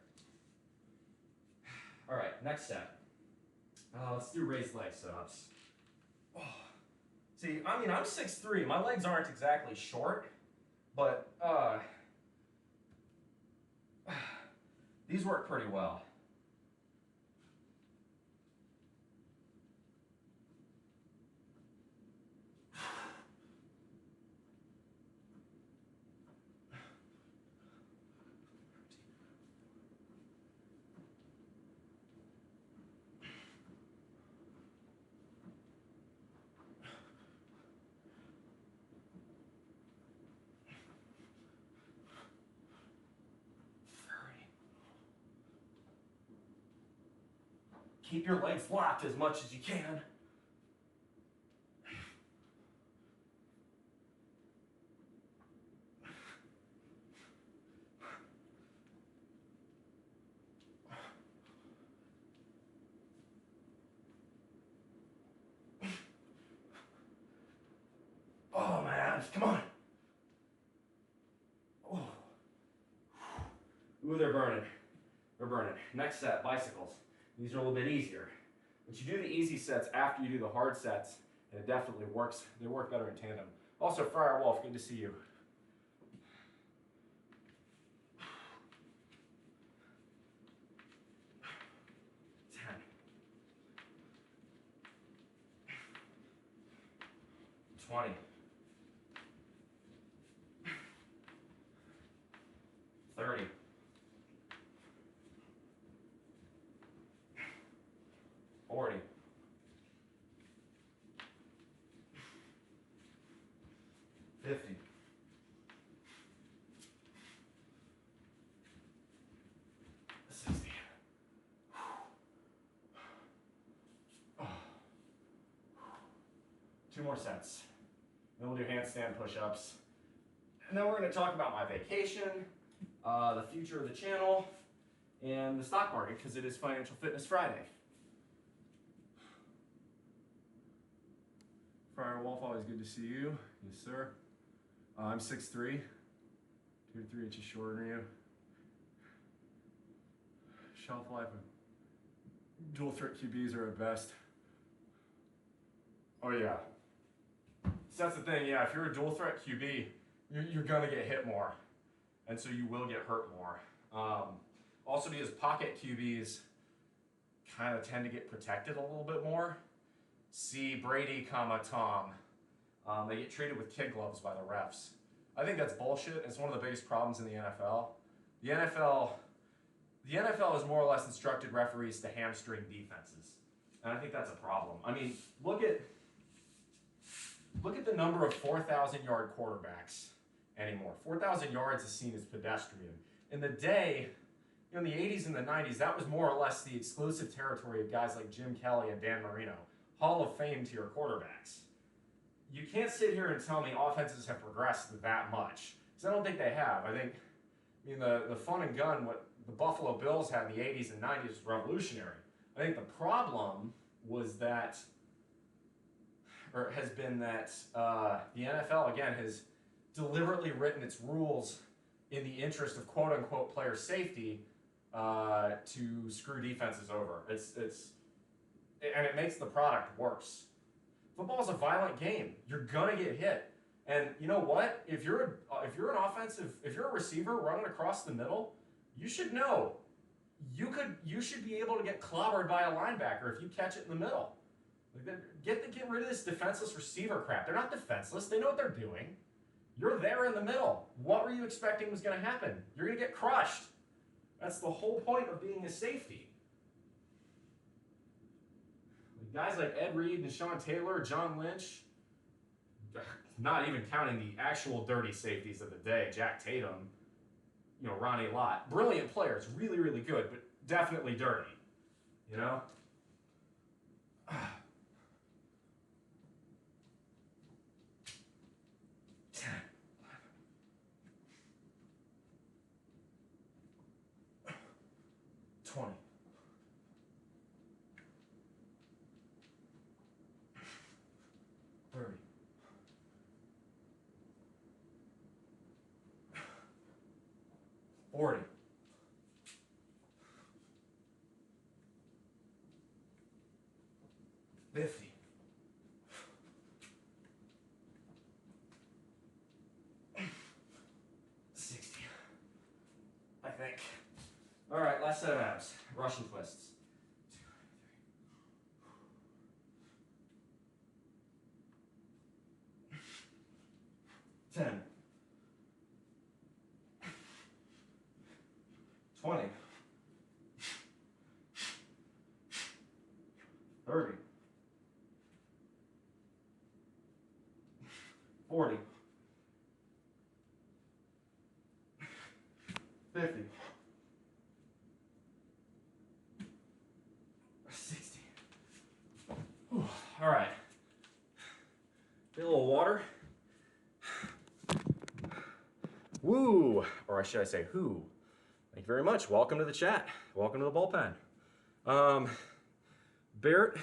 S4: All right, next step. Let's do raised leg sit-ups. Oh. See, I mean, I'm 6'3". My legs aren't exactly short, but these work pretty well. Keep your legs locked as much as you can. Oh, my abs, come on. Oh. Ooh, they're burning. They're burning. Next set, bicycles. These are a little bit easier. But you do the easy sets after you do the hard sets, and it definitely works. They work better in tandem. Also, Friar Wolf, good to see you. $20. 30.
S3: 50. 60. Two more sets. Then we'll do handstand push-ups. And then we're going to talk about my vacation, the future of the channel, and the stock market, because it is Financial Fitness Friday. Friar Wolf, always good to see you. Yes, sir. I'm 6'3", 2 to 3 inches shorter than you. Shelf life of dual threat QBs are at best. Oh yeah. So that's the thing, yeah, if you're a dual threat QB, you're gonna get hit more. And so you will get hurt more. Also because pocket QBs kind of tend to get protected a little bit more. See Brady, Tom. They get treated with kid gloves by the refs. I think that's bullshit. It's one of the biggest problems in the NFL. The NFL has more or less instructed referees to hamstring defenses. And I think that's a problem. I mean, look at the number of 4,000-yard quarterbacks anymore. 4,000 yards is seen as pedestrian. In the day, in the 80s and the 90s, that was more or less the exclusive territory of guys like Jim Kelly and Dan Marino, Hall of Fame tier quarterbacks. You can't sit here and tell me offenses have progressed that much, because I don't think they have. I mean, the fun and gun, what the Buffalo Bills had in the 80s and 90s was revolutionary. I think the problem was that, or has been that the NFL, again, has deliberately written its rules in the interest of quote-unquote player safety to screw defenses over. And it makes the product worse. Football's a violent game. You're gonna get hit. And you know what? If you're a receiver running across the middle, you should know you should be able to get clobbered by a linebacker if you catch it in the middle. Get rid of this defenseless receiver crap. They're not defenseless. They know what they're doing. You're there in the middle. What were you expecting was going to happen? You're going to get crushed. That's the whole point of being a safety. Guys like Ed Reed and Sean Taylor, John Lynch, not even counting the actual dirty safeties of the day, Jack Tatum, Ronnie Lott. Brilliant players, really, really good, but definitely dirty, 10. 20. 30. 40. 50. 60. I think. All right, last set of abs. Russian twists. 10. 20. 30. 40. 50. 60. Whew. All right. Get a little water. Woo, or should I say who? Thank you very much. Welcome to the chat. Welcome to the bullpen. Barrett,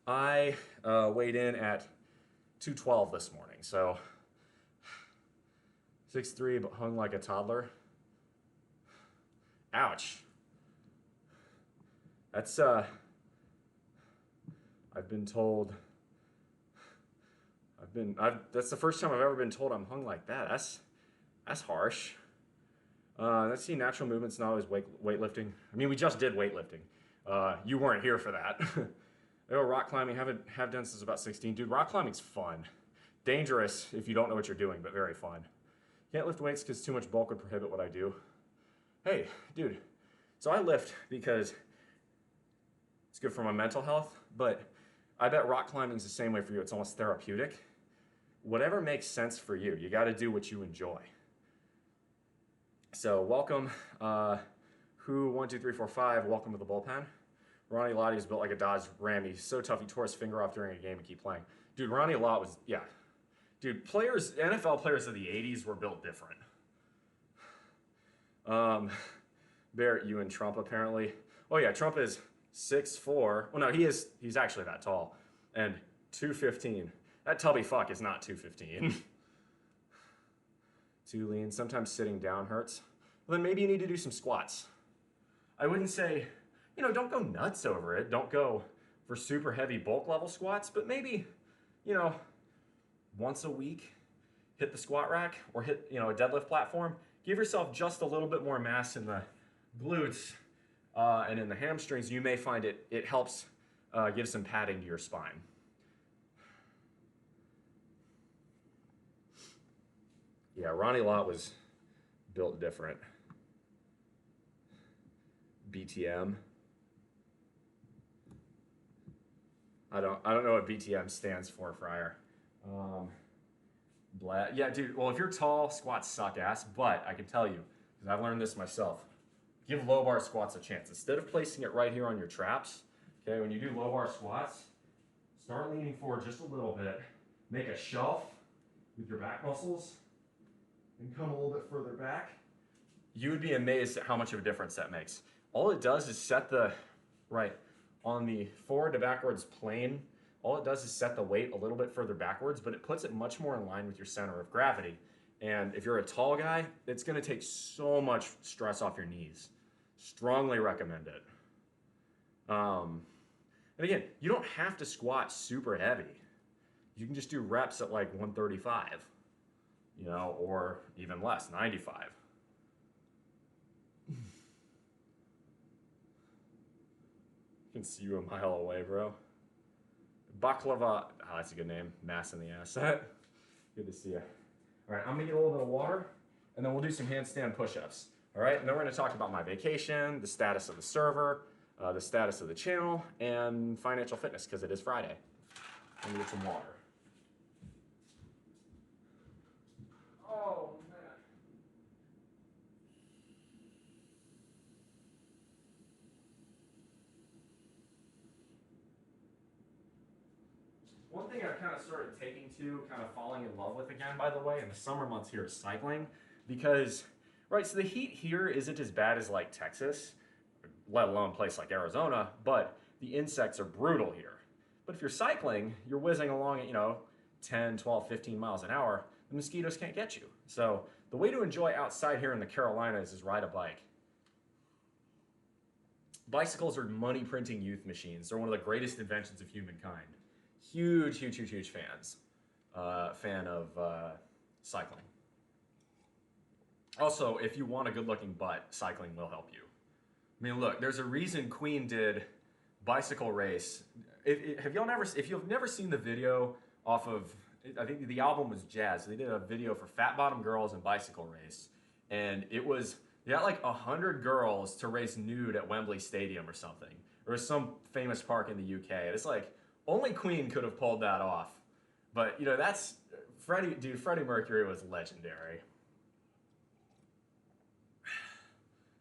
S3: I weighed in at 212 this morning, so 6'3", but hung like a toddler. Ouch. That's, I've been told, that's the first time I've ever been told I'm hung like that. That's harsh. Let's see, natural movement's not always weightlifting. I mean, we just did weightlifting. You weren't here for that. Rock climbing, have done since about 16. Dude, rock climbing's fun. Dangerous if you don't know what you're doing, but very fun. Can't lift weights because too much bulk would prohibit what I do. Hey, dude, so I lift because it's good for my mental health, but I bet rock climbing's the same way for you. It's almost therapeutic.
S1: whatever makes sense for you. You got to do what you enjoy. So welcome, who 1, 2, 3, 4, 5. Welcome to the bullpen. Ronnie Lott is built like a Dodge Ram. He's so tough he tore his finger off during a game and keep playing. Dude, Ronnie Lott was, yeah. Dude, NFL players of the 80s were built different. Barrett, you and Trump apparently. Oh yeah, Trump is 6'4". Well, no, he's actually that tall. And 215. That tubby fuck is not 215. Too lean. Sometimes sitting down hurts. Well, then maybe you need to do some squats. I wouldn't say, don't go nuts over it. Don't go for super heavy bulk level squats, but maybe, once a week, hit the squat rack or hit, a deadlift platform. Give yourself just a little bit more mass in the glutes and in the hamstrings. You may find it helps give some padding to your spine. Yeah, Ronnie Lott was built different. BTM. I don't know what BTM stands for, Fryer. Yeah, dude. Well, if you're tall, squats suck ass. But I can tell you, because I've learned this myself, give low bar squats a chance. Instead of placing it right here on your traps, okay, when you do low bar squats, start leaning forward just a little bit. Make a shelf with your back muscles, and come a little bit further back. You would be amazed at how much of a difference that makes. All it does is set on the forward to backwards plane. All it does is set the weight a little bit further backwards, but it puts it much more in line with your center of gravity. And if you're a tall guy, it's gonna take so much stress off your knees. Strongly recommend it. And again, you don't have to squat super heavy. You can just do reps at like 135, or even less, 95. I can see you a mile away, bro. Baklava, that's a good name. Mass in the ass. Good to see you. All right, I'm gonna get a little bit of water, and then we'll do some handstand push-ups. All right, and then we're gonna talk about my vacation, the status of the server, the status of the channel, and financial fitness, because it is Friday. Let me get some water. Oh, man. One thing I've kind of started taking to, kind of falling in love with again, by the way, in the summer months here is cycling. Because, so the heat here isn't as bad as like Texas, let alone a place like Arizona, but the insects are brutal here. But if you're cycling, you're whizzing along at, 10, 12, 15 miles an hour, the mosquitoes can't get you. So the way to enjoy outside here in the Carolinas is ride a bike. Bicycles are money printing youth machines. They're one of the greatest inventions of humankind. Huge fans. Fan of cycling. Also, if you want a good looking butt, cycling will help you. I mean, look, there's a reason Queen did Bicycle Race. If you've never seen the video off of, I think the album was Jazz. They did a video for Fat Bottom Girls and Bicycle Race. And they got like 100 girls to race nude at Wembley Stadium or something. Or some famous park in the UK. And it's like, only Queen could have pulled that off. But, that's, Freddie Mercury was legendary.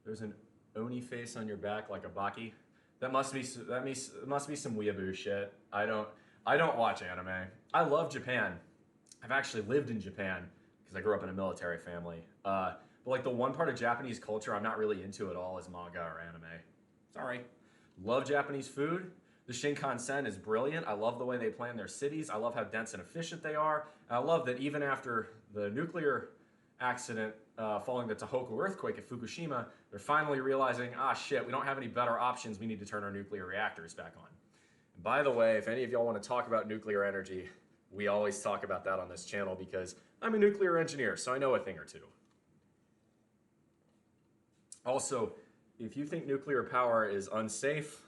S1: There's an Oni face on your back like a Baki. That must be some weeaboo shit. I don't watch anime. I love Japan. I've actually lived in Japan because I grew up in a military family. But like the one part of Japanese culture I'm not really into at all is manga or anime. Sorry. Love Japanese food. The Shinkansen is brilliant. I love the way they plan their cities. I love how dense and efficient they are. And I love that even after the nuclear accident following the Tohoku earthquake at Fukushima, they're finally realizing, shit, we don't have any better options. We need to turn our nuclear reactors back on. And by the way, if any of y'all want to talk about nuclear energy, we always talk about that on this channel because I'm a nuclear engineer, so I know a thing or two. Also, if you think nuclear power is unsafe,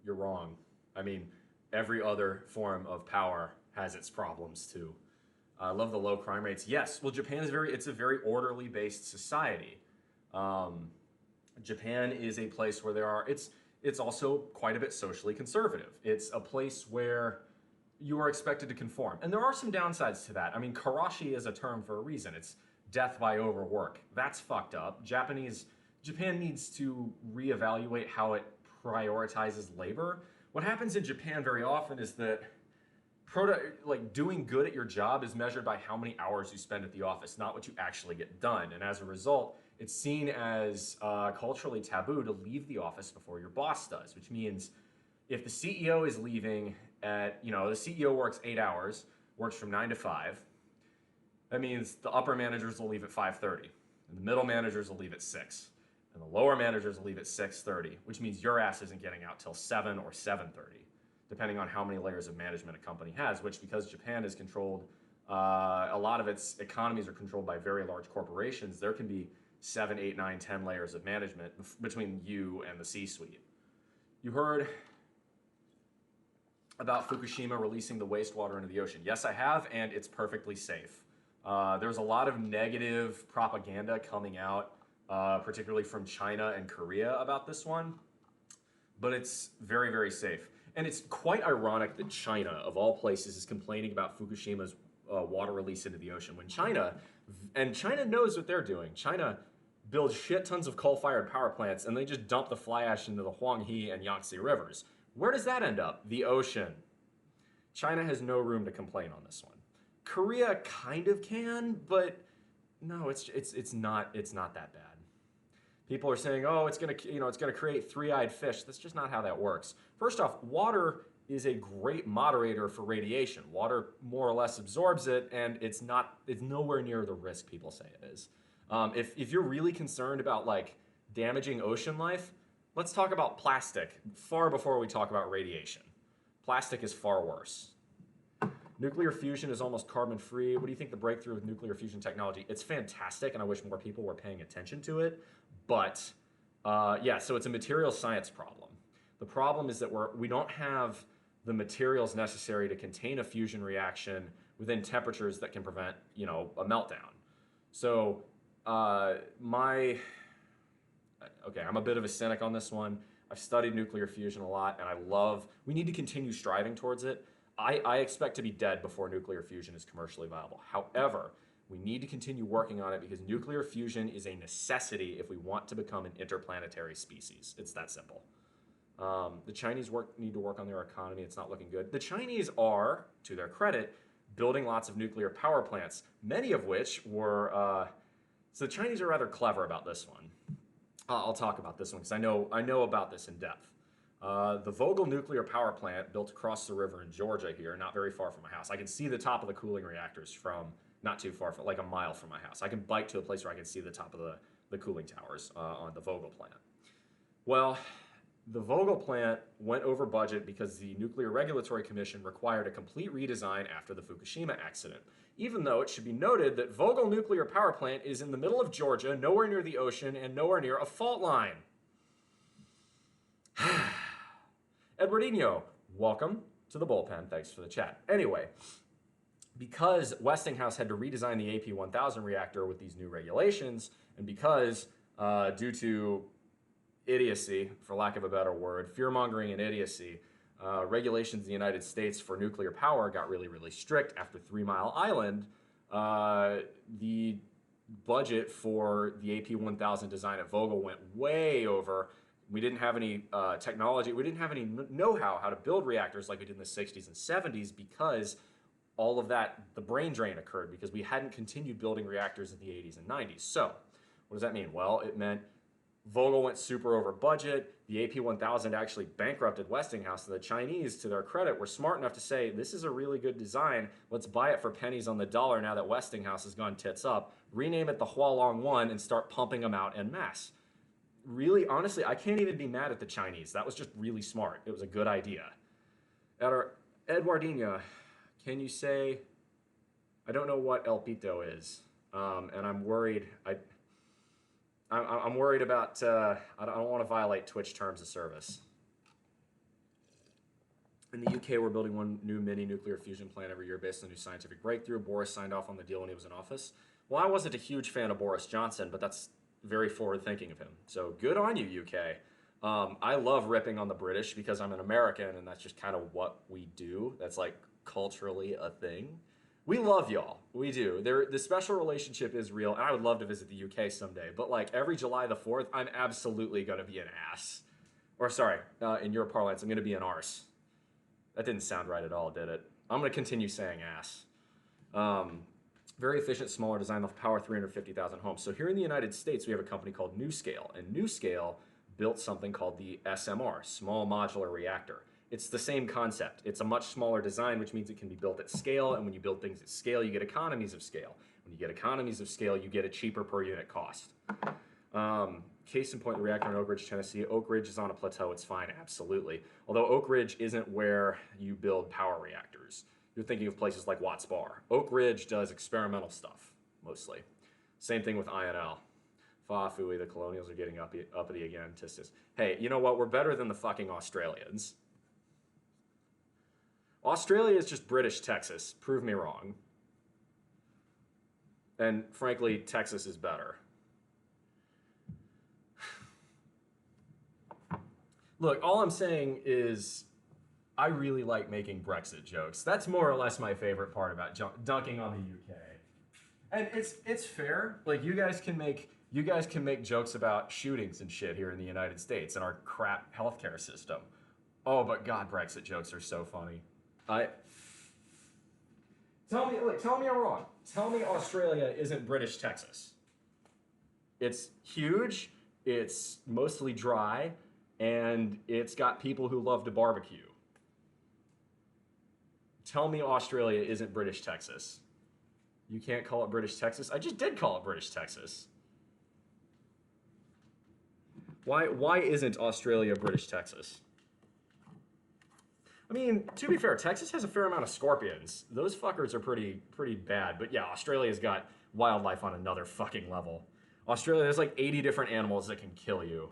S1: you're wrong. I mean, every other form of power has its problems too. I love the low crime rates. Yes, well, Japan is it's a very orderly based society. Japan is a place where it's also quite a bit socially conservative. It's a place where,
S3: you are expected to conform. And there are some downsides to that. I mean, karashi is a term for a reason. It's death by overwork. That's fucked up. Japan needs to reevaluate how it prioritizes labor. What happens in Japan very often is that doing good at your job is measured by how many hours you spend at the office, not what you actually get done. And as a result, it's seen as culturally taboo to leave the office before your boss does, which means if the CEO is leaving at, the CEO works 8 hours, works from 9 to 5, that means the upper managers will leave at 5:30, and the middle managers will leave at 6, and the lower managers will leave at 6:30, which means your ass isn't getting out till 7 or 7:30, depending on how many layers of management a company has, which because Japan is controlled, a lot of its economies are controlled by very large corporations, there can be 7, 8, 9, 10 layers of management between you and the C-suite. You heard about Fukushima releasing the wastewater into the ocean. Yes, I have, and it's perfectly safe. There's a lot of negative propaganda coming out, particularly from China and Korea about this one, but it's very, very safe. And it's quite ironic that China, of all places, is complaining about Fukushima's water release into the ocean when China knows what they're doing. China builds shit tons of coal-fired power plants, and they just dump the fly ash into the Huanghe and Yangtze rivers. Where does that end up? The ocean. China has no room to complain on this one. Korea kind of can, but no, it's not that bad. People are saying, oh, it's gonna create three-eyed fish. That's just not how that works. First off, water is a great moderator for radiation. Water more or less absorbs it, and it's nowhere near the risk people say it is. If you're really concerned about like damaging ocean life, let's talk about plastic far before we talk about radiation. Plastic is far worse. Nuclear fusion is almost carbon-free. What do you think the breakthrough with nuclear fusion technology? It's fantastic, and I wish more people were paying attention to it. But so it's a material science problem. The problem is that we don't have the materials necessary to contain a fusion reaction within temperatures that can prevent, a meltdown. So I'm a bit of a cynic on this one. I've studied nuclear fusion a lot, and we need to continue striving towards it. I expect to be dead before nuclear fusion is commercially viable. However, we need to continue working on it because nuclear fusion is a necessity if we want to become an interplanetary species. It's that simple. The Chinese need to work on their economy. It's not looking good. The Chinese are, to their credit, building lots of nuclear power plants, many of which were... So the Chinese are rather clever about this one. I'll talk about this one because I know about this in depth. The Vogel nuclear power plant built across the river in Georgia here, not very far from my house. I can see the top of the cooling reactors from not too far, from like a mile from my house. I can bike to a place where I can see the top of the cooling towers on the Vogel plant. Well, the Vogel plant went over budget because the Nuclear Regulatory Commission required a complete redesign after the Fukushima accident. Even though it should be noted that Vogel nuclear power plant is in the middle of Georgia, nowhere near the ocean, and nowhere near a fault line. Edwardinho, welcome to the bullpen. Thanks for the chat. Anyway, because Westinghouse had to redesign the AP1000 reactor with these new regulations, and because due to idiocy, for lack of a better word, fear-mongering and idiocy, regulations in the United States for nuclear power got really, really strict after 3 Mile Island. The budget for the AP1000 design at Vogel went way over. We didn't have any technology. We didn't have any know-how to build reactors like we did in the 60s and 70s because all of that, the brain drain occurred because we hadn't continued building reactors in the 80s and 90s. So what does that mean? Well, it meant Vogel went super over budget. The AP1000 actually bankrupted Westinghouse. And the Chinese, to their credit, were smart enough to say, this is a really good design. Let's buy it for pennies on the dollar now that Westinghouse has gone tits up. Rename it the Hualong 1 and start pumping them out en masse. Honestly, I can't even be mad at the Chinese. That was just really smart. It was a good idea. Eduardina, can you say, I don't know what El Pito is, and I'm worried. I'm worried about, I don't want to violate Twitch terms of service. In the UK, we're building one new mini nuclear fusion plant every year based on a new scientific breakthrough. Boris signed off on the deal when he was in office. Well, I wasn't a huge fan of Boris Johnson, but that's very forward-thinking of him. So good on you, UK. I love ripping on the British because I'm an American, and that's just kind of what we do. That's like
S1: culturally a thing. We love y'all. We do. The special relationship is real, and I would love to visit the UK someday. But like every July the 4th, I'm absolutely gonna be an ass. Or sorry, in your parlance, I'm gonna be an arse. That didn't sound right at all, did it? I'm gonna continue saying ass. Very efficient, smaller design. They'll power 350,000 homes. So here in the United States, we have a company called NewScale, and NewScale built something called the SMR, Small Modular Reactor. It's the same concept. It's a much smaller design, which means it can be built at scale. And when you build things at scale, you get economies of scale. When you get economies of scale, you get a cheaper per unit cost. Case in point, the reactor in Oak Ridge, Tennessee. Oak Ridge is on a plateau. It's fine, absolutely. Although Oak Ridge isn't where you build power reactors. You're thinking of places like Watts Bar. Oak Ridge does experimental stuff, mostly. Same thing with INL. Fa, Fooey, the colonials are getting uppity again. Tistis. Hey, you know what? We're better than the fucking Australians. Australia is just British Texas. Prove me wrong. And frankly, Texas is better. Look, all I'm saying is I really like making Brexit jokes. That's more or less my favorite part about dunking on the UK. And it's fair. Like you guys can make jokes about shootings and shit here in the United States and our crap healthcare system. Oh, but God, Brexit jokes are so funny. Tell me I'm wrong. Tell me Australia isn't British Texas. It's huge, it's mostly dry, and it's got people who love to barbecue. Tell me Australia isn't British Texas. You can't call it British Texas? I just did call it British Texas. Why isn't Australia British Texas? I mean, to be fair, Texas has a fair amount of scorpions. Those fuckers are pretty bad. But yeah, Australia's got wildlife on another fucking level. Australia, there's like 80 different animals that can kill you.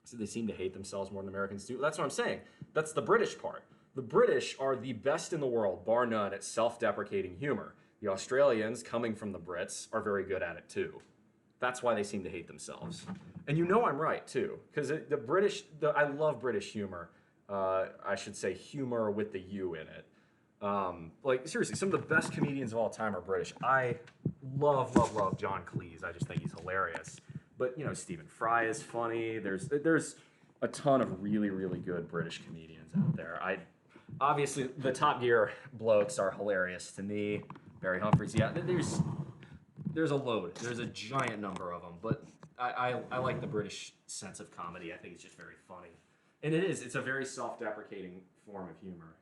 S1: So they seem to hate themselves more than Americans do. That's what I'm saying. That's the British part. The British are the best in the world, bar none, at self-deprecating humor. The Australians, coming from the Brits, are very good at it too. That's why they seem to hate themselves. And you know I'm right too, because I love British humor. I should say humor with the U in it. Like seriously, some of the best comedians of all time are British. I love John Cleese. I just think he's hilarious. But you know, Stephen Fry is funny. There's a ton of really good British comedians out there. Obviously the Top Gear blokes are hilarious to me. Barry Humphries, yeah. There's a load. There's a giant number of them. But I like the British sense of comedy. I think it's just very funny. And it's a very self-deprecating form of humor.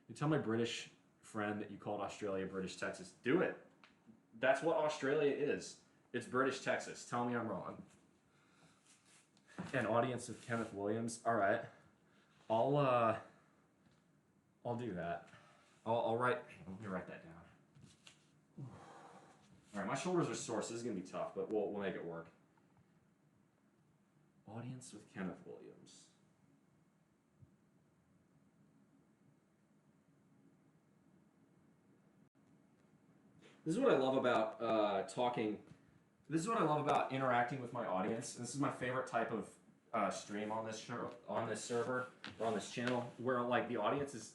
S1: You tell my British friend that you called Australia British Texas, do it. That's what Australia is. It's British Texas. Tell me I'm wrong. An audience of Kenneth Williams. All right. I'll do that. I'll write. Let me write that down. All right, my shoulders are sore, so this is gonna be tough, but we'll make it work. Audience with Kenneth Williams. This is what I love about talking. This is what I love about interacting with my audience. This is my favorite type of stream on this server or on this channel, where like the audience is.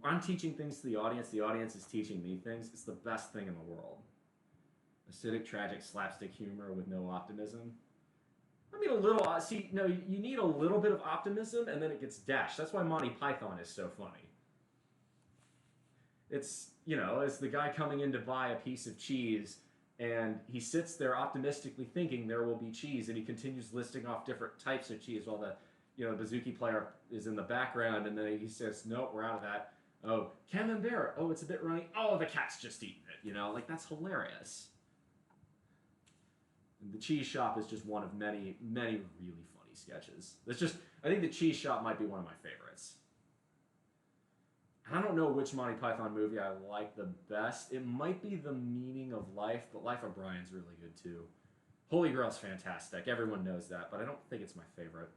S1: I'm teaching things to the audience is teaching me things. It's the best thing in the world. Acidic, tragic, slapstick humor with no optimism. I mean, a little. You need a little bit of optimism, and then it gets dashed. That's why Monty Python is so funny. It's, it's the guy coming in to buy a piece of cheese, and he sits there optimistically thinking there will be cheese, and he continues listing off different types of cheese while the bouzouki player is in the background, and then he says, nope, we're out of that. Oh, camembert. Oh, it's a bit runny. Oh, the cat's just eating it. Like that's hilarious. And the cheese shop is just one of many really funny sketches. I think the cheese shop might be one of my favorites. I don't know which Monty Python movie I like the best. It might be The Meaning of Life, but Life of Brian's really good too. Holy Grail's fantastic. Everyone knows that, but I don't think it's my favorite.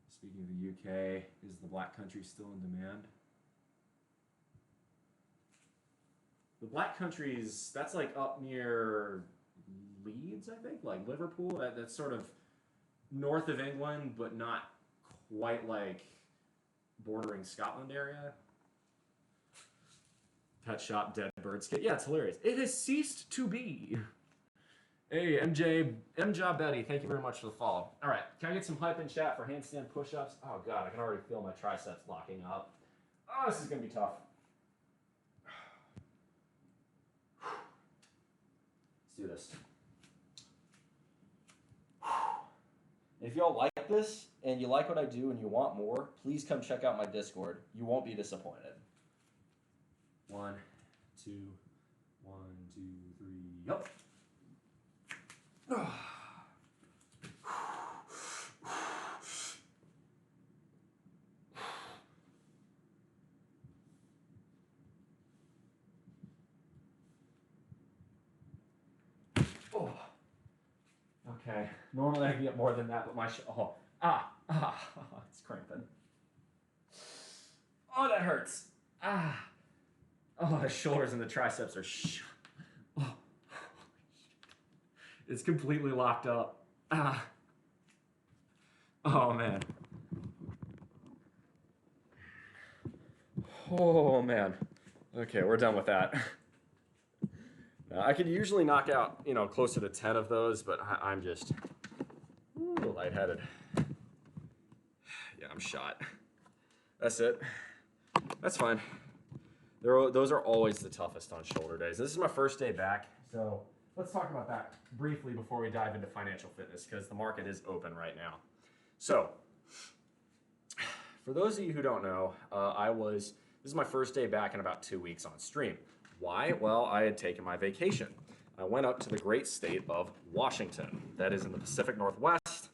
S1: Speaking of the UK, is the Black Country still in demand? The Black Country's, that's like up near Leeds, I think, like Liverpool. That's sort of north of England, but not quite like bordering Scotland area.
S3: Pet Shop Dead Birds kit. Yeah, it's hilarious. It has ceased to be. Hey, MJ Betty, thank you very much for the follow. All right, can I get some hype in chat for handstand push-ups? Oh God, I can already feel my triceps locking up. Oh, this is gonna be tough. Let's do this. If y'all like this and you like what I do and you want more, please come check out my Discord. You won't be disappointed. 1, 2, 1, 2, 3. Yup. Oh. Okay. Normally I can get more than that, but my it's cramping. Oh, that hurts. Oh, the shoulders and the triceps are oh. It's completely locked up. Oh, man. Oh, man. Okay, we're done with that. Now, I could usually knock out, closer to 10 of those, but I'm just lightheaded. Yeah, I'm shot. That's it. That's fine. Those are always the toughest on shoulder days. This is my first day back, so let's talk about that briefly before we dive into financial fitness, because the market is open right now. So, for those of you who don't know, this is my first day back in about 2 weeks on stream. Why? Well, I had taken my vacation. I went up to the great state of Washington. That is in the Pacific Northwest.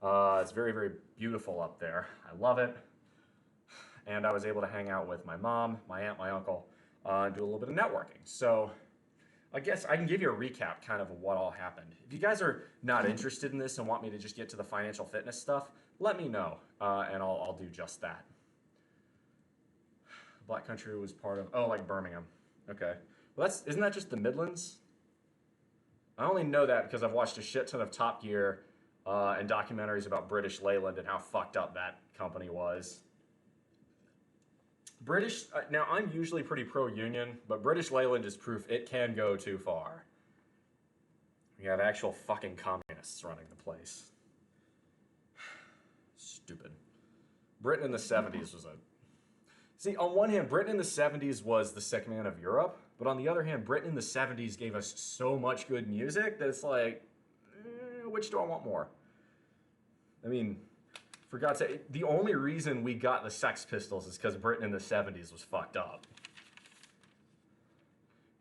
S3: It's very, very beautiful up there. I love it. And I was able to hang out with my mom, my aunt, my uncle, and do a little bit of networking. So I guess I can give you a recap kind of what all happened. If you guys are not interested in this and want me to just get to the financial fitness stuff, let me know, and I'll do just that. Black Country was part of, like Birmingham. Okay. Well, isn't that just the Midlands? I only know that because I've watched a shit ton of Top Gear and documentaries about British Leyland and how fucked up that company was. Now I'm usually pretty pro-union, but British Leyland is proof it can go too far. We have actual fucking communists running the place. Stupid. Britain in the 70s was See, on one hand, Britain in the 70s was the sick man of Europe, but on the other hand, Britain in the 70s gave us so much good music that it's like, which do I want more? I mean, for God's sake, the only reason we got the Sex Pistols is because Britain in the 70s was fucked up.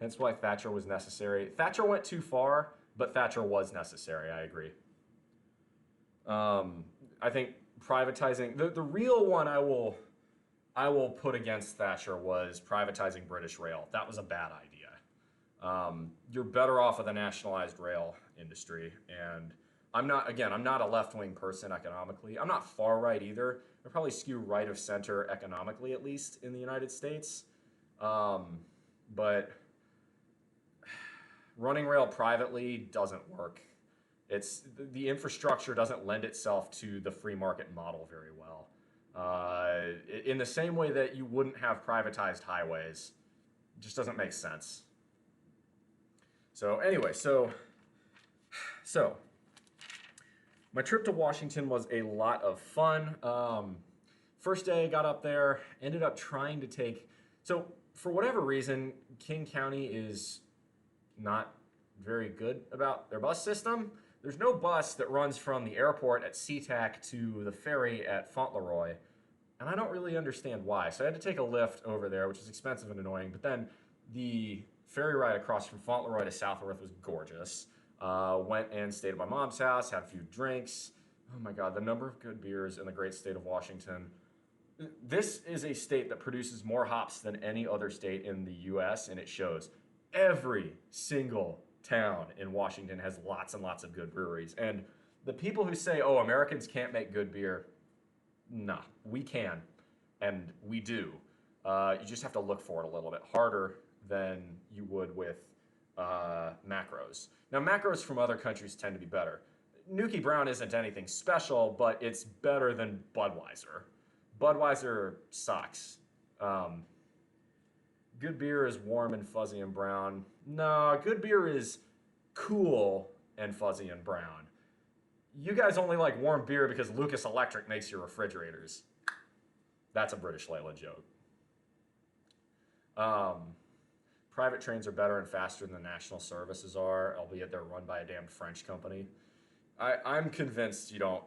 S3: Hence why Thatcher was necessary. Thatcher went too far, but Thatcher was necessary, I agree. I think privatizing, the real one I will put against Thatcher was privatizing British Rail. That was a bad idea. You're better off with a nationalized rail industry, and I'm not a left-wing person economically. I'm not far right either. I probably skew right of center economically, at least in the United States. But running rail privately doesn't work. The infrastructure doesn't lend itself to the free market model very well. In the same way that you wouldn't have privatized highways. It just doesn't make sense. So anyway, so my trip to Washington was a lot of fun. First day I got up there, ended up trying to take, so for whatever reason, King County is not very good about their bus system. There's no bus that runs from the airport at SeaTac to the ferry at Fauntleroy, and I don't really understand why. So I had to take a lift over there, which is expensive and annoying, but then the ferry ride across from Fauntleroy to Southworth was gorgeous. Went and stayed at my mom's house, had a few drinks. Oh my God, the number of good beers in the great state of Washington. This is a state that produces more hops than any other state in the US, and it shows. Every single town in Washington has lots and lots of good breweries. And the people who say, oh, Americans can't make good beer, nah, we can, and we do. You just have to look for it a little bit harder than you would with macros. Now, macros from other countries tend to be better. Nuki Brown isn't anything special, but it's better than Budweiser. Budweiser sucks. good beer is warm and fuzzy and brown. No, good beer is cool and fuzzy and brown. You guys only like warm beer because Lucas Electric makes your refrigerators. That's a British Layla joke. Private trains are better and faster than the national services are, albeit they're run by a damned French company. I'm convinced you don't.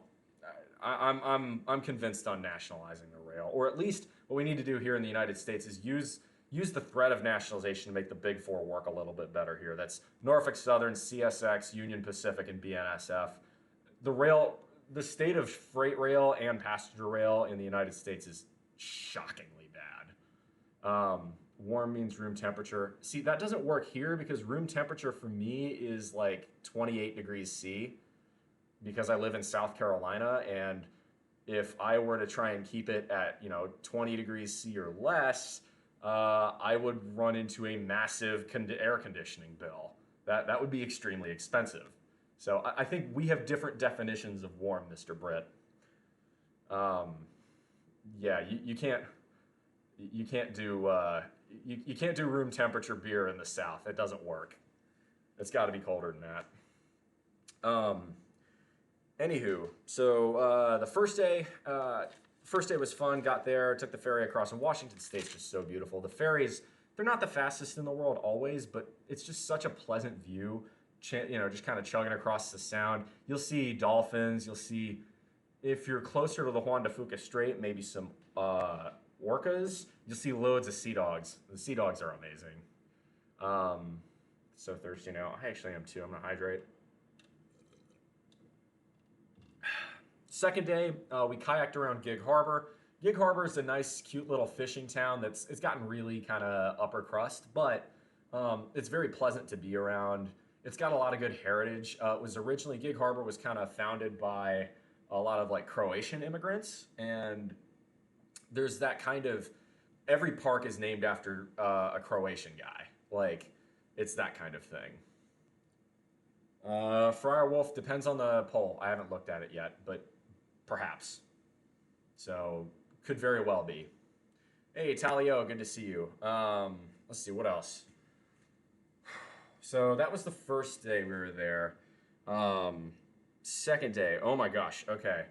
S3: I'm convinced on nationalizing the rail, or at least what we need to do here in the United States is use the threat of nationalization to make the big four work a little bit better here. That's Norfolk Southern, CSX, Union Pacific, and BNSF. The state of freight rail and passenger rail in the United States is shockingly bad. Warm means room temperature. See, that doesn't work here because room temperature for me is like 28 degrees C because I live in South Carolina, and if I were to try and keep it at 20 degrees C or less, I would run into a massive air conditioning bill. That would be extremely expensive. So I think we have different definitions of warm, Mr. Britt. Yeah, you can't do room temperature beer in the South. It doesn't work. It's got to be colder than that. Anywho, so the first day was fun. Got there, took the ferry across, and Washington State's just so beautiful. The ferries, they're not the fastest in the world always, but it's just such a pleasant view. Just kind of chugging across the Sound. You'll see dolphins. You'll see, if you're closer to the Juan de Fuca Strait, maybe some orcas. You'll see loads of sea dogs. The sea dogs are amazing. So thirsty now. I actually am too. I'm gonna hydrate. Second day, we kayaked around Gig Harbor. Gig Harbor is a nice, cute little fishing town it's gotten really kind of upper crust, but it's very pleasant to be around. It's got a lot of good heritage. Gig Harbor was kind of founded by a lot of like Croatian immigrants, and there's that kind of, every park is named after a Croatian guy. Like, it's that kind of thing. Friar Wolf depends on the poll. I haven't looked at it yet, but perhaps. So, could very well be. Hey, Talio, good to see you. Let's see, what else? So, that was the first day we were there. Second day, oh my gosh, okay.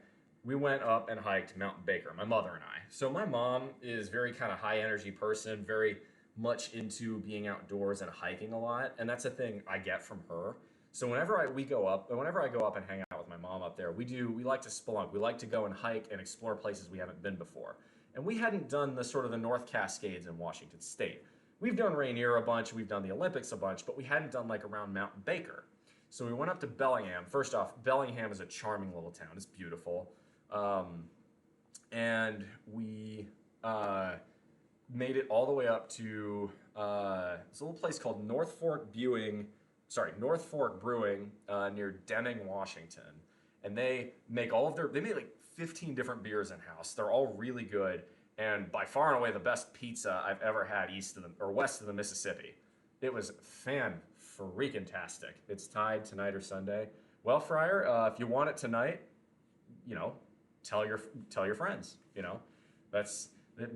S3: We went up and hiked Mount Baker, my mother and I. So my mom is very kind of high energy person, very much into being outdoors and hiking a lot. And that's a thing I get from her. So whenever I go up and hang out with my mom up there, we like to spelunk. We like to go and hike and explore places we haven't been before. And we hadn't done the North Cascades in Washington State. We've done Rainier a bunch, we've done the Olympics a bunch, but we hadn't done like around Mount Baker. So we went up to Bellingham. First off, Bellingham is a charming little town. It's beautiful. And we made it all the way up to it's a little place called North Fork Brewing near Deming, Washington. And they make like 15 different beers in-house. They're all really good, and by far and away the best pizza I've ever had west of the Mississippi. It was fan-freaking-tastic. It's tied tonight or Sunday. Well, Friar, if you want it tonight, tell your friends.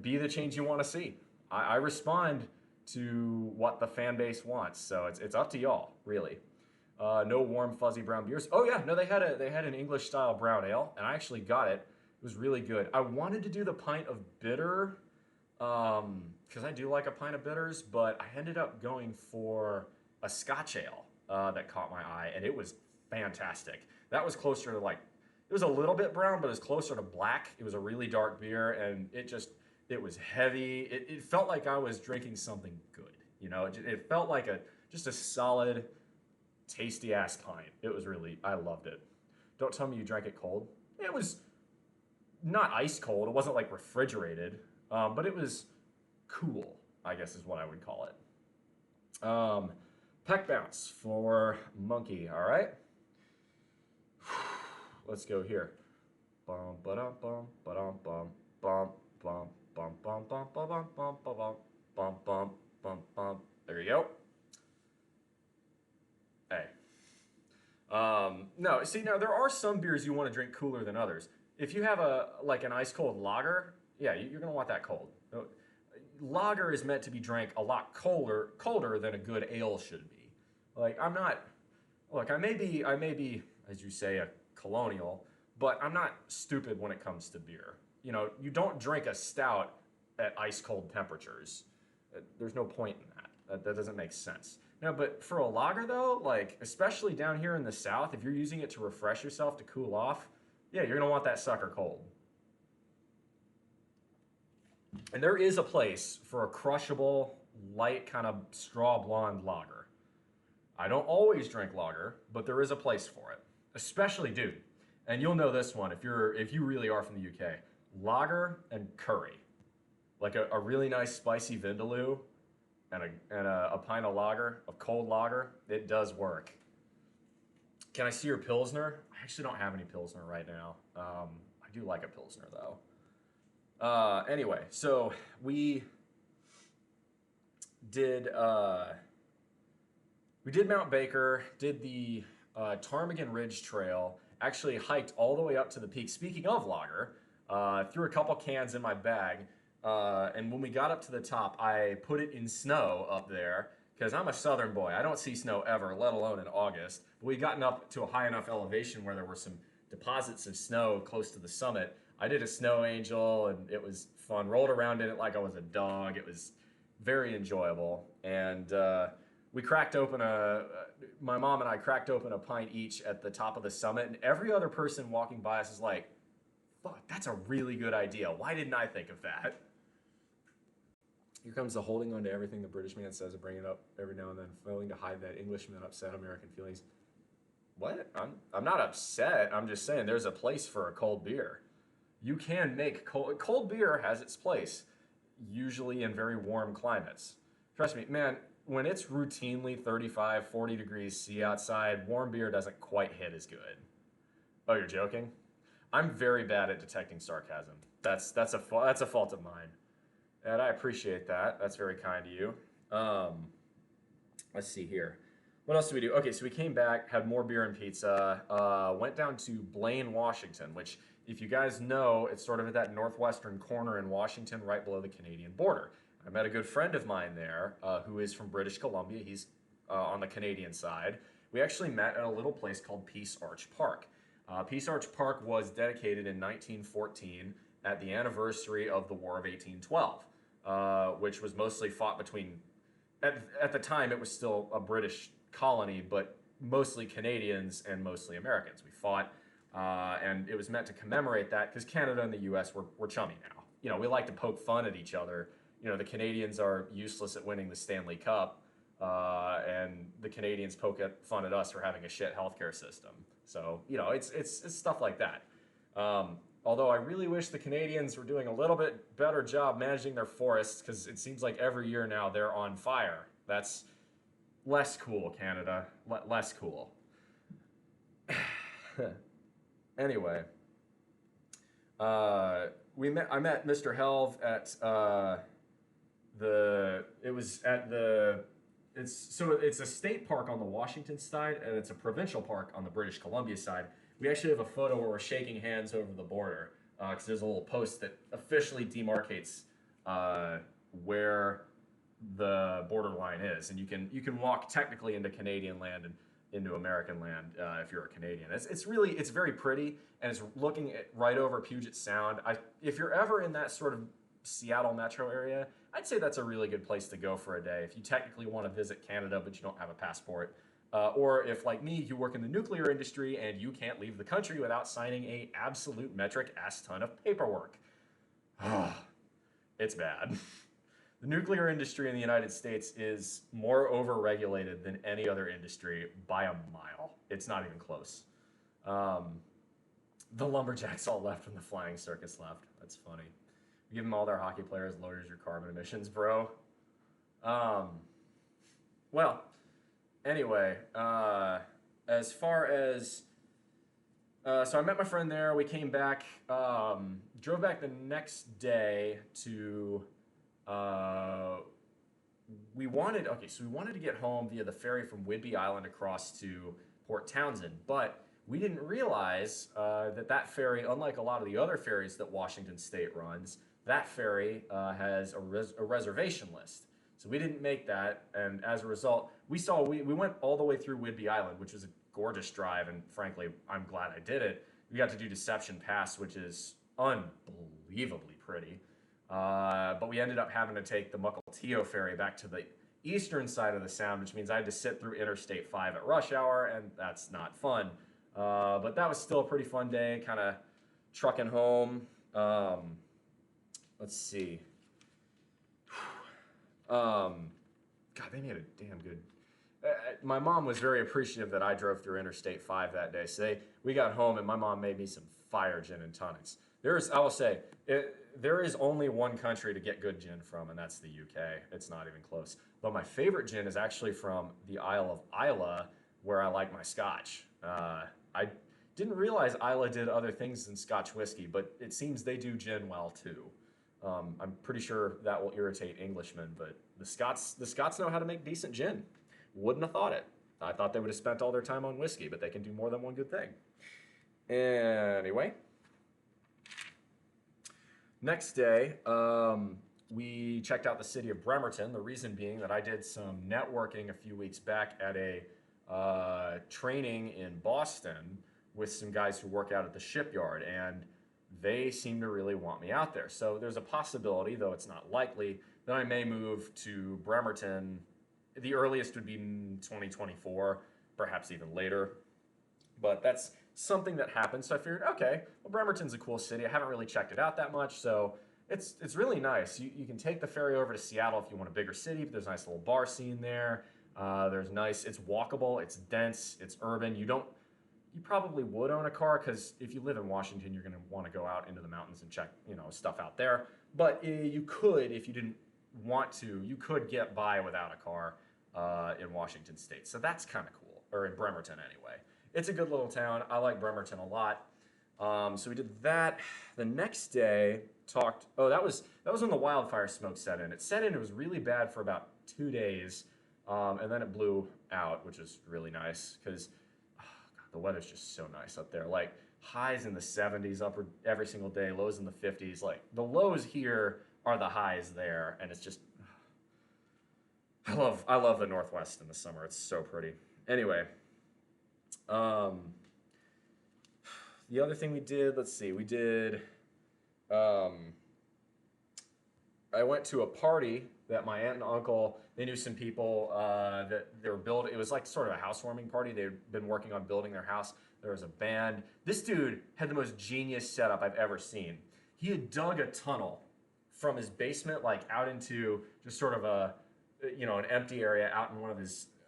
S3: Be the change you want to see. I respond to what the fan base wants, so it's up to y'all, really. No warm fuzzy brown beers. Oh yeah, no, they had an English style brown ale, and I actually got it. It was really good. I wanted to do the pint of bitter, because I do like a pint of bitters, but I ended up going for a Scotch ale that caught my eye, and it was fantastic. That was closer to it was a little bit brown, but it was closer to black. It was a really dark beer, and it was heavy. It felt like I was drinking something good. It felt like just a solid, tasty ass pint. It was I loved it. Don't tell me you drank it cold. It was not ice cold. It wasn't like refrigerated, but it was cool, I guess is what I would call it. Peck bounce for Monkey, all right? Let's go here. Bum ba-dum bum ba-dum bum bum bum bum bum bum bum bum bum bum bum bum bum. There you go. Hey. No, see, now there are some beers you want to drink cooler than others. If you have an ice cold lager, yeah, you're gonna want that cold. lager is meant to be drank a lot colder than a good ale should be. Like I'm not, look, I may be, as you say, a colonial, but I'm not stupid when it comes to beer. You know, you don't drink a stout at ice cold temperatures. There's no point in that. That doesn't make sense. No, but for a lager though, like especially down here in the South, if you're using it to refresh yourself to cool off, yeah, you're gonna want that sucker cold. And there is a place for a crushable, light kind of straw blonde lager. I don't always drink lager, but there is a place for it. Especially, dude, and you'll know this one if you really are from the UK. Lager and curry. Like a really nice spicy vindaloo and a pint of lager, of cold lager, it does work. Can I see your Pilsner? I actually don't have any Pilsner right now. I do like a Pilsner though. Anyway, so we did Mount Baker, did the Ptarmigan Ridge Trail, actually hiked all the way up to the peak. Speaking of lager, threw a couple cans in my bag, and when we got up to the top, I put it in snow up there, because I'm a southern boy. I don't see snow ever, let alone in August. But we'd gotten up to a high enough elevation where there were some deposits of snow close to the summit. I did a snow angel, and it was fun. Rolled around in it like I was a dog. It was very enjoyable. And we cracked open my mom and I cracked open a pint each at the top of the summit, and every other person walking by us is like, fuck, that's a really good idea. Why didn't I think of that? Here comes the holding on to everything the British man says and bringing it up every now and then, failing to hide that Englishman upset American feelings. What? I'm not upset. I'm just saying there's a place for a cold beer. You can make cold beer has its place, usually in very warm climates. Trust me, man, when it's routinely 35, 40 degrees C outside, warm beer doesn't quite hit as good. Oh, you're joking? I'm very bad at detecting sarcasm. That's a fault of mine. And I appreciate that. That's very kind of you. Let's see here. What else did we do? Okay, so we came back, had more beer and pizza, went down to Blaine, Washington, which, if you guys know, it's sort of at that northwestern corner in Washington, right below the Canadian border. I met a good friend of mine there who is from British Columbia. He's on the Canadian side. We actually met at a little place called Peace Arch Park. Peace Arch Park was dedicated in 1914 at the anniversary of the War of 1812, which was mostly fought between, at the time it was still a British colony, but mostly Canadians and mostly Americans. We fought, and it was meant to commemorate that because Canada and the US were chummy now. You know, we like to poke fun at each other. You know, the Canadians are useless at winning the Stanley Cup, and the Canadians poke fun at us for having a shit healthcare system. So, you know, it's stuff like that. Although I really wish the Canadians were doing a little bit better job managing their forests, because it seems like every year now they're on fire. That's less cool, Canada. Less cool. Anyway, I met Mr. Helv at it's a state park on the Washington side, and it's a provincial park on the British Columbia side. We actually have a photo where we're shaking hands over the border, because there's a little post that officially demarcates where the borderline is, and you can walk technically into Canadian land and into American land if you're a Canadian. It's very pretty, and it's looking right over Puget Sound. If you're ever in that sort of Seattle metro area, I'd say that's a really good place to go for a day if you technically want to visit Canada but you don't have a passport. Or if, like me, you work in the nuclear industry and you can't leave the country without signing a absolute metric ass ton of paperwork. It's bad. The nuclear industry in the United States is more overregulated than any other industry by a mile. It's not even close. The lumberjacks all left when the flying circus left. That's funny. We give them all their hockey players, lowers your carbon emissions, bro. Well, anyway, as far as so I met my friend there. We came back, drove back the next day to. We wanted to get home via the ferry from Whidbey Island across to Port Townsend, but we didn't realize that ferry, unlike a lot of the other ferries that Washington State runs, that ferry has a reservation list. So we didn't make that, and as a result, we went all the way through Whidbey Island, which was a gorgeous drive, and frankly, I'm glad I did it. We got to do Deception Pass, which is unbelievably pretty. But we ended up having to take the Mukilteo ferry back to the eastern side of the sound, which means I had to sit through Interstate 5 at rush hour, and that's not fun. But that was still a pretty fun day, kind of trucking home. Let's see. God, they made a damn good. My mom was very appreciative that I drove through Interstate 5 that day. So we got home and my mom made me some fire gin and tonics. I will say, there is only one country to get good gin from, and that's the UK. It's not even close. But my favorite gin is actually from the Isle of Islay, where I like my scotch. I didn't realize Islay did other things than Scotch whiskey, but it seems they do gin well too. I'm pretty sure that will irritate Englishmen, but the Scots know how to make decent gin. Wouldn't have thought it. I thought they would have spent all their time on whiskey, but they can do more than one good thing. Anyway, next day, we checked out the city of Bremerton. The reason being that I did some networking a few weeks back at a training in Boston with some guys who work out at the shipyard, and they seem to really want me out there. So there's a possibility, though it's not likely, that I may move to Bremerton. The earliest would be in 2024, perhaps even later. But that's something that happened. So I figured, okay, well, Bremerton's a cool city. I haven't really checked it out that much, so it's really nice. You can take the ferry over to Seattle if you want a bigger city, but there's a nice little bar scene there. It's walkable, it's dense, it's urban. You probably would own a car because if you live in Washington, you're going to want to go out into the mountains and check, stuff out there. But you could, if you didn't want to, you could get by without a car in Washington State. So that's kind of cool, or in Bremerton anyway. It's a good little town. I like Bremerton a lot. So we did that. The next day, that was when the wildfire smoke set in. It set in, it was really bad for about 2 days, and then it blew out, which is really nice because the weather's just so nice up there. Like highs in the 70s upward every single day, lows in the 50s. Like the lows here are the highs there, and it's just I love the Northwest in the summer. It's so pretty. Anyway, the other thing we did, I went to a party that my aunt and uncle, they knew some people that they were building. It was like sort of a housewarming party. They'd been working on building their house. There was a band. This dude had the most genius setup I've ever seen. He had dug a tunnel from his basement, like out into just sort of an empty area out in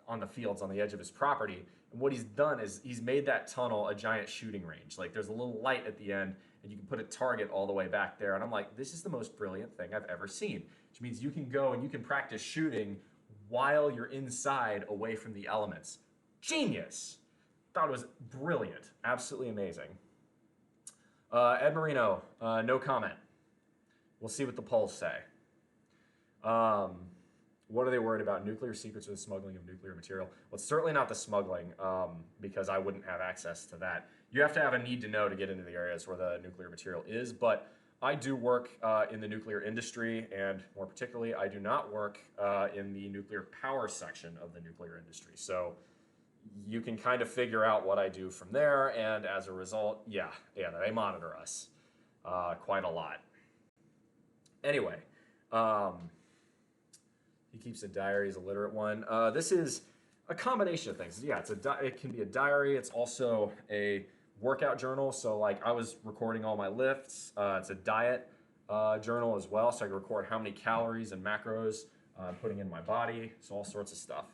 S3: on the fields on the edge of his property. And what he's done is he's made that tunnel a giant shooting range. Like there's a little light at the end and you can put a target all the way back there. And I'm like, this is the most brilliant thing I've ever seen. Which means you can go and you can practice shooting while you're inside away from the elements. Genius! Thought it was brilliant. Absolutely amazing. Ed Marino, no comment. We'll see what the polls say. What are they worried about? Nuclear secrets or the smuggling of nuclear material? Well, it's certainly not the smuggling, because I wouldn't have access to that. You have to have a need to know to get into the areas where the nuclear material is, but I do work in the nuclear industry, and more particularly, I do not work in the nuclear power section of the nuclear industry. So you can kind of figure out what I do from there, and as a result, yeah, they monitor us quite a lot. Anyway, he keeps a diary, he's a literate one. This is a combination of things. Yeah, it can be a diary. It's also a workout journal. So like I was recording all my lifts. It's a diet journal as well. So I can record how many calories and macros I'm putting in my body. So all sorts of stuff.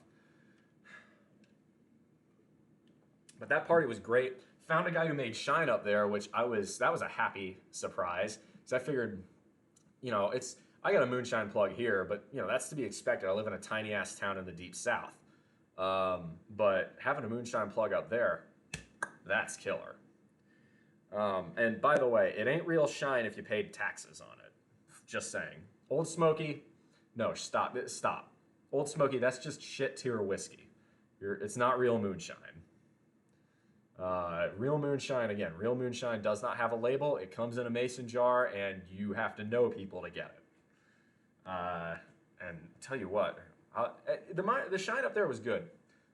S3: But that party was great. Found a guy who made Shine up there, that was a happy surprise. Because I figured, I got a moonshine plug here, but that's to be expected. I live in a tiny ass town in the deep south. But having a moonshine plug up there, that's killer. And by the way, it ain't real shine if you paid taxes on it. Just saying. Old Smoky, no, stop. Old Smoky, that's just shit tier whiskey. It's not real moonshine.
S1: Real moonshine, again, real moonshine does not have a label. It comes in a mason jar, and you have to know people to get it. And tell you what, the shine up there was good.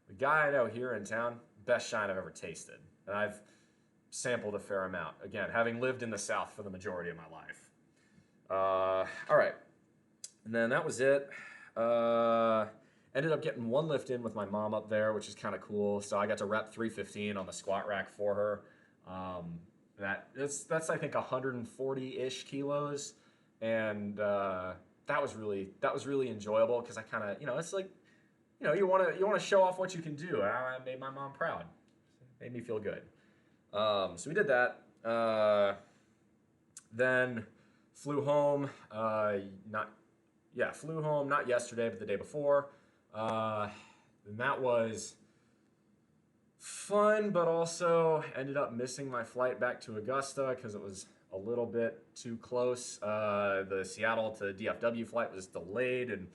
S1: The guy I know here in town, best shine I've ever tasted. And I've sampled a fair amount. Again, having lived in the South for the majority of my life. All right. And then that was it. Ended up getting one lift in with my mom up there, which is kind of cool. So I got to rep 315 on the squat rack for her. That's I think 140-ish kilos, and that was really enjoyable because I kind of, it's like, you want to show off what you can do. And I made my mom proud. It made me feel good. So we did that. Then flew home. Flew home not yesterday, but the day before. And that was fun, but also ended up missing my flight back to Augusta because it was a little bit too close. The Seattle to DFW flight was delayed, and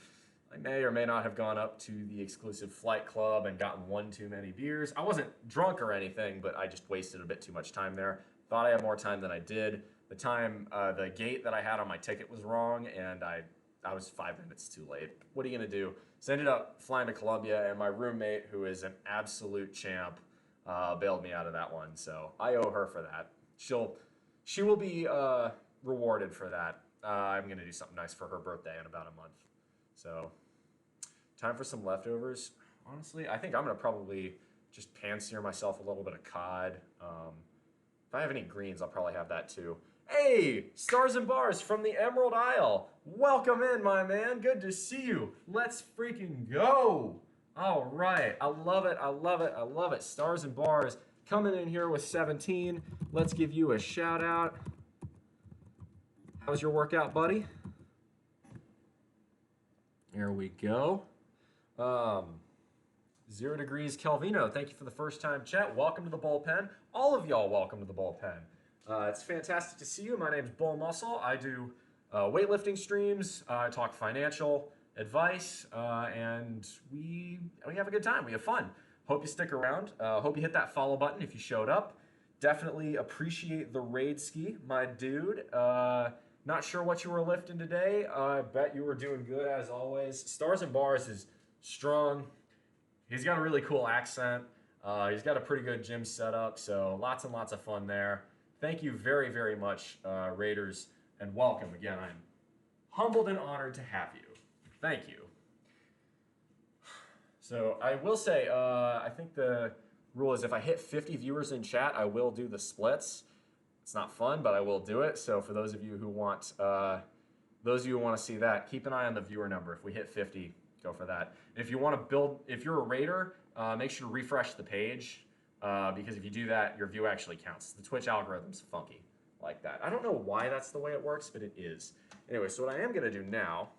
S1: I may or may not have gone up to the exclusive flight club and gotten one too many beers. I wasn't drunk or anything, but I just wasted a bit too much time there. Thought I had more time than I did. The gate that I had on my ticket was wrong, and I was 5 minutes too late. What are you gonna do? So I ended up flying to Columbia, and my roommate, who is an absolute champ, bailed me out of that one. So I owe her for that. She will be rewarded for that. I'm gonna do something nice for her birthday in about a month. So time for some leftovers. Honestly, I think I'm gonna probably just pan-sear myself a little bit of cod. If I have any greens, I'll probably have that too. Hey, Stars and Bars from the Emerald Isle. Welcome in, my man. Good to see you. Let's freaking go. All right. I love it. I love it. I love it. Stars and Bars coming in here with 17. Let's give you a shout out. How was your workout, buddy? There we go. 0 degrees Calvino. Thank you for the first time chat. Welcome to the bullpen. All of y'all, welcome to the bullpen. It's fantastic to see you. My name is BullMuscle. I do weightlifting streams. I talk financial advice, and we have a good time. We have fun. Hope you stick around. Hope you hit that follow button if you showed up. Definitely appreciate the raid ski, my dude. Not sure what you were lifting today. I bet you were doing good as always. Stars and Bars is strong. He's got a really cool accent. He's got a pretty good gym setup, so lots and lots of fun there. Thank you very, very much, Raiders, and welcome. Again, I'm humbled and honored to have you. Thank you. So I will say, I think the rule is if I hit 50 viewers in chat, I will do the splits. It's not fun, but I will do it. So for those of you who want, to see that, keep an eye on the viewer number. If we hit 50, go for that. If you want to build, if you're a Raider, make sure to refresh the page. Because if you do that, your view actually counts. The Twitch algorithm's funky like that. I don't know why that's the way it works, but it is. Anyway, so what I am going to do now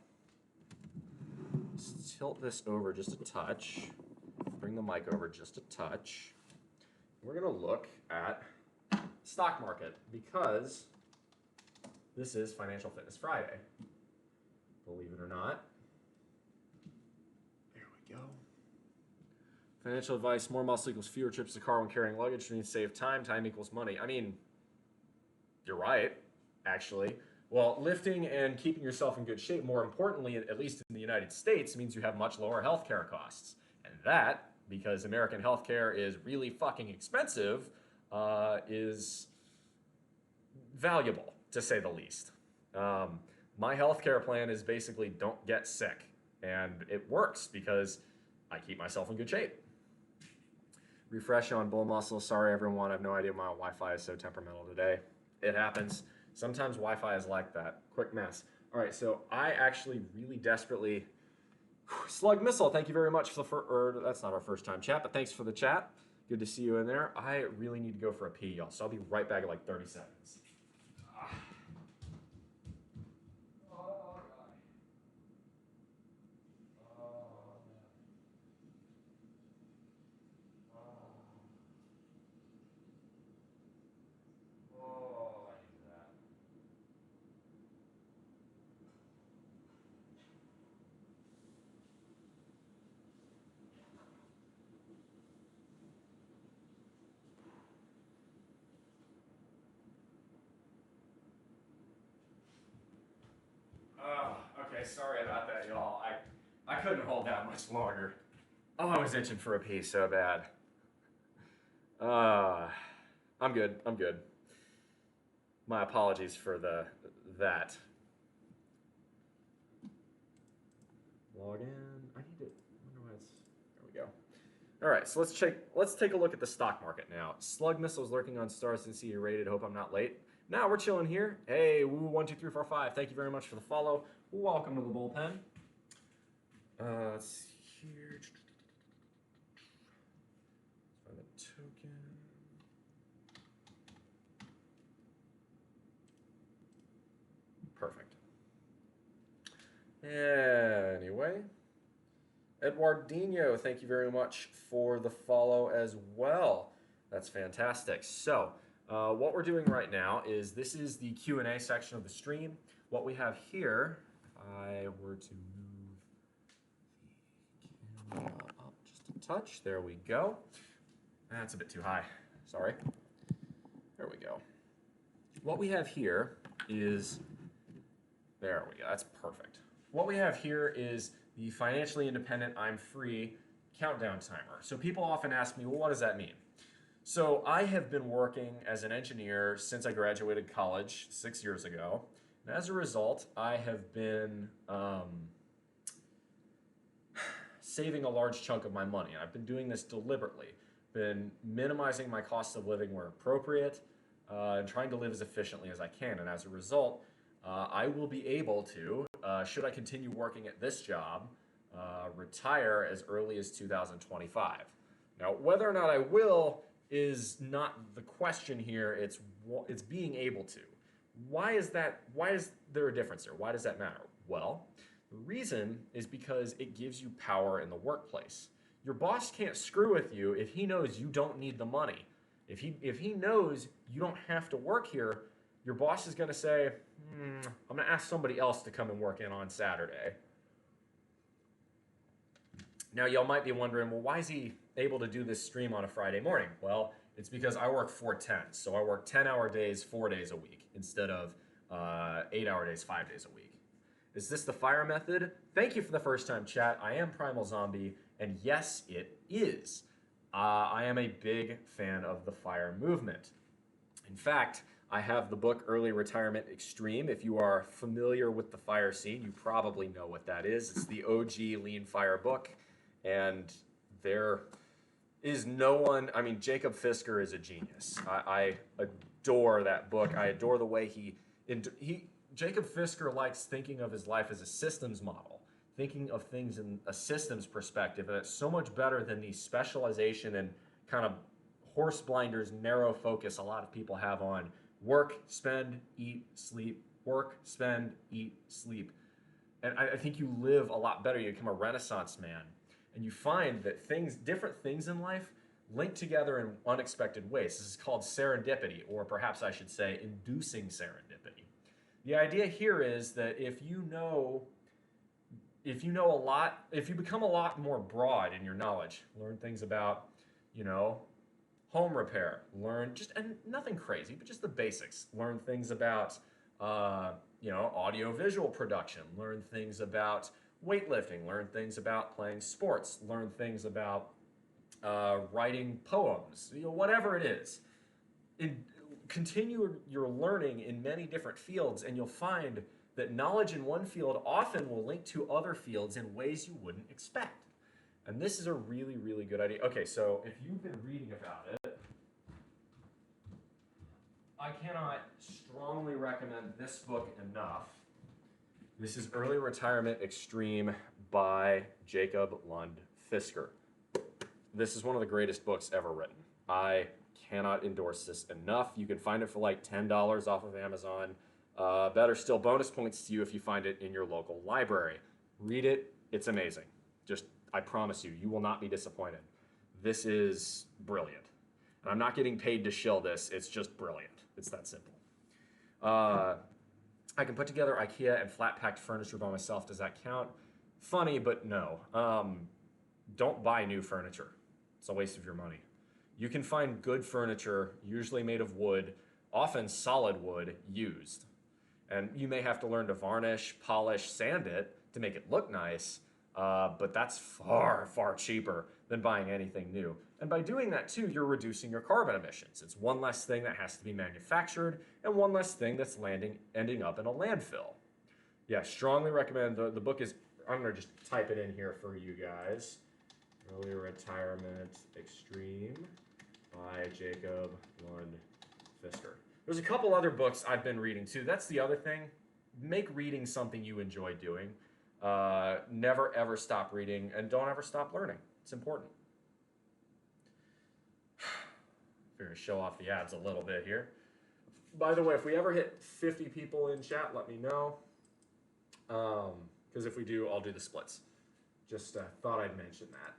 S1: is tilt this over just a touch. Bring the mic over just a touch. We're going to look at stock market because this is Financial Fitness Friday. Believe it or not. There we go. Financial advice, more muscle equals fewer trips to the car when carrying luggage, means save time, time equals money. I mean, you're right, actually. Well, lifting and keeping yourself in good shape, more importantly, at least in the United States, means you have much lower healthcare costs. And that, because American healthcare is really fucking expensive, is valuable, to say the least. My healthcare plan is basically don't get sick. And it works because I keep myself in good shape. Refresh on BullMuscle. Sorry, everyone. I have no idea why my Wi-Fi is so temperamental today. It happens. Sometimes Wi-Fi is like that. Quick mess. All right, so I actually really desperately... Slug Missile, thank you very much for the that's not our first time chat, but thanks for the chat. Good to see you in there. I really need to go for a pee, y'all, so I'll be right back in like 30 seconds.
S3: sorry about that, y'all. I couldn't hold that much longer. Oh, I was itching for a pee so bad. I'm good. I'm good. My apologies for that. Log in. I need to. I wonder why it's. There we go. All right, so let's take a look at the stock market now. Slug missiles lurking on stars and see you rated. Hope I'm not late. Now we're chilling here. Hey, woo12345. Thank you very much for the follow. Welcome to the bullpen. Let's see here. Find the token. Perfect. Anyway. Eduardinho, thank you very much for the follow as well. That's fantastic. So, what we're doing right now is this is the Q&A section of the stream. What we have here, if I were to move the camera up just a touch, there we go. That's a bit too high, sorry. There we go. What we have here is, there we go, that's perfect. What we have here is the financially independent, I'm free countdown timer. So people often ask me, well, what does that mean? So I have been working as an engineer since I graduated college 6 years ago. And as a result, I have been saving a large chunk of my money. I've been doing this deliberately, been minimizing my cost of living where appropriate, and trying to live as efficiently as I can. And as a result, I will be able to, should I continue working at this job, retire as early as 2025. Now, whether or not I will is not the question here. It's being able to. Why is that? Why is there a difference there? Why does that matter? Well, the reason is because it gives you power in the workplace. Your boss can't screw with you if he knows you don't need the money. If he knows you don't have to work here, your boss is going to say, I'm going to ask somebody else to come and work in on Saturday. Now, y'all might be wondering, well, why is he able to do this stream on a Friday morning? Well, it's because I work 4/10, so I work 10-hour days, 4 days a week, instead of 8-hour days, 5 days a week. Is this the FIRE method? Thank you for the first time chat. I am Primal Zombie, and yes, it is. I am a big fan of the FIRE movement. In fact, I have the book Early Retirement Extreme. If you are familiar with the FIRE scene, you probably know what that is. It's the OG Lean FIRE book. And there is no one, I mean, Jacob Fisker is a genius. I adore that book. I adore the way Jacob Fisker likes thinking of his life as a systems model, thinking of things in a systems perspective. And it's so much better than the specialization and kind of horse blinders, narrow focus a lot of people have on work, spend, eat, sleep, work, spend, eat, sleep. And I think you live a lot better. You become a Renaissance man. And you find that different things in life link together in unexpected ways. This is called serendipity, or perhaps I should say inducing serendipity. The idea here is that if you become a lot more broad in your knowledge, learn things about, home repair, and nothing crazy, but just the basics. Learn things about, audio-visual production. Learn things about weightlifting. Learn things about playing sports. Learn things about writing poems. Whatever it is. Continue your learning in many different fields, and you'll find that knowledge in one field often will link to other fields in ways you wouldn't expect. And this is a really, really good idea. Okay, so if you've been reading about it, I cannot strongly recommend this book enough. This is Early Retirement Extreme by Jacob Lund Fisker. This is one of the greatest books ever written. I cannot endorse this enough. You can find it for like $10 off of Amazon. Better still, bonus points to you if you find it in your local library. Read it. It's amazing. I promise you, you will not be disappointed. This is brilliant. And I'm not getting paid to shill this. It's just brilliant. It's that simple. I can put together IKEA and flat-packed furniture by myself. Does that count? Funny, but no. Don't buy new furniture. It's a waste of your money. You can find good furniture, usually made of wood, often solid wood, used. And you may have to learn to varnish, polish, sand it,
S1: to make it look nice, but that's far, far cheaper than buying anything new. And by doing that too, you're reducing your carbon emissions. It's one less thing that has to be manufactured and one less thing that's ending up in a landfill. Yeah, strongly recommend. The book is, I'm going to just type it in here for you guys. Early Retirement Extreme by Jacob Lund Fisker. There's a couple other books I've been reading too. That's the other thing. Make reading something you enjoy doing. Never ever stop reading, and don't ever stop learning. It's important. Figure to show off the abs a little bit here. By the way, if we ever hit 50 people in chat, let me know. Because if we do, I'll do the splits. Just thought I'd mention that.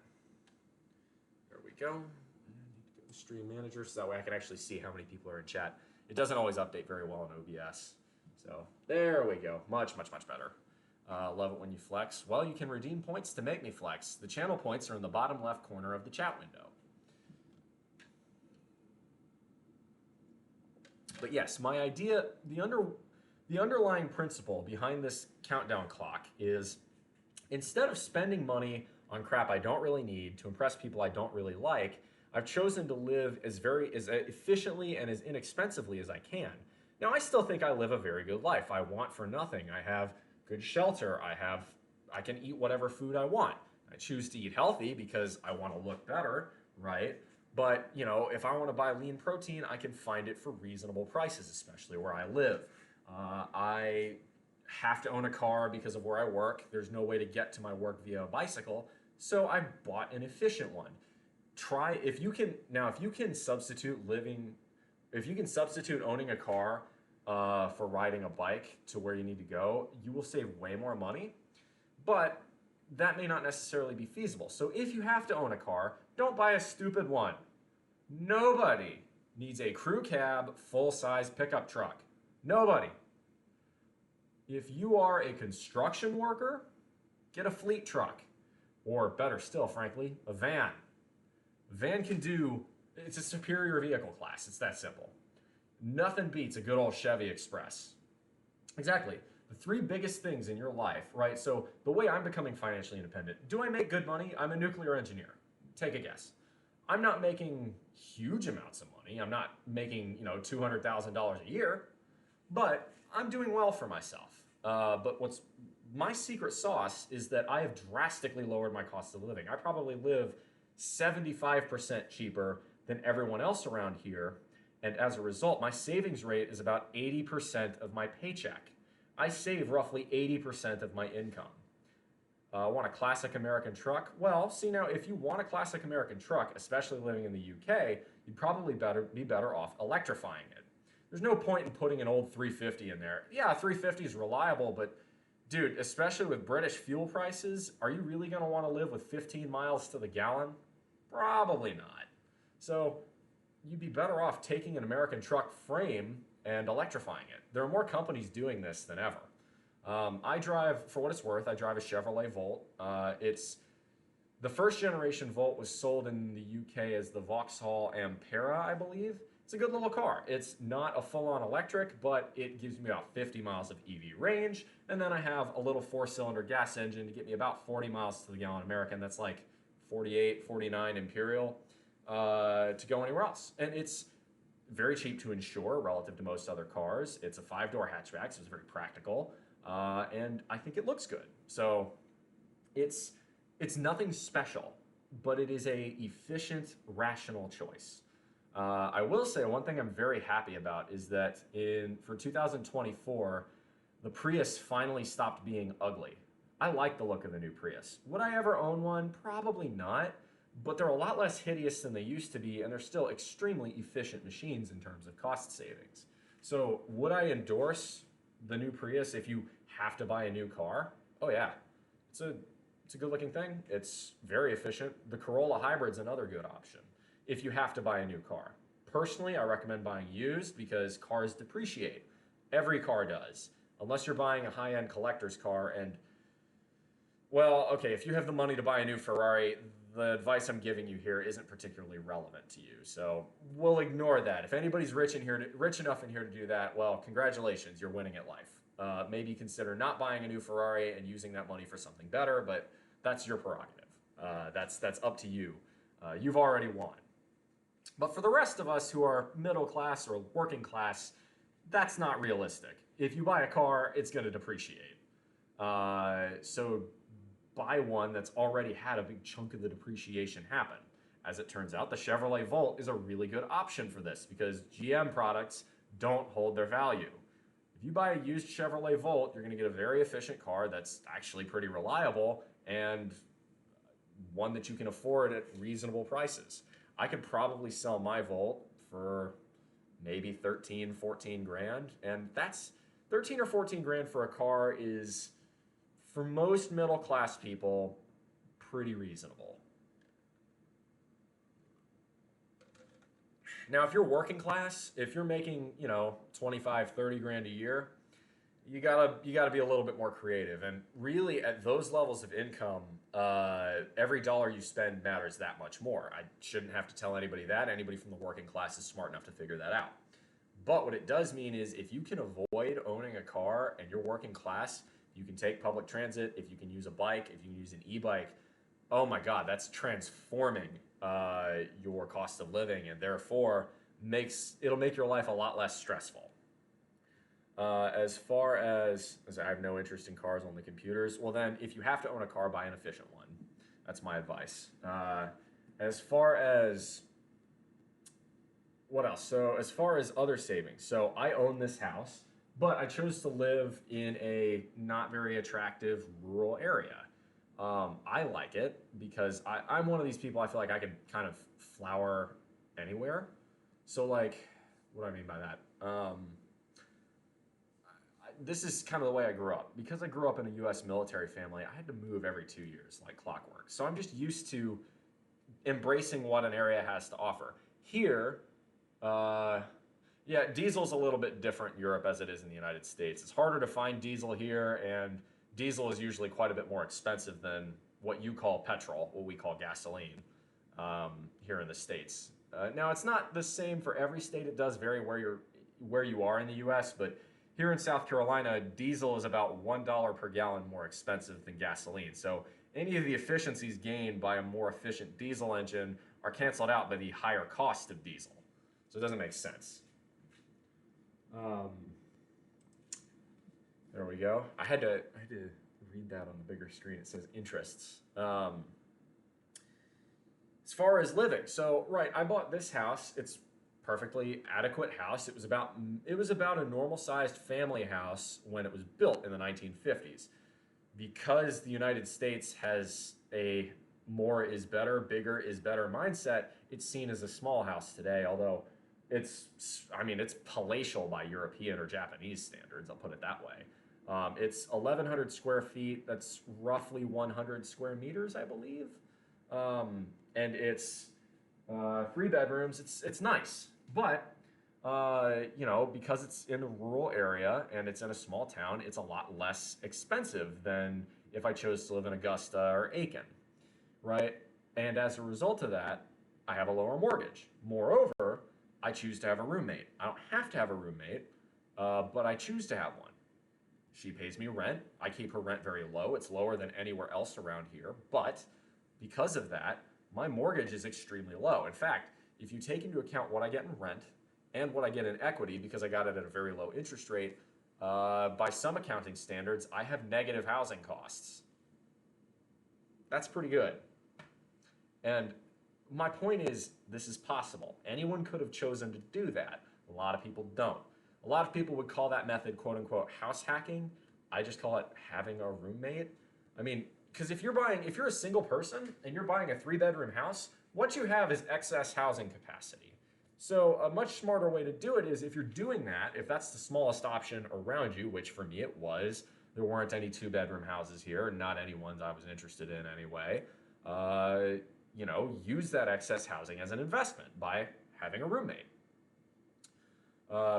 S1: There we go. I need to go to Stream Manager so that way I can actually see how many people are in chat. It doesn't always update very well in OBS. So there we go. Much, much, much better. Love it when you flex. Well, you can redeem points to make me flex. The channel points are in the bottom left corner of the chat window. But yes, my idea, the underlying principle behind this countdown clock is instead of spending money on crap I don't really need to impress people I don't really like, I've chosen to live as efficiently and as inexpensively as I can. Now, I still think I live a very good life. I want for nothing. I have good shelter. I can eat whatever food I want. I choose to eat healthy because I want to look better, right? But, you know, if I want to buy lean protein, I can find it for reasonable prices, especially where I live. I have to own a car because of where I work. There's no way to get to my work via a bicycle, so I bought an efficient one. If you can substitute owning a car for riding a bike to where you need to go, you will save way more money, but that may not necessarily be feasible. So if you have to own a car, don't buy a stupid one. Nobody needs a crew cab full-size pickup truck. Nobody. If you are a construction worker, get a fleet truck. Or better still, frankly, a van. A van it's a superior vehicle class. It's that simple. Nothing beats a good old Chevy Express. Exactly. The three biggest things in your life, right? So the way I'm becoming financially independent, do I make good money? I'm a nuclear engineer. Take a guess. I'm not making huge amounts of money. I'm not making, $200,000 a year, but I'm doing well for myself. But what's my secret sauce is that I have drastically lowered my cost of living. I probably live 75% cheaper than everyone else around here. And as a result, my savings rate is about 80% of my paycheck. I save roughly 80% of my income. Want a classic American truck? Well, see now, if you want a classic American truck, especially living in the UK, you'd probably be better off electrifying it. There's no point in putting an old 350 in there. Yeah, 350 is reliable, but dude, especially with British fuel prices, are you really going to want to live with 15 miles to the gallon? Probably not. So you'd be better off taking an American truck frame and electrifying it. There are more companies doing this than ever. I drive, for what it's worth, I drive a Chevrolet Volt. It's the first generation Volt was sold in the UK as the Vauxhall Ampera, I believe. It's a good little car. It's not a full-on electric, but it gives me about 50 miles of EV range. And then I have a little 4-cylinder gas engine to get me about 40 miles to the gallon American. That's like 48, 49 Imperial to go anywhere else. And it's very cheap to insure relative to most other cars. It's a 5-door hatchback, so it's very practical. And I think it looks good. So it's nothing special, but it is a efficient, rational choice. I will say one thing I'm very happy about is that for 2024, the Prius finally stopped being ugly. I like the look of the new Prius. Would I ever own one? Probably not, but they're a lot less hideous than they used to be, and they're still extremely efficient machines in terms of cost savings. So would I endorse the new Prius if you have to buy a new car? Oh yeah, it's a good looking thing. It's very efficient. The Corolla Hybrid's another good option if you have to buy a new car. Personally, I recommend buying used because cars depreciate. Every car does, unless you're buying a high-end collector's car. And well, okay, if you have the money to buy a new Ferrari, the advice I'm giving you here isn't particularly relevant to you. So we'll ignore that. If anybody's rich enough in here to do that, well, congratulations, you're winning at life. Maybe consider not buying a new Ferrari and using that money for something better, but that's your prerogative. That's up to you. You've already won. But for the rest of us who are middle class or working class, that's not realistic. If you buy a car, it's going to depreciate. So buy one that's already had a big chunk of the depreciation happen. As it turns out, the Chevrolet Volt is a really good option for this because GM products don't hold their value. If you buy a used Chevrolet Volt, you're going to get a very efficient car that's actually pretty reliable and one that you can afford at reasonable prices. I could probably sell my Volt for maybe 13, 14 grand. And that's 13 or 14 grand for a car is, for most middle class people, pretty reasonable. Now, if you're working class, if you're making, 25, 30 grand a year, you gotta be a little bit more creative. And really, at those levels of income, every dollar you spend matters that much more. I shouldn't have to tell anybody that. Anybody from the working class is smart enough to figure that out. But what it does mean is if you can avoid owning a car and you're working class, you can take public transit, if you can use a bike, if you can use an e-bike, oh my God, that's transforming your cost of living, and therefore it'll make your life a lot less stressful. As far as I have no interest in cars, only computers, well then, if you have to own a car, buy an efficient one. That's my advice. As far as, what else? So as far as other savings, so I own this house, but I chose to live in a not very attractive rural area. I like it because I'm one of these people, I feel like I can kind of flower anywhere. So like, what do I mean by that? This is kind of the way I grew up. Because I grew up in a U.S. military family, I had to move every 2 years, like clockwork. So I'm just used to embracing what an area has to offer. Here, diesel's a little bit different in Europe as it is in the United States. It's harder to find diesel here, and diesel is usually quite a bit more expensive than what you call petrol, what we call gasoline, here in the States. Now, it's not the same for every state. It does vary where you are in the U.S., but here in South Carolina, diesel is about $1 per gallon more expensive than gasoline. So any of the efficiencies gained by a more efficient diesel engine are canceled out by the higher cost of diesel. So it doesn't make sense. There we go. I had to read that on the bigger screen. It says interests. As far as living, so right, I bought this house. It's perfectly adequate house. It was about a normal-sized family house when it was built in the 1950s. Because the United States has a more is better, bigger is better mindset, it's seen as a small house today, although it's palatial by European or Japanese standards, I'll put it that way. It's 1,100 square feet, that's roughly 100 square meters, I believe. And it's 3 bedrooms, it's nice. But, because it's in a rural area and it's in a small town, it's a lot less expensive than if I chose to live in Augusta or Aiken, right? And as a result of that, I have a lower mortgage. Moreover, I choose to have a roommate. I don't have to have a roommate, but I choose to have one. She pays me rent. I keep her rent very low. It's lower than anywhere else around here. But because of that, my mortgage is extremely low. In fact, if you take into account what I get in rent and what I get in equity, because I got it at a very low interest rate, by some accounting standards, I have negative housing costs. That's pretty good. And my point is, this is possible. Anyone could have chosen to do that. A lot of people don't. A lot of people would call that method, quote unquote, house hacking. I just call it having a roommate. I mean, because if you're a single person and you're buying a 3-bedroom house, what you have is excess housing capacity. So a much smarter way to do it is if you're doing that, if that's the smallest option around you, which for me it was, there weren't any 2-bedroom houses here, not any ones I was interested in anyway, use that excess housing as an investment by having a roommate.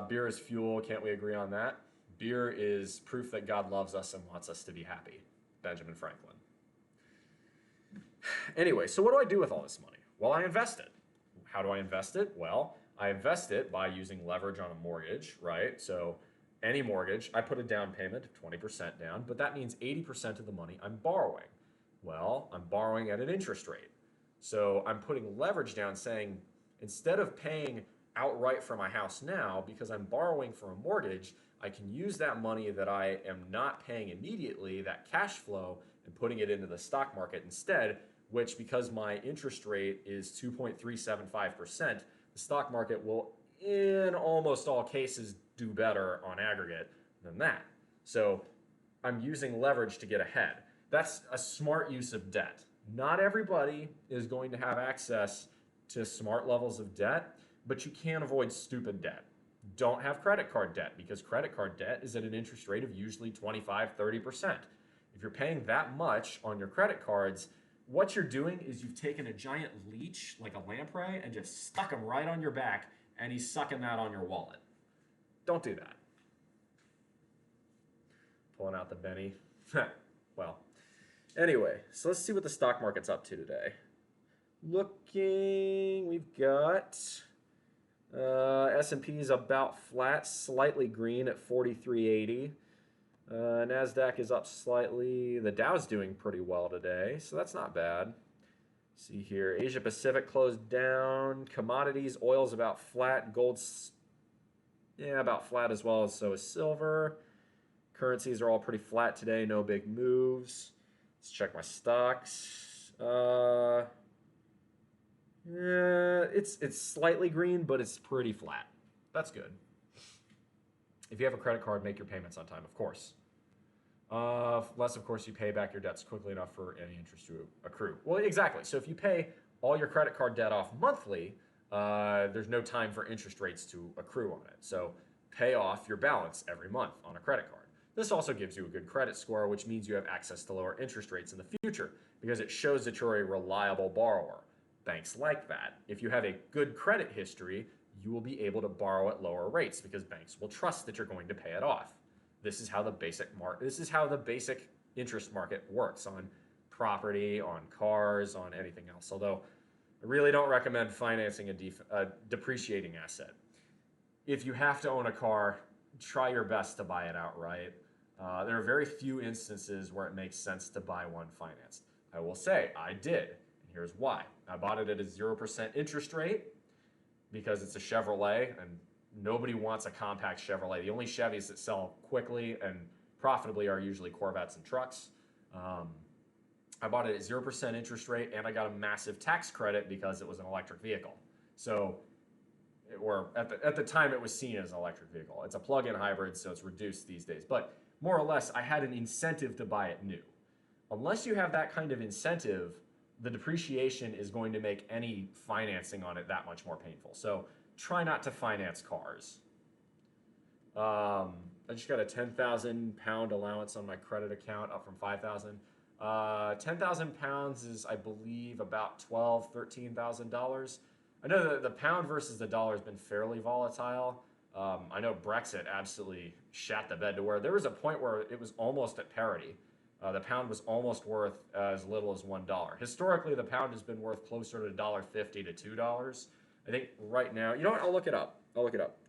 S1: Beer is fuel, can't we agree on that? Beer is proof that God loves us and wants us to be happy. Benjamin Franklin. Anyway, so what do I do with all this money? Well, I invest it. How do I invest it? Well, I invest it by using leverage on a mortgage, right? So any mortgage, I put a down payment of 20% down, but that means 80% of the money I'm borrowing. Well, I'm borrowing at an interest rate. So I'm putting leverage down saying, instead of paying outright for my house now, because I'm borrowing for a mortgage, I can use that money that I am not paying immediately, that cash flow, and putting it into the stock market instead, which, because my interest rate is 2.375%, the stock market will, in almost all cases, do better on aggregate than that. So I'm using leverage to get ahead. That's a smart use of debt. Not everybody is going to have access to smart levels of debt, but you can't avoid stupid debt. Don't have credit card debt, because credit card debt is at an interest rate of usually 25, 30%. If you're paying that much on your credit cards, what you're doing is you've taken a giant leech, like a lamprey, and just stuck him right on your back, and he's sucking that on your wallet. Don't do that. Pulling out the Benny. Well, anyway, so let's see what the stock market's up to today. Looking, we've got S&P is about flat, slightly green at 4380. NASDAQ is up slightly. The Dow's doing pretty well today, so that's not bad. See here, Asia Pacific closed down. Commodities, oil's about flat. Gold's, yeah, about flat as well, so is silver. Currencies are all pretty flat today, no big moves. Let's check my stocks. It's slightly green, but it's pretty flat. That's good. If you have a credit card, make your payments on time, of course. Unless, of course, you pay back your debts quickly enough for any interest to accrue. Well, exactly. So if you pay all your credit card debt off monthly, there's no time for interest rates to accrue on it. So pay off your balance every month on a credit card. This also gives you a good credit score, which means you have access to lower interest rates in the future, because it shows that you're a reliable borrower. Banks like that. If you have a good credit history, you will be able to borrow at lower rates because banks will trust that you're going to pay it off. This is how the basic interest market works on property, on cars, on anything else. Although I really don't recommend financing a depreciating asset. If you have to own a car, try your best to buy it outright. There are very few instances where it makes sense to buy one financed. I will say I did, and here's why. I bought it at a 0% interest rate because it's a Chevrolet, and nobody wants a compact Chevrolet. The only Chevys that sell quickly and profitably are usually Corvettes and trucks. I bought it at 0% interest rate, and I got a massive tax credit because it was an electric vehicle. So, or at the time it was seen as an electric vehicle. It's a plug-in hybrid, so it's reduced these days. But more or less, I had an incentive to buy it new. Unless you have that kind of incentive, the depreciation is going to make any financing on it that much more painful. So try not to finance cars. I just got a 10,000 pound allowance on my credit account, up from 5,000. 10,000 pounds is, I believe, about $13,000. I know that the pound versus the dollar has been fairly volatile. I know Brexit absolutely shat the bed to where there was a point where it was almost at parity. The pound was almost worth as little as $1. Historically, the pound has been worth closer to $1.50 to $2. I think right now, you know what? I'll look it up.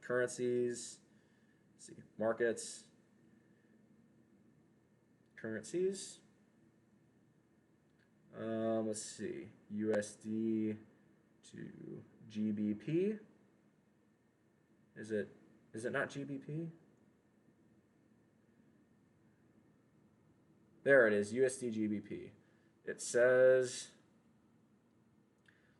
S1: Currencies. Let's see, markets. Currencies. Let's see, USD to GBP. Is it not GBP? There it is, USD GBP. It says,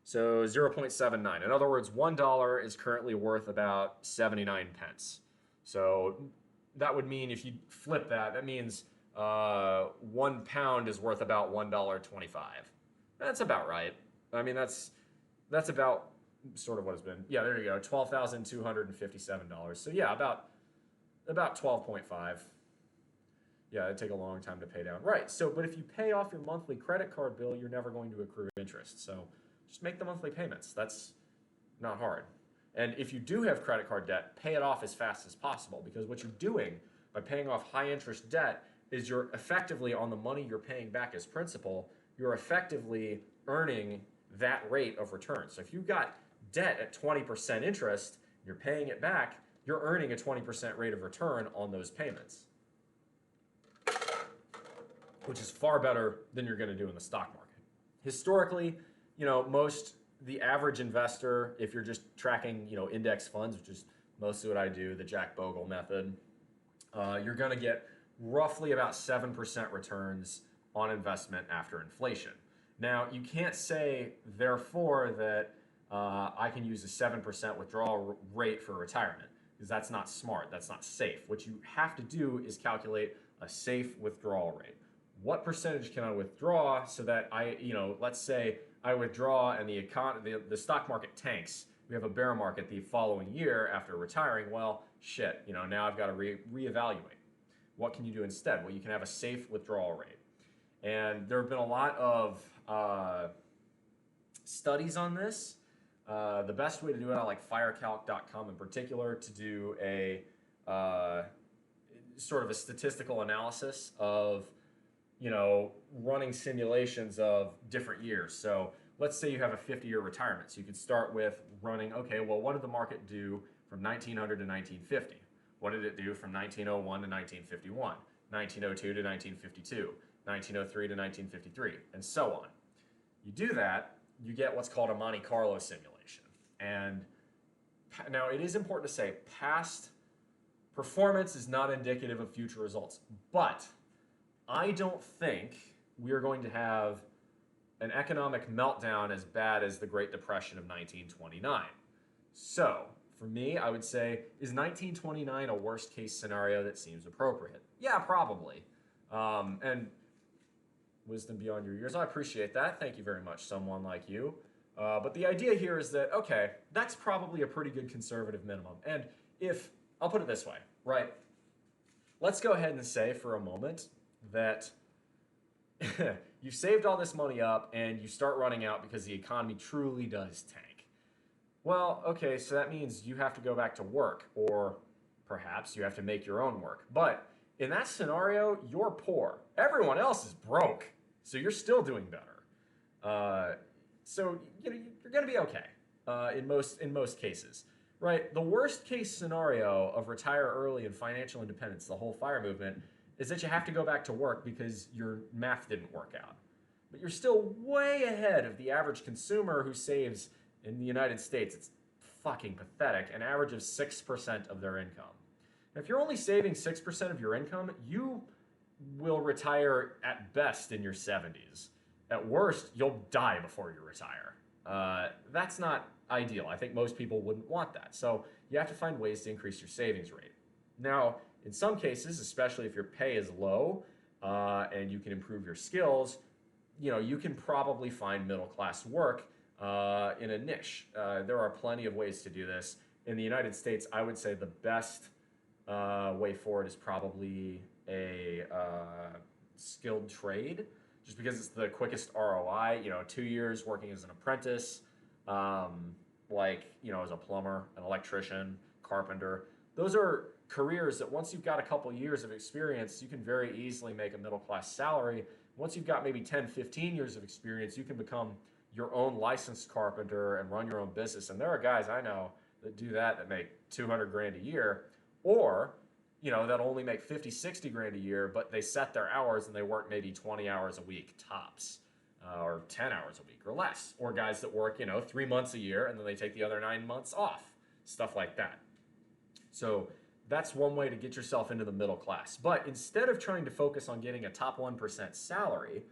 S1: so 0.79. In other words, $1 is currently worth about 79 pence. So that would mean, if you flip that, that means 1 pound is worth about $1.25. That's about right. I mean, that's about sort of what it's been. Yeah, there you go, $12,257. So yeah, about 12.5. Yeah, it'd take a long time to pay down. Right, so, but if you pay off your monthly credit card bill, you're never going to accrue interest. So just make the monthly payments. That's not hard. And if you do have credit card debt, pay it off as fast as possible, because what you're doing by paying off high interest debt is you're effectively, on the money you're paying back as principal, you're effectively earning that rate of return. So if you've got debt at 20% interest, you're paying it back,
S3: you're earning a 20% rate of return on those payments, which is far better than you're going to do in the stock market. Historically, the average investor, if you're just tracking, index funds, which is mostly what I do, the Jack Bogle method, you're going to get roughly about 7% returns on investment after inflation. Now, you can't say, therefore, that I can use a 7% withdrawal rate for retirement, because that's not smart, that's not safe. What you have to do is calculate a safe withdrawal rate. What percentage can I withdraw so that let's say I withdraw and the stock market tanks. We have a bear market the following year after retiring. Well, shit, now I've got to reevaluate. What can you do instead? Well, you can have a safe withdrawal rate. And there have been a lot of studies on this. The best way to do it, I like firecalc.com in particular, to do a sort of a statistical analysis of running simulations of different years. So let's say you have a 50-year retirement. So you could start with running, okay, well, what did the market do from 1900 to 1950? What did it do from 1901 to 1951, 1902 to 1952, 1903 to 1953, and so on? You do that, you get what's called a Monte Carlo simulation. And now it is important to say past performance is not indicative of future results, but I don't think we are going to have an economic meltdown as bad as the Great Depression of 1929. So, for me, I would say, is 1929 a worst case scenario that seems appropriate? Yeah, probably. And wisdom beyond your years, I appreciate that. Thank you very much, someone like you. But the idea here is that, okay, that's probably a pretty good conservative minimum. And I'll put it this way, right? Let's go ahead and say for a moment that you saved all this money up and you start running out because the economy truly does tank. Well, okay, so that means you have to go back to work, or perhaps you have to make your own work. But in that scenario, you're poor. Everyone else is broke, so you're still doing better. So you're going to be okay in most cases, right? The worst case scenario of retire early and financial independence, the whole FIRE movement, is that you have to go back to work because your math didn't work out. But you're still way ahead of the average consumer who saves in the United States. It's fucking pathetic, an average of 6% of their income. And if you're only saving 6% of your income, you will retire at best in your 70s. At worst, you'll die before you retire. That's not ideal. I think most people wouldn't want that. So you have to find ways to increase your savings rate. Now, in some cases, especially if your pay is low and you can improve your skills, you can probably find middle-class work in a niche. There are plenty of ways to do this. In the United States, I would say the best way forward is probably a skilled trade, just because it's the quickest ROI. 2 years working as an apprentice, as a plumber, an electrician, carpenter. Those are careers that once you've got a couple years of experience, you can very easily make a middle-class salary. Once you've got maybe 10, 15 years of experience, you can become your own licensed carpenter and run your own business. And there are guys I know that do that make 200 grand a year, or that only make 50, 60 grand a year, but they set their hours and they work maybe 20 hours a week tops, or 10 hours a week or less. Or guys that work 3 months a year and then they take the other 9 months off, stuff like that. So that's one way to get yourself into the middle class. But instead of trying to focus on getting a top 1% salary,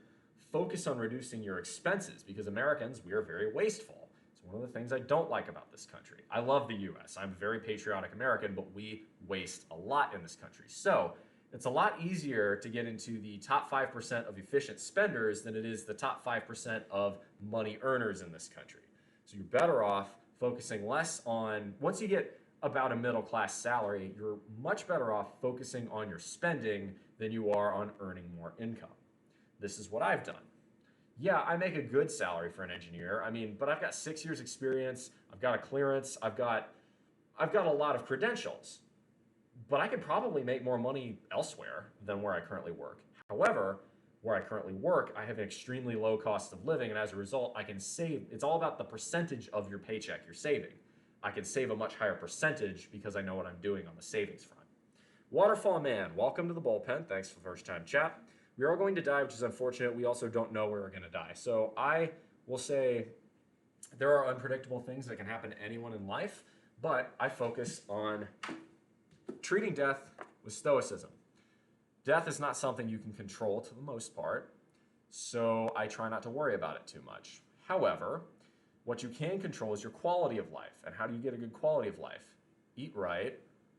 S3: focus on reducing your expenses, because Americans, we are very wasteful. It's one of the things I don't like about this country. I love the US. I'm a very patriotic American, but we waste a lot in this country. So it's a lot easier to get into the top 5% of efficient spenders than it is the top 5% of money earners in this country. So you're better off focusing less on, once you get about a middle class salary, you're much better off focusing on your spending than you are on earning more income. This is what I've done. Yeah, I make a good salary for an engineer. But I've got 6 years experience, I've got a clearance, I've got a lot of credentials. But I could probably make more money elsewhere than where I currently work. However, where I currently work, I have an extremely low cost of living, and as a result, I can save. It's all about the percentage of your paycheck you're saving.
S1: I can save a much higher percentage because I know what I'm doing on the savings front. Waterfall Man, welcome to the bullpen. Thanks for first time chat. We are going to die, which is unfortunate. We also don't know where we're going to die. So I will say there are unpredictable things that can happen to anyone in life, but I focus on treating death with stoicism. Death is not something you can control to the most part, so I try not to worry about it too much. However, what you can control is your quality of life. And how do you get a good quality of life? Eat right,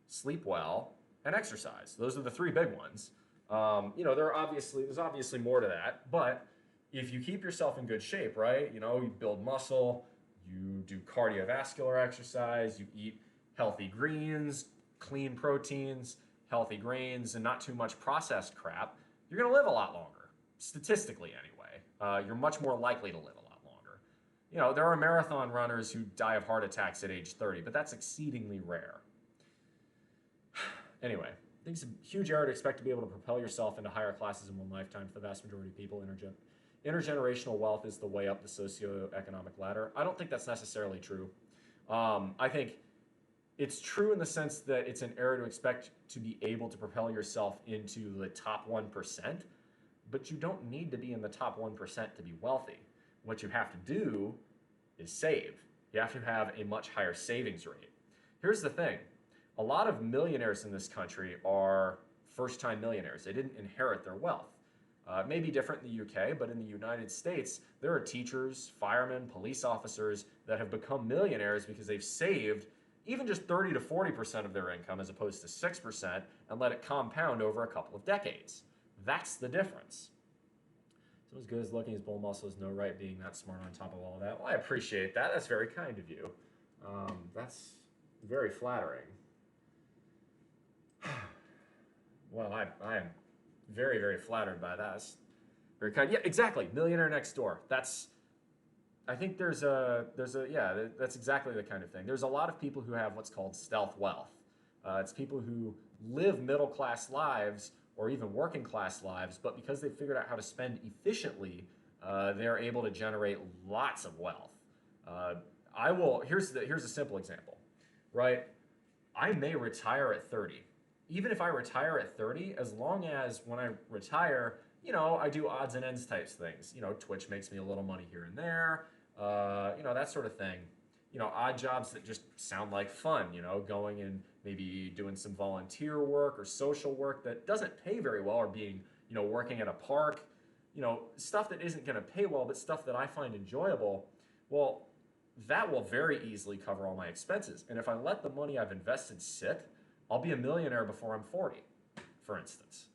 S1: sleep well, and exercise. Those are the three big ones. There's obviously more to that, but if you keep yourself in good shape, right? You build muscle, you do cardiovascular exercise, you eat healthy greens, clean proteins, healthy grains, and not too much processed crap, you're gonna live a lot longer, statistically anyway. You're much more likely to live a lot longer. There are marathon runners who die of heart attacks at age 30, but that's exceedingly rare. Anyway, I think it's a huge error to expect to be able to propel yourself into higher classes in one lifetime. For the vast majority of people, intergenerational wealth is the way up the socioeconomic ladder. I don't think that's necessarily true. I think it's true in the sense that it's an error to expect to be able to propel yourself into the top 1%, but you don't need to be in the top 1% to be wealthy. What you have to do is save. You have to have a much higher savings rate. Here's the thing. A lot of millionaires in this country are first-time millionaires. They didn't inherit their wealth. It may be different in the UK, but in the United States, there are teachers, firemen, police officers that have become millionaires because they've saved even just 30 to 40% of their income as opposed to 6% and let it compound over a couple of decades. That's the difference. So as good as looking as BullMuscle is no right being that smart on top of all of that. Well, I appreciate that. That's very kind of you. That's very flattering. Well, I'm very, very flattered by that. That's very kind. Yeah, exactly. Millionaire next door. That's that's exactly the kind of thing. There's a lot of people who have what's called stealth wealth. It's people who live middle-class lives or even working-class lives, but because they figured out how to spend efficiently, they're able to generate lots of wealth. Here's a simple example, right? I may retire at 30. Even if I retire at 30, as long as when I retire, I do odds and ends types things. Twitch makes me a little money here and there, that sort of thing. Odd jobs that just sound like fun, going and maybe doing some volunteer work or social work that doesn't pay very well, or being, working at a park, stuff that isn't going to pay well, but stuff that I find enjoyable. Well, that will very easily cover all my expenses. And if I let the money I've invested sit, I'll be a millionaire before I'm 40, for instance.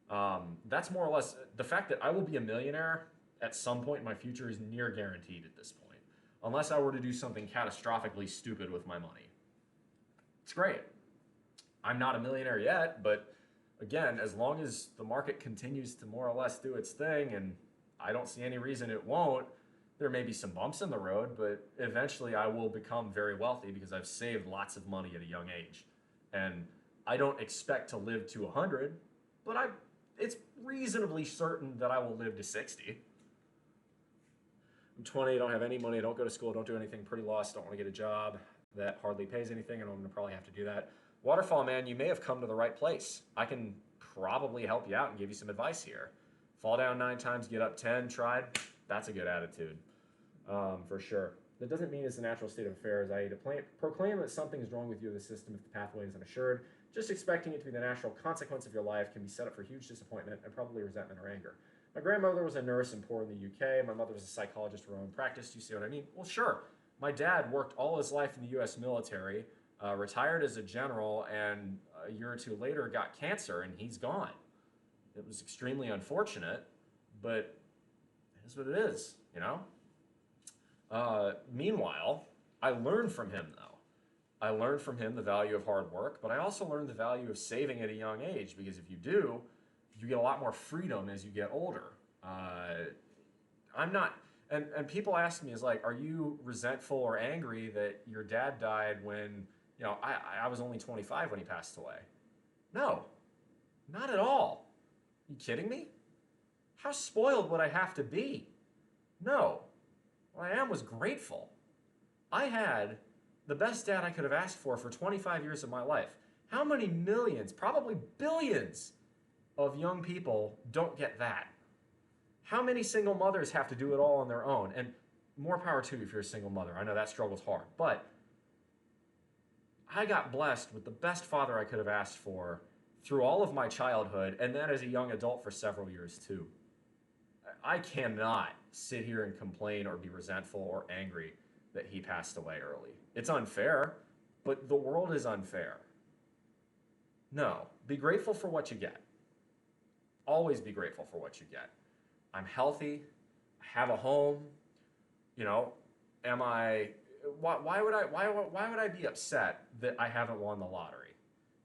S1: That's more or less, the fact that I will be a millionaire at some point in my future is near guaranteed at this point, unless I were to do something catastrophically stupid with my money. It's great. I'm not a millionaire yet, but again, as long as the market continues to more or less do its thing, and I don't see any reason it won't, there may be some bumps in the road, but eventually I will become very wealthy because I've saved lots of money at a young age. And I don't expect to live to 100, but it's reasonably certain that I will live to 60. I'm 20, don't have any money, don't go to school, don't do anything, pretty lost, don't want to get a job that hardly pays anything, and I'm going to probably have to do that. Waterfall Man, you may have come to the right place. I can probably help you out and give you some advice here. Fall down 9 times, get up 10, tried. That's a good attitude, for sure. That doesn't mean it's a natural state of affairs, i.e. to proclaim that something is wrong with you or the system if the pathway isn't assured. Just expecting it to be the natural consequence of your life can be set up for huge disappointment and probably resentment or anger. My grandmother was a nurse and poor in the UK. My mother was a psychologist for her own practice. Do you see what I mean? Well, sure. My dad worked all his life in the US military, retired as a general, and a year or two later got cancer, and he's gone. It was extremely unfortunate, but it is what it is, Meanwhile, I learned from him, though. I learned from him the value of hard work, but I also learned the value of saving at a young age, because if you do, you get a lot more freedom as you get older. I'm not, and people ask me, are you resentful or angry that your dad died when, I was only 25 when he passed away? No, not at all. You kidding me? How spoiled would I have to be? No. What I was grateful. I had
S3: the best dad I could have asked for 25 years of my life. How many millions, probably billions of young people don't get that? How many single mothers have to do it all on their own? And more power to you if you're a single mother. I know that struggle's hard, but I got blessed with the best father I could have asked for through all of my childhood, and then as a young adult for several years too. I cannot sit here and complain or be resentful or angry that he passed away early. It's unfair, but the world is unfair. No, be grateful for what you get. Always be grateful for what you get. I'm healthy, I have a home, you know, why would I be upset that I haven't won the lottery?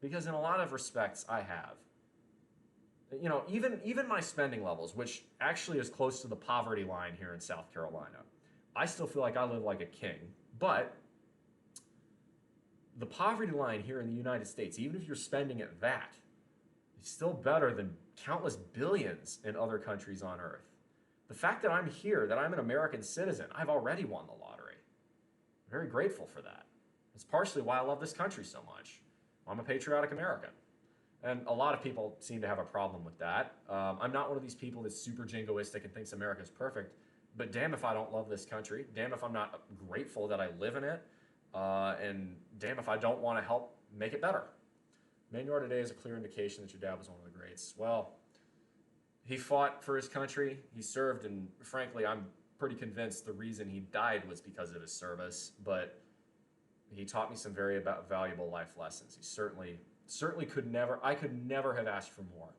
S3: Because in a lot of respects I have. You know, even my spending levels, which actually is close to the poverty line here in South Carolina, I still feel like I live like a king. But the poverty line here in the United States, even if you're spending at that, is still better than countless billions in other countries on earth. The fact that I'm here, that I'm an American citizen, I've already won the lottery. I'm very grateful for that. It's partially why I love this country so much. I'm a patriotic American. And a lot of people seem to have a problem with that. I'm not one of these people that's super jingoistic and thinks America's perfect, but damn if I don't love this country. Damn if I'm not grateful that I live in it. And damn if I don't want to help make it better. Man, you are today is a clear indication that your dad was one of the greats. Well, he fought for his country. He served, and frankly, I'm pretty convinced the reason he died was because of his service. But he taught me some very valuable life lessons. He certainly could never have asked for more.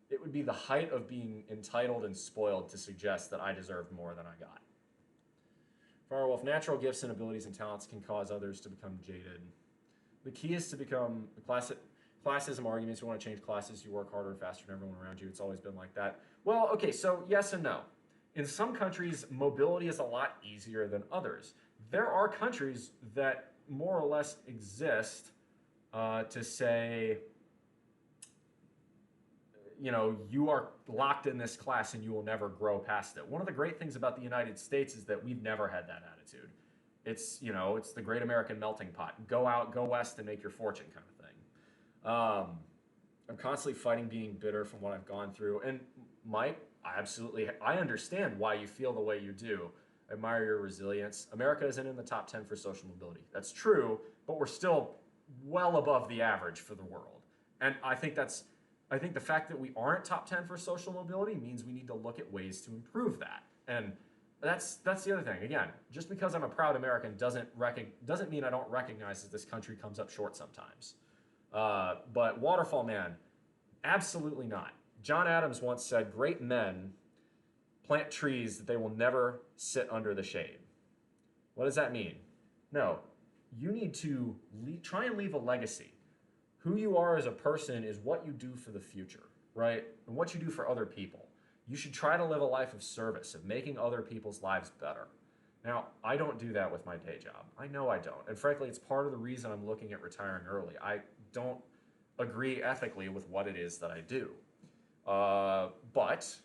S3: It would be the height of being entitled and spoiled to suggest that I deserved more than I got. Firewolf, natural gifts and abilities and talents can cause others to become jaded. The key is to become classism arguments. You want to change classes, you work harder and faster than everyone around you. It's always been like that. Well, okay, so yes and no. In some countries, mobility is a lot easier than others. There are countries that more or less exist to say, you know, you are locked in this class and you will never grow past it. One of the great things about the United States is that we've never had that attitude. It's, you know, it's the great American melting pot. Go out, go west, and make your fortune kind of thing. I'm constantly fighting being bitter from what I've gone through. And Mike, I understand why you feel the way you do. I admire your resilience. America isn't in the top 10 for social mobility. That's true, but we're still well above the average for the world. And I think the fact that we aren't top 10 for social mobility means we need to look at ways to improve that. And that's the other thing. Again, just because I'm a proud American doesn't mean I don't recognize that this country comes up short sometimes. But Waterfall Man, absolutely not. John Adams once said, great men plant trees that they will never sit under the shade. What does that mean? No, you need to try and leave a legacy. Who you are as a person is what you do for the future, right? And what you do for other people. You should try to live a life of service, of making other people's lives better. Now, I don't do that with my day job. I know I don't. And frankly, it's part of the reason I'm looking at retiring early. I don't agree ethically with what it is that I do. But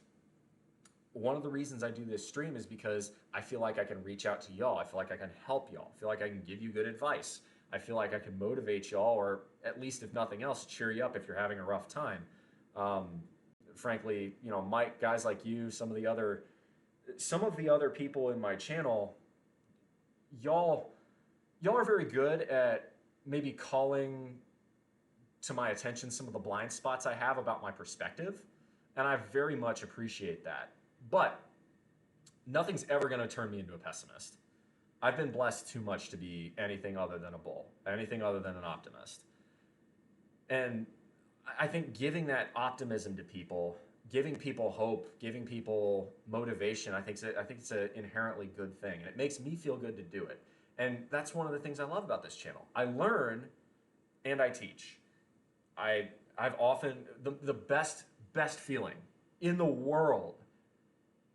S3: one of the reasons I do this stream is because I feel like I can reach out to y'all. I feel like I can help y'all. I feel like I can give you good advice. I feel like I can motivate y'all, or at least if nothing else, cheer you up if you're having a rough time. Frankly, you know, Mike, guys like you, some of the other people in my channel, y'all are very good at maybe calling to my attention some of the blind spots I have about my perspective, and I very much appreciate that. But nothing's ever going to turn me into a pessimist. I've been blessed too much to be anything other than a bull, anything other than an optimist. And I think giving that optimism to people, giving people hope, giving people motivation, I think it's an inherently good thing. And it makes me feel good to do it. And that's one of the things I love about this channel. I learn and I teach. I've often, the best feeling in the world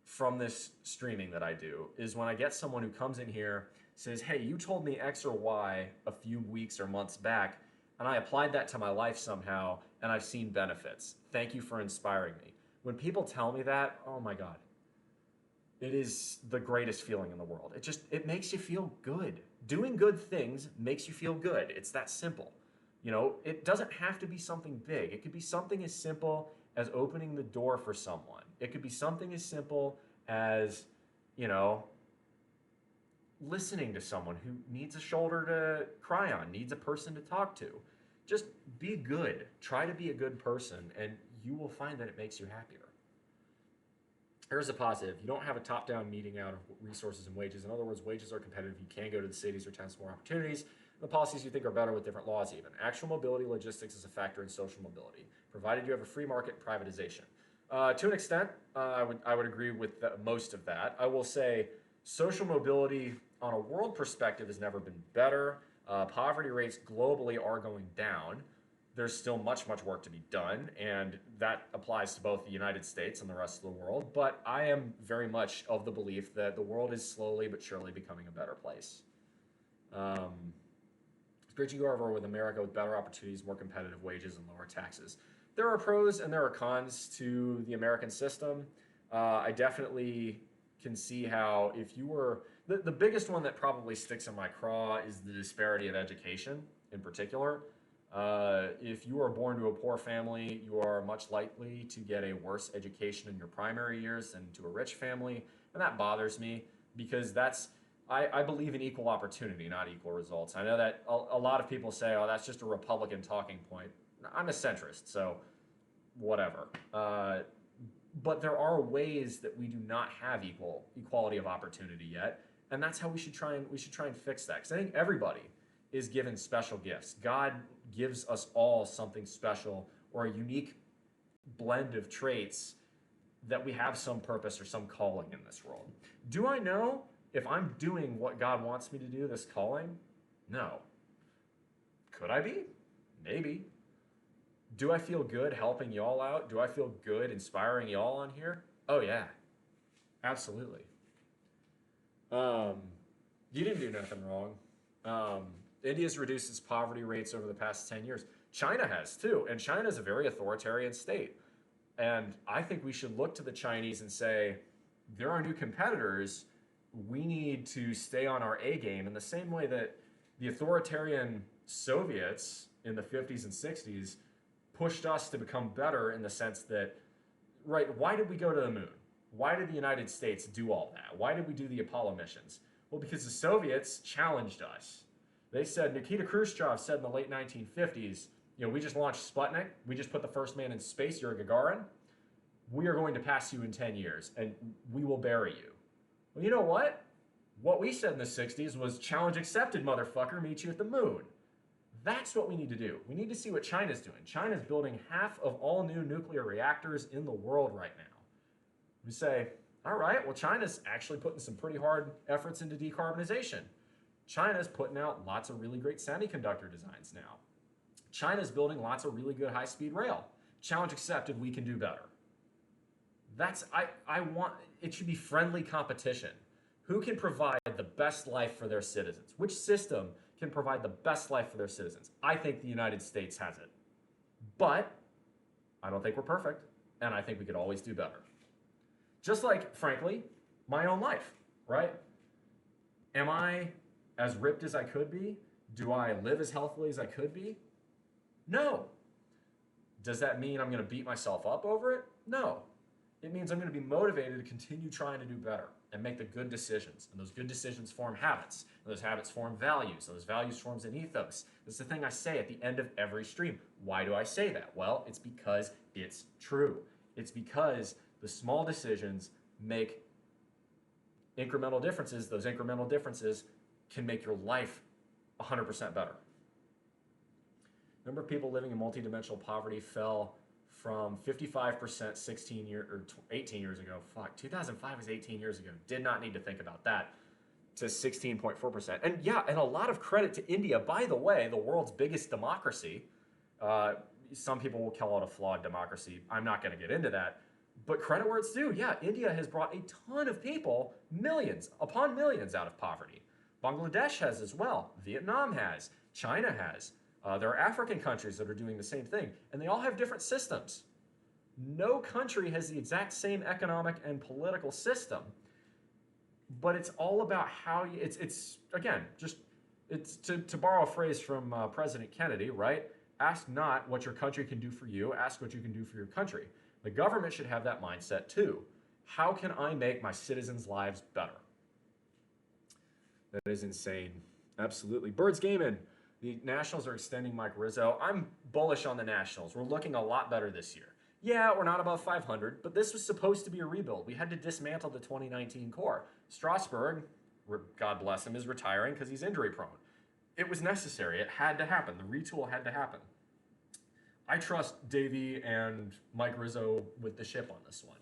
S3: from this streaming that I do is when I get someone who comes in here, says, hey, you told me X or Y a few weeks or months back, and I applied that to my life somehow, and I've seen benefits. Thank you for inspiring me. When people tell me that, oh my God,
S1: It is the greatest feeling in the world. It makes you feel good. Doing good things makes you feel good. It's that simple. You know, it doesn't have to be something big. It could be something as simple as opening the door for someone. It could be something as simple as, you know, listening to someone who needs a shoulder to cry on, needs a person to talk to. Just be good. Try to be a good person, and you will find that it makes you happier. Here's a positive. You don't have a top-down meeting out of resources and wages. In other words, wages are competitive. You can go to the cities or towns for more opportunities. The policies you think are better with different laws even. Actual mobility logistics is a factor in social mobility, provided you have a free market privatization. To an extent, I would agree with most of that. I will say social mobility on a world perspective has never been better. Poverty rates globally are going down. There's still much work to be done, and that applies to both the United States and the rest of the world. But I am very much of the belief that the world is slowly but surely becoming a better place. It's great to go over with America with better opportunities, more competitive wages, and lower taxes. There are pros and there are cons to the American system. I definitely can see how if you were... The biggest one that probably sticks in my craw is the disparity of education in particular. If you are born to a poor family, you are much likely to get a worse education in your primary years than to a rich family. And that bothers me because I believe in equal opportunity, not equal results. I know that a lot of people say, oh, that's just a Republican talking point. I'm a centrist, so whatever. But there are ways that we do not have equality of opportunity yet. And that's how we should try and fix that. Because I think everybody is given special gifts. God gives us all something special or a unique blend of traits that we have some purpose or some calling in this world. Do I know if I'm doing what God wants me to do, this calling? No. Could I be? Maybe. Do I feel good helping y'all out? Do I feel good inspiring y'all on here? Oh yeah, absolutely. You didn't do nothing wrong. India's reduced its poverty rates over the past 10 years. China has too, and China is a very authoritarian state. And I think we should look to the Chinese and say, there are new competitors. We need to stay on our A game in the same way that the authoritarian Soviets in the 50s and 60s pushed us to become better in the sense that, right, why did we go to the moon? Why did the United States do all that? Why did we do the Apollo missions? Well, because the Soviets challenged us. They said, Nikita Khrushchev said in the late 1950s, you know, we just launched Sputnik. We just put the first man in space, Yuri Gagarin. We are going to pass you in 10 years, and we will bury you. Well, you know what? What we said in the 60s was, challenge accepted, motherfucker, meet you at the moon. That's what we need to do. We need to see what China's doing. China's building half of all new nuclear reactors in the world right now. We say, all right, well, China's actually putting some pretty hard efforts into decarbonization. China's putting out lots of really great semiconductor designs now. China's building lots of really good high-speed rail. Challenge accepted, we can do better. I want, it should be friendly competition. Who can provide the best life for their citizens? Which system can provide the best life for their citizens? I think the United States has it. But I don't think we're perfect, and I think we could always do better. Just like, frankly, my own life, right? Am I as ripped as I could be? Do I live as healthily as I could be? No. Does that mean I'm going to beat myself up over it? No. It means I'm going to be motivated to continue trying to do better and make the good decisions. And those good decisions form habits. And those habits form values. And those values forms an ethos. That's the thing I say at the end of every stream. Why do I say that? Well, it's because it's true. It's because the small decisions make incremental differences. Those incremental differences can make your life 100% better. Number of people living in multidimensional poverty fell from 55% 18 years ago. 2005 was 18 years ago. Did not need to think about that. To 16.4%. And yeah, and a lot of credit to India. By the way, the world's biggest democracy. Some people will call it a flawed democracy. I'm not going to get into that. But credit where it's due. Yeah, India has brought a ton of people, millions upon millions, out of poverty. Bangladesh has as well. Vietnam has. China has. There are African countries that are doing the same thing. And they all have different systems. No country has the exact same economic and political system.
S3: but it's all about how you, it's again, just, it's to borrow a phrase from President Kennedy, right? Ask not what your country can do for you, ask what you can do for your country. The government should have that mindset too. How can I make my citizens' lives better? That is insane. Absolutely. Birds Gaming. The Nationals are extending Mike Rizzo. I'm bullish on the Nationals. We're looking a lot better this year. Yeah, we're not above 500, but this was supposed to be a rebuild. We had to dismantle the 2019 core. Strasburg, God bless him, is retiring because he's injury prone. It was necessary. It had to happen. The retool had to happen. I trust Davey and Mike Rizzo with the ship on this one.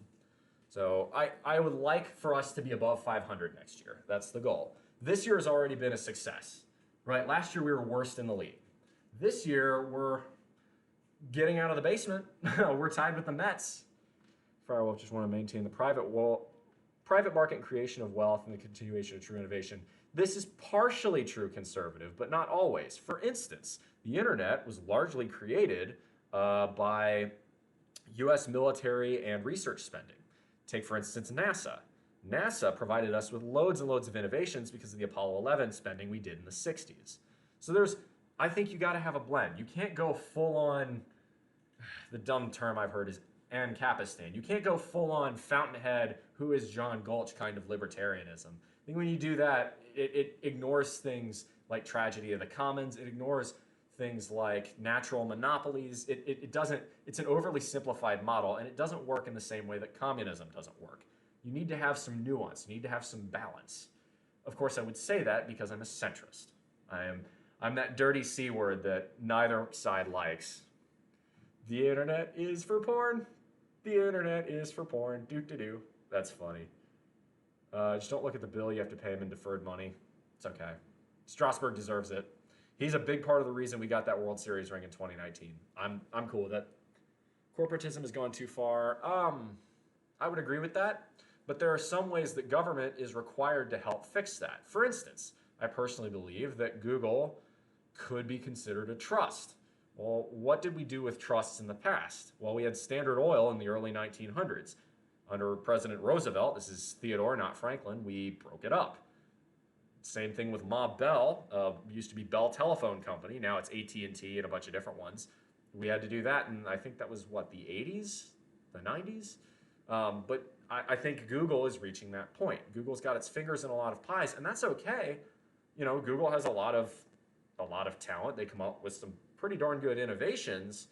S3: So I would like for us to be above 500 next year. That's the goal. This year has already been a success, right? Last year we were worst in the league. This year we're getting out of the basement. We're tied with the Mets. Firewolf just want to maintain the private market and creation of wealth and the continuation of true innovation. This is partially true conservative, but not always. For instance, the internet was largely created by US military and research spending. Take, for instance, NASA. NASA provided us with loads and loads of innovations because of the Apollo 11 spending we did in the 60s. So I think you got to have a blend. You can't go full on, the dumb term I've heard is Ancapistan. You can't go full on Fountainhead, who is John Gulch kind of libertarianism. I think when you do that, it ignores things like tragedy of the commons. It ignores things like natural monopolies. It doesn't, it's an overly simplified model, and it doesn't work in the same way that communism doesn't work. You need to have some nuance. You need to have some balance. Of course, I would say that because I'm a centrist. I'm that dirty C word that neither side likes. The internet is for porn. The internet is for porn. Do. That's funny. Just don't look at the bill. You have to pay him in deferred money. It's okay. Strasburg deserves it. He's a big part of the reason we got that World Series ring in 2019. I'm cool with it. Corporatism has gone too far. I would agree with that. But there are some ways that government is required to help fix that. For instance, I personally believe that Google could be considered a trust. Well, what did we do with trusts in the past? Well, we had Standard Oil in the early 1900s. Under President Roosevelt, this is Theodore, not Franklin, we broke it up. Same thing with Ma Bell, used to be Bell Telephone Company, now it's AT&T and a bunch of different ones. We had to do that, and I think that was, the 80s? The 90s? But I think Google is reaching that point. Google's got its fingers in a lot of pies, and that's okay. You know, Google has a lot of talent. They come up with some pretty darn good innovations,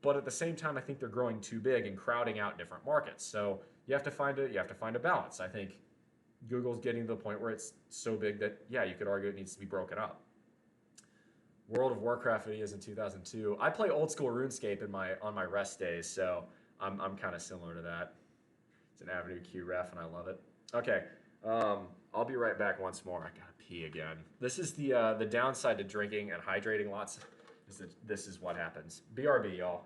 S3: but at the same time, I think they're growing too big and crowding out different markets. So you have to find a balance. I think Google's getting to the point where it's so big that, yeah, you could argue it needs to be broken up. World of Warcraft videos in 2002. I play old school RuneScape on my rest days, so I'm kind of similar to that. It's an Avenue Q ref, and I love it. Okay, I'll be right back once more. I gotta pee again. This is the downside to drinking and hydrating lots. Is that this is what happens. BRB, y'all.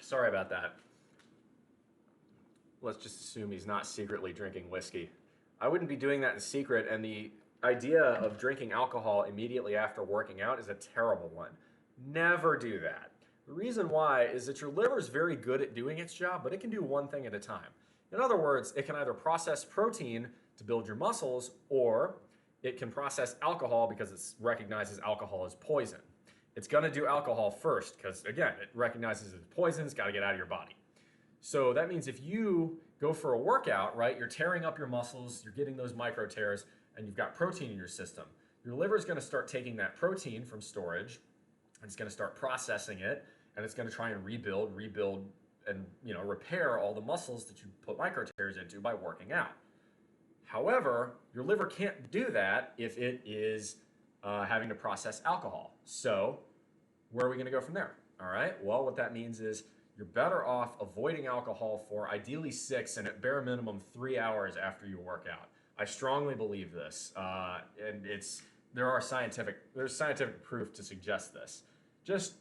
S3: Sorry about that. Let's just assume he's not secretly drinking whiskey. I wouldn't be doing that in secret, and the idea of drinking alcohol immediately after working out is a terrible one. Never do that. The reason why is that your liver is very good at doing its job, but it can do one thing at a time. In other words, it can either process protein to build your muscles, or it can process alcohol because it recognizes alcohol as poison. It's going to do alcohol first because, again, it recognizes it's poison. It's got to get out of your body. So that means if you go for a workout, right, you're tearing up your muscles, you're getting those micro tears, and you've got protein in your system. Your liver is going to start taking that protein from storage, and it's going to start processing it, and it's going to try and rebuild, and repair all the muscles that you put micro tears into by working out. However, your liver can't do that if it is having to process alcohol. So where are we going to go from there? All right. Well, what that means is you're better off avoiding alcohol for ideally 6 and at bare minimum 3 hours after you work out. I strongly believe this, and there's scientific proof to suggest this. Just,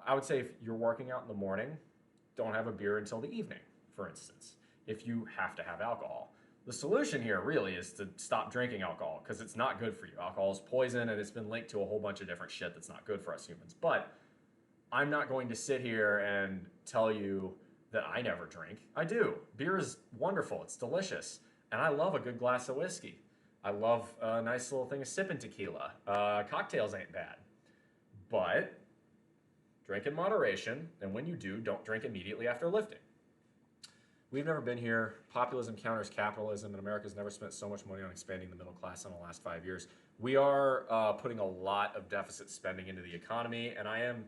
S3: I would say if you're working out in the morning, don't have a beer until the evening, for instance, if you have to have alcohol. The solution here really is to stop drinking alcohol because it's not good for you. Alcohol is poison, and it's been linked to a whole bunch of different shit that's not good for us humans. But I'm not going to sit here and tell you that I never drink. I do. Beer is wonderful. It's delicious. And I love a good glass of whiskey. I love a nice little thing of sipping tequila. Cocktails ain't bad. But drink in moderation, and when you do, don't drink immediately after lifting. We've never been here. Populism counters capitalism, and America's never spent so much money on expanding the middle class in the last 5 years. We are putting a lot of deficit spending into the economy, and I am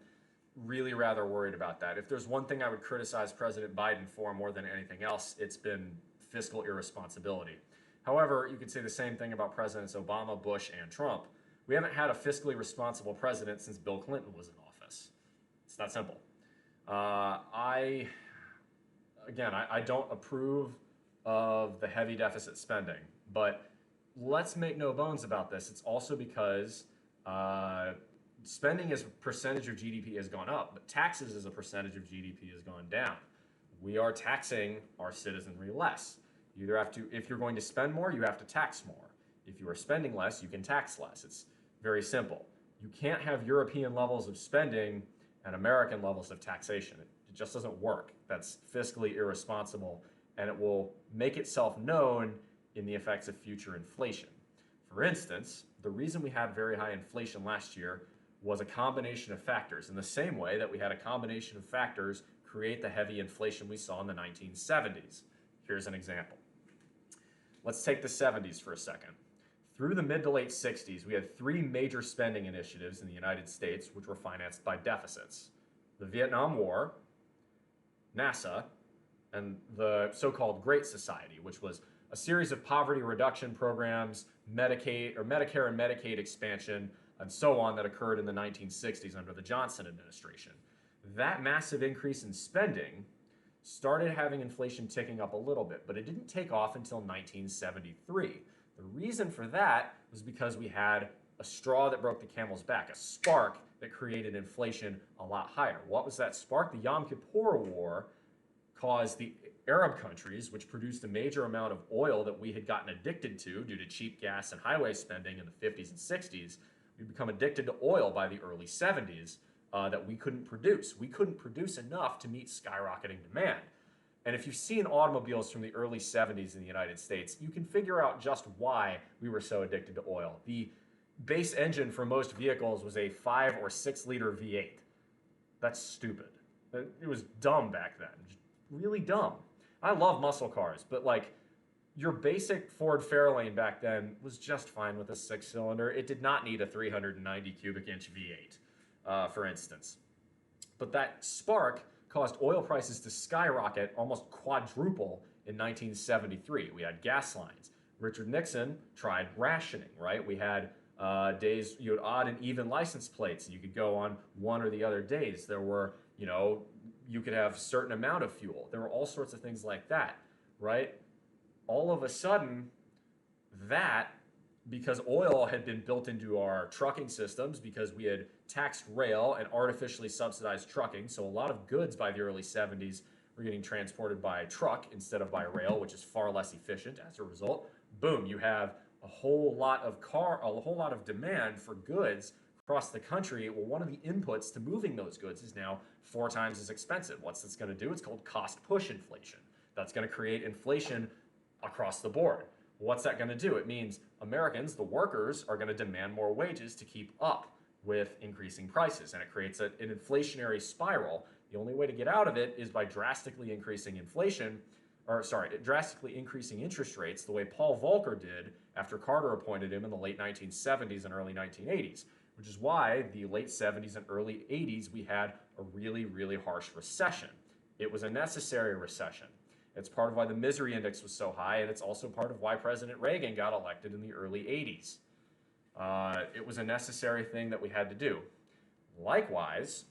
S3: really rather worried about that. If there's one thing I would criticize President Biden for more than anything else, it's been fiscal irresponsibility. However, you could say the same thing about Presidents Obama, Bush, and Trump. We haven't had a fiscally responsible president since Bill Clinton was in office. It's that simple. I don't approve of the heavy deficit spending, but let's make no bones about this. It's also because spending as a percentage of GDP has gone up, but taxes as a percentage of GDP has gone down. We are taxing our citizenry less. You either have to, if you're going to spend more, you have to tax more. If you are spending less, you can tax less. It's very simple. You can't have European levels of spending and American levels of taxation. It just doesn't work. That's fiscally irresponsible, and it will make itself known in the effects of future inflation. For instance, the reason we had very high inflation last year was a combination of factors, in the same way that we had a combination of factors create the heavy inflation we saw in the 1970s. Here's an example. Let's take the 70s for a second. Through the mid to late 60s, we had 3 major spending initiatives in the United States which were financed by deficits. The Vietnam War, NASA, and the so-called Great Society, which was a series of poverty reduction programs, Medicare and Medicaid expansion, and so on that occurred in the 1960s under the Johnson administration. That massive increase in spending started having inflation ticking up a little bit, but it didn't take off until 1973. The reason for that was because we had a straw that broke the camel's back, a spark that created inflation a lot higher. What was that spark? The Yom Kippur War caused the Arab countries, which produced a major amount of oil that we had gotten addicted to due to cheap gas and highway spending in the 50s and 60s. We'd become addicted to oil by the early 70s that we couldn't produce. We couldn't produce enough to meet skyrocketing demand. And if you've seen automobiles from the early 70s in the United States, you can figure out just why we were so addicted to oil. The base engine for most vehicles was a 5 or 6 liter V8. That's stupid. It was dumb back then, really dumb. I love muscle cars, but like your basic Ford Fairlane back then was just fine with a 6-cylinder. It did not need a 390 cubic inch V8, for instance. But that spark caused oil prices to skyrocket, almost quadruple in 1973. We had gas lines. Richard Nixon tried rationing, right? We had days, you had odd and even license plates, and you could go on one or the other days. There were, you could have a certain amount of fuel. There were all sorts of things like that, right? All of a sudden, because oil had been built into our trucking systems, because we had taxed rail and artificially subsidized trucking, so a lot of goods by the early 70s were getting transported by truck instead of by rail, which is far less efficient. As a result, boom, you have a whole lot of demand for goods across the country. Well, one of the inputs to moving those goods is now 4 times as expensive. What's this going to do? It's called cost push inflation. That's going to create inflation across the board. What's that going to do? It means Americans, the workers, are going to demand more wages to keep up with increasing prices, and it creates an inflationary spiral. The only way to get out of it is by drastically increasing interest rates, the way Paul Volcker did after Carter appointed him in the late 1970s and early 1980s, which is why the late 70s and early 80s we had a really, really harsh recession. It was a necessary recession. It's part of why the misery index was so high, and it's also part of why President Reagan got elected in the early 80s. It was a necessary thing that we had to do. Likewise,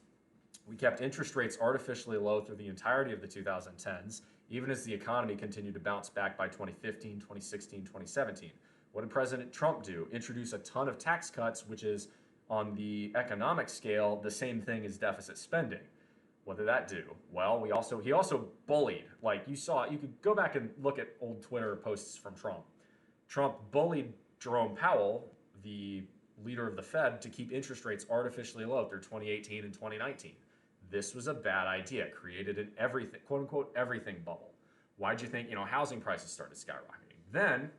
S3: we kept interest rates artificially low through the entirety of the 2010s, even as the economy continued to bounce back by 2015, 2016, 2017. What did President Trump do? Introduce a ton of tax cuts, which is, on the economic scale, the same thing as deficit spending. What did that do? Well, he also bullied. Like you could go back and look at old Twitter posts from Trump. Trump bullied Jerome Powell, the leader of the Fed, to keep interest rates artificially low through 2018 and 2019. This was a bad idea. Created an everything, quote unquote, everything bubble. Why'd you think, housing prices started skyrocketing? Then,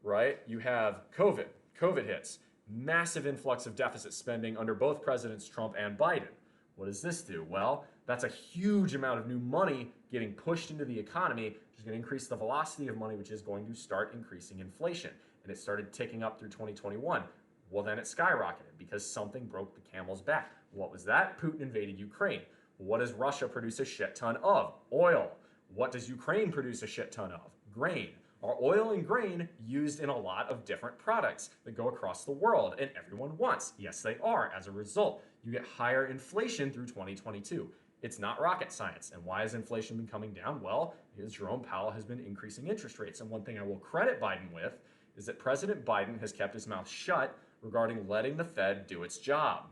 S3: right, you have COVID. COVID hits. Massive influx of deficit spending under both presidents, Trump and Biden. What does this do? Well, that's a huge amount of new money getting pushed into the economy, which is going to increase the velocity of money, which is going to start increasing inflation. And it started ticking up through 2021. Well, then it skyrocketed because something broke the camel's back. What was that? Putin invaded Ukraine. What does Russia produce a shit ton of? Oil. What does Ukraine produce a shit ton of? Grain. Are oil and grain used in a lot of different products that go across the world and everyone wants? Yes, they are. As a result, you get higher inflation through 2022. It's not rocket science. And why has inflation been coming down? Well, because Jerome Powell has been increasing interest rates. And one thing I will credit Biden with is that President Biden has kept his mouth shut regarding letting the Fed do its job.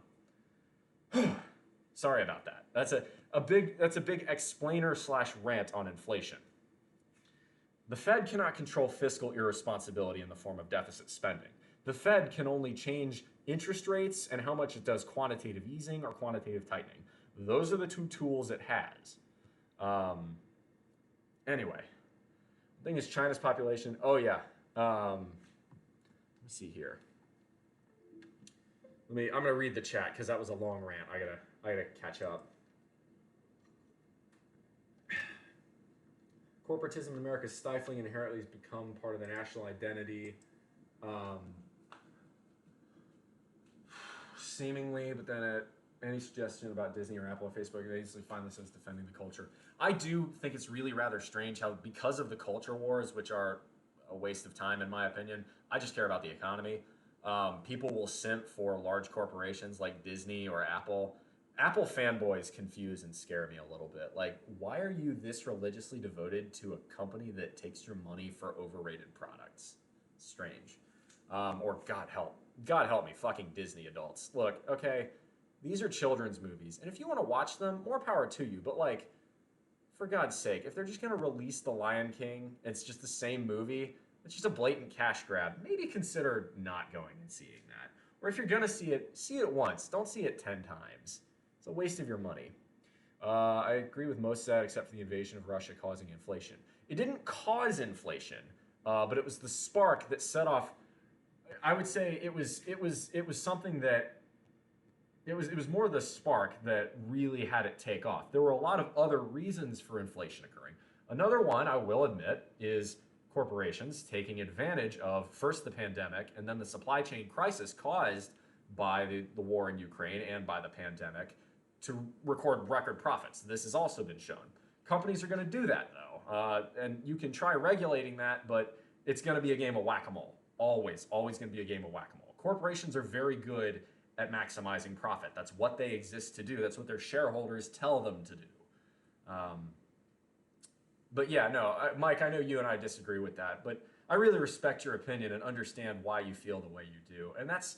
S3: Sorry about that. That's a big explainer / rant on inflation. The Fed cannot control fiscal irresponsibility in the form of deficit spending. The Fed can only change interest rates and how much it does quantitative easing or quantitative tightening. Those are the two tools it has. Anyway, the thing is China's population. Oh yeah. Let me see here. I'm gonna read the chat because that was a long rant. I gotta catch up. Corporatism in America is stifling and inherently has become part of the national identity. Seemingly, but then any suggestion about Disney or Apple or Facebook, they easily find this as defending the culture. I do think it's really rather strange how, because of the culture wars, which are a waste of time in my opinion, I just care about the economy. People will simp for large corporations like Disney or Apple. Apple fanboys confuse and scare me a little bit. Like, why are you this religiously devoted to a company that takes your money for overrated products? Strange. Or God help me, fucking Disney adults. Look, okay, these are children's movies, and if you want to watch them, more power to you. But like, for God's sake, if they're just gonna release The Lion King, it's just the same movie. It's just a blatant cash grab. Maybe consider not going and seeing that. Or if you're gonna see it once. Don't see it 10 times. It's a waste of your money. I agree with most of that, except for the invasion of Russia causing inflation. It didn't cause inflation, but it was the spark that set off. I would say it was something that it was more the spark that really had it take off. There were a lot of other reasons for inflation occurring. Another one, I will admit, is corporations taking advantage of first the pandemic and then the supply chain crisis caused by the war in Ukraine and by the pandemic to record record profits. This has also been shown. Companies are going to do that though, and you can try regulating that, but it's going to be a game of whack-a-mole. Always going to be a game of whack-a-mole. Corporations are very good at maximizing profit. That's what they exist to do. That's what their shareholders tell them to do. But yeah, no, Mike, I know you and I disagree with that, but I really respect your opinion and understand why you feel the way you do. And that's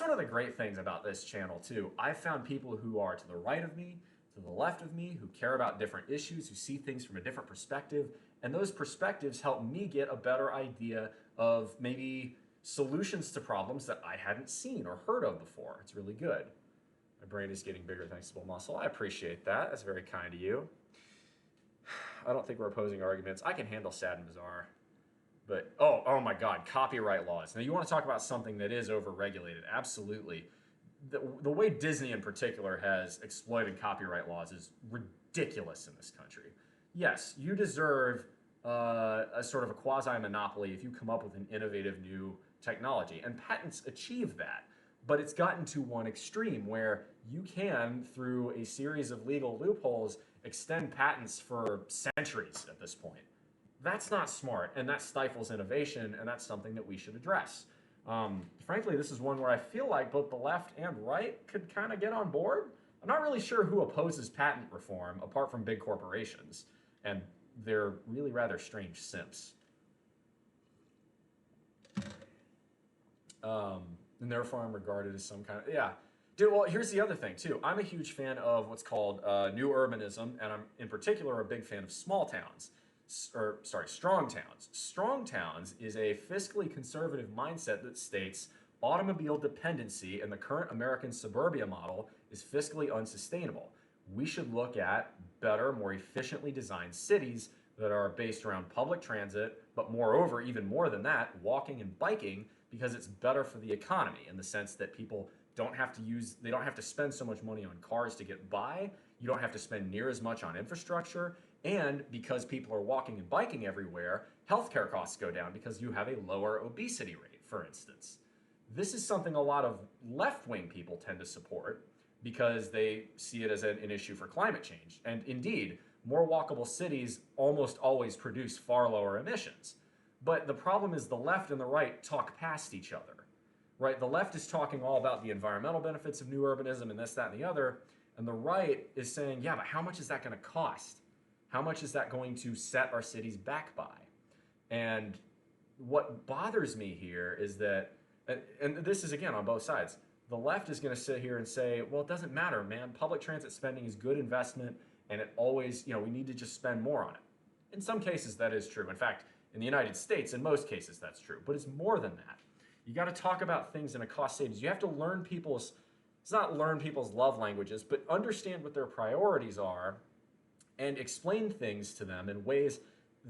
S3: one of the great things about this channel too. I've found people who are to the right of me, to the left of me, who care about different issues, who see things from a different perspective, and those perspectives help me get a better idea of maybe solutions to problems that I hadn't seen or heard of before. It's really good. My brain is getting bigger thanks to BullMuscle. I appreciate that. That's very kind of you. I don't think we're opposing arguments. I can handle sad and bizarre. But, oh my God, copyright laws. Now, you want to talk about something that is overregulated. Absolutely. The way Disney in particular has exploited copyright laws is ridiculous in this country. Yes, you deserve a sort of a quasi-monopoly if you come up with an innovative new technology, and patents achieve that. But it's gotten to one extreme where you can, through a series of legal loopholes, extend patents for centuries at this point. That's not smart, and that stifles innovation, and that's something that we should address. Frankly, this is one where I feel like both the left and right could kind of get on board. I'm not really sure who opposes patent reform apart from big corporations, and they're really rather strange simps. And therefore I'm regarded as some kind of, yeah. Dude, well, here's the other thing, too. I'm a huge fan of what's called new urbanism, and I'm, in particular, a big fan of small towns. Strong towns. Strong towns is a fiscally conservative mindset that states automobile dependency in the current American suburbia model is fiscally unsustainable. We should look at better, more efficiently designed cities that are based around public transit, but moreover, even more than that, walking and biking, because it's better for the economy in the sense that people don't have to spend so much money on cars to get by. You don't have to spend near as much on infrastructure. And because people are walking and biking everywhere, healthcare costs go down because you have a lower obesity rate, for instance. This is something a lot of left-wing people tend to support because they see it as an issue for climate change. And indeed, more walkable cities almost always produce far lower emissions. But the problem is the left and the right talk past each other, right? The left is talking all about the environmental benefits of new urbanism and this, that, and the other. And the right is saying, yeah, but how much is that going to cost? How much is that going to set our cities back by? And what bothers me here is that, and this is again on both sides, the left is going to sit here and say, well, it doesn't matter, man. Public transit spending is good investment, and it always, we need to just spend more on it. In some cases, that is true. In fact, in the United States, in most cases, that's true. But it's more than that. You got to talk about things in a cost savings. You have to learn people's, it's not learn people's love languages, but understand what their priorities are and explain things to them in ways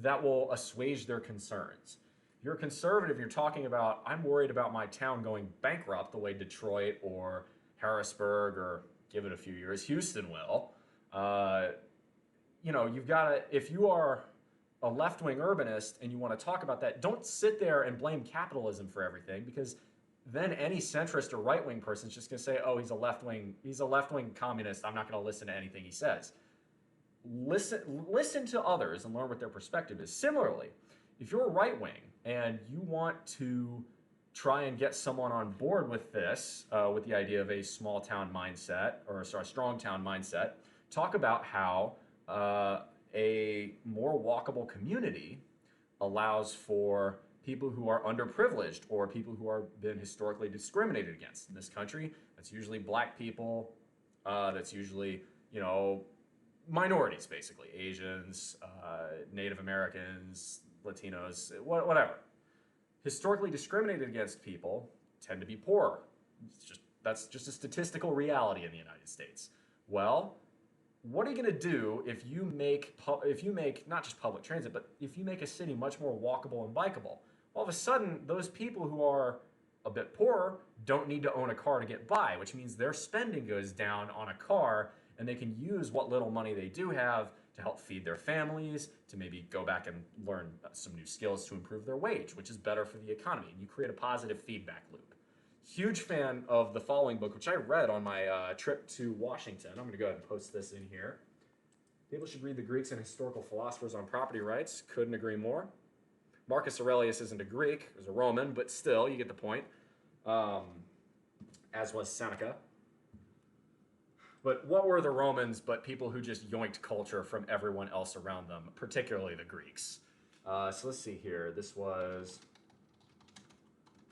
S3: that will assuage their concerns. If you're a conservative, you're talking about, I'm worried about my town going bankrupt the way Detroit or Harrisburg or, give it a few years, Houston will. You've got to, if you are a left-wing urbanist and you want to talk about that, don't sit there and blame capitalism for everything, because then any centrist or right-wing person is just going to say, oh, he's a left-wing communist, I'm not going to listen to anything he says. Listen to others and learn what their perspective is. Similarly, if you're right-wing and you want to try and get someone on board with this, with the idea of a small town mindset, strong town mindset, talk about how a more walkable community allows for people who are underprivileged or people who are been historically discriminated against in this country. That's usually black people. That's usually, minorities, basically. Asians, Native Americans, Latinos, whatever. Historically discriminated against people tend to be poorer. That's just a statistical reality in the United States. Well, what are you going to do if you make not just public transit, but if you make a city much more walkable and bikeable? All of a sudden, those people who are a bit poorer don't need to own a car to get by, which means their spending goes down on a car, and they can use what little money they do have to help feed their families, to maybe go back and learn some new skills to improve their wage, which is better for the economy. And you create a positive feedback loop. Huge fan of the following book, which I read on my trip to Washington. I'm going to go ahead and post this in here. People should read the Greeks and historical philosophers on property rights. Couldn't agree more. Marcus Aurelius isn't a Greek, he was a Roman, but still, you get the point. As was Seneca. But what were the Romans but people who just yoinked culture from everyone else around them, particularly the Greeks? So let's see here. This was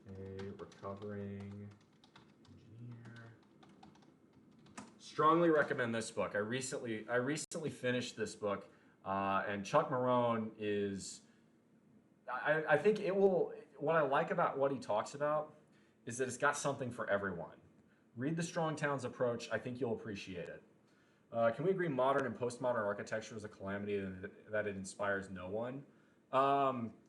S3: a recovering engineer. Strongly recommend this book. I recently finished this book, and Chuck Marohn is, I think it will, what I like about what he talks about is that it's got something for everyone. Read The Strong Towns Approach. I think you'll appreciate it. Can we agree modern and postmodern architecture is a calamity and that it inspires no one?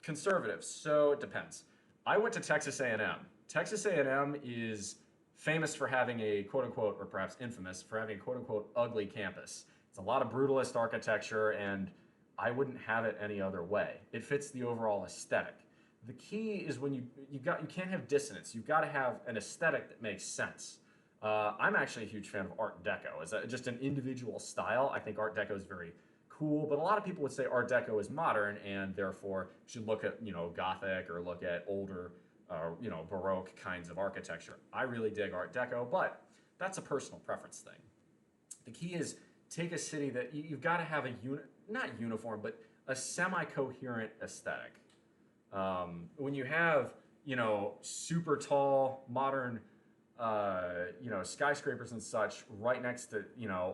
S3: Conservatives, so it depends. I went to Texas A&M. Texas A&M is famous for having a quote-unquote, or perhaps infamous, for having a quote-unquote ugly campus. It's a lot of brutalist architecture, and I wouldn't have it any other way. It fits the overall aesthetic. The key is when you can't have dissonance. You've got to have an aesthetic that makes sense. I'm actually a huge fan of Art Deco. As just an individual style, I think Art Deco is very cool, but a lot of people would say Art Deco is modern and therefore should look at, Gothic or look at older, Baroque kinds of architecture. I really dig Art Deco, but that's a personal preference thing. The key is take a city that you've got to have not uniform, but a semi-coherent aesthetic. When you have, super tall, modern, skyscrapers and such right next to,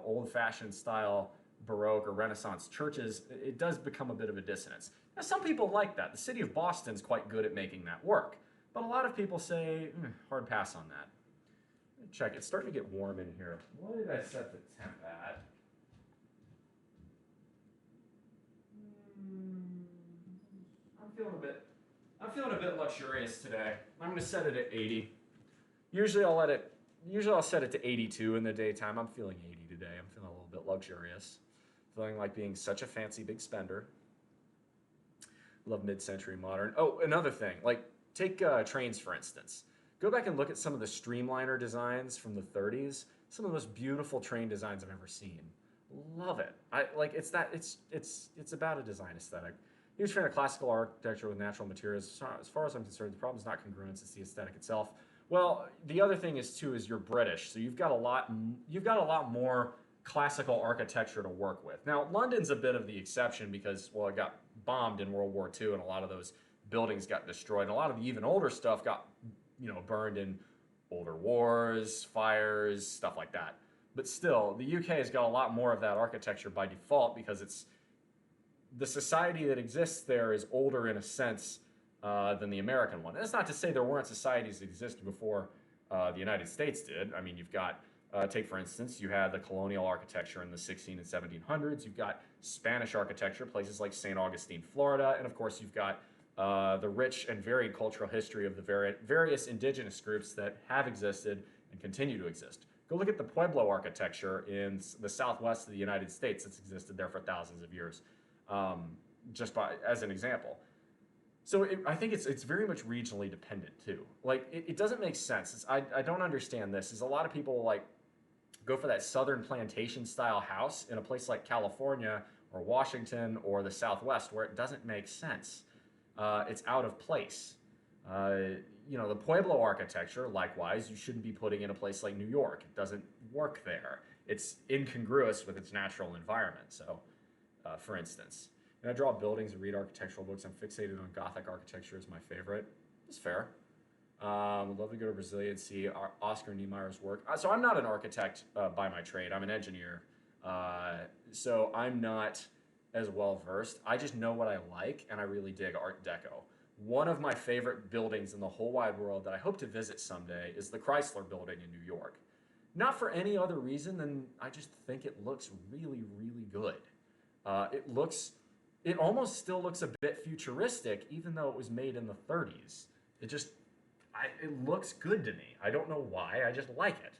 S3: old-fashioned style Baroque or Renaissance churches, it does become a bit of a dissonance. Now, some people like that. The city of Boston's quite good at making that work. But a lot of people say, hard pass on that. Check, it's starting to get warm in here. What did I set the temp at? I'm feeling a bit luxurious today. I'm gonna set it at 80. Usually I'll set it to 82 in the daytime. I'm feeling 80 today. I'm feeling a little bit luxurious. Feeling like being such a fancy big spender. Love mid-century modern. Oh, another thing, like take trains for instance. Go back and look at some of the streamliner designs from the 30s. Some of the most beautiful train designs I've ever seen. Love it. It's about a design aesthetic. Huge fan of classical architecture with natural materials. As far as I'm concerned, the problem is not congruence; it's the aesthetic itself. Well, the other thing is too is you're British, so you've got a lot more classical architecture to work with. Now, London's a bit of the exception because, well, it got bombed in World War II, and a lot of those buildings got destroyed. And a lot of the even older stuff got, burned in older wars, fires, stuff like that. But still, the UK has got a lot more of that architecture by default because the society that exists there is older in a sense than the American one. And that's not to say there weren't societies that existed before the United States did. I mean, you've got, take for instance, you had the colonial architecture in the 16 and 1700s. You've got Spanish architecture, places like St. Augustine, Florida. And of course, you've got the rich and varied cultural history of the various indigenous groups that have existed and continue to exist. Go look at the Pueblo architecture in the southwest of the United States that's existed there for thousands of years, as an example. So I think it's very much regionally dependent too. Like it doesn't make sense. I don't understand this. Is a lot of people like go for that southern plantation style house in a place like California or Washington or the Southwest where it doesn't make sense. It's out of place. The Pueblo architecture, likewise, you shouldn't be putting in a place like New York. It doesn't work there. It's incongruous with its natural environment. So, for instance, and I draw buildings and read architectural books. I'm fixated on Gothic architecture as my favorite. It's fair. Would love to go to Brasilia and see Oscar Niemeyer's work. So I'm not an architect by my trade. I'm an engineer. So I'm not as well versed. I just know what I like, and I really dig Art Deco. One of my favorite buildings in the whole wide world that I hope to visit someday is the Chrysler Building in New York. Not for any other reason than I just think it looks really, really good. It almost still looks a bit futuristic, even though it was made in the 30s. It looks good to me. I don't know why, I just like it.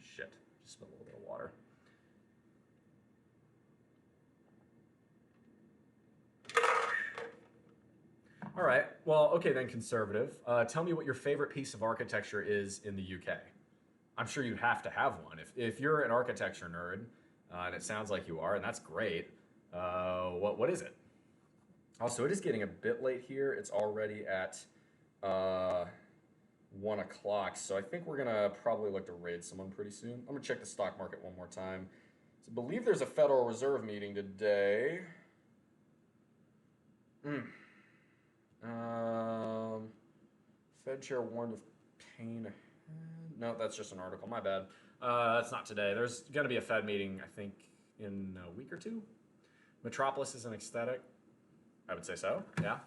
S3: Shit, just spilled a little bit of water. All right, well, okay then, conservative. Tell me what your favorite piece of architecture is in the UK. I'm sure you have to have one. If you're an architecture nerd, and it sounds like you are, and that's great, what is it? Also, it is getting a bit late here. It's already at 1 o'clock, so I think we're gonna probably look to raid someone pretty soon. I'm gonna check the stock market one more time. So I believe there's a Federal Reserve meeting today. Fed chair warned of pain ahead. No, that's just an article. My bad. That's not today. There's going to be a Fed meeting, I think, in a week or two. Metropolis is an aesthetic. I would say so, yeah.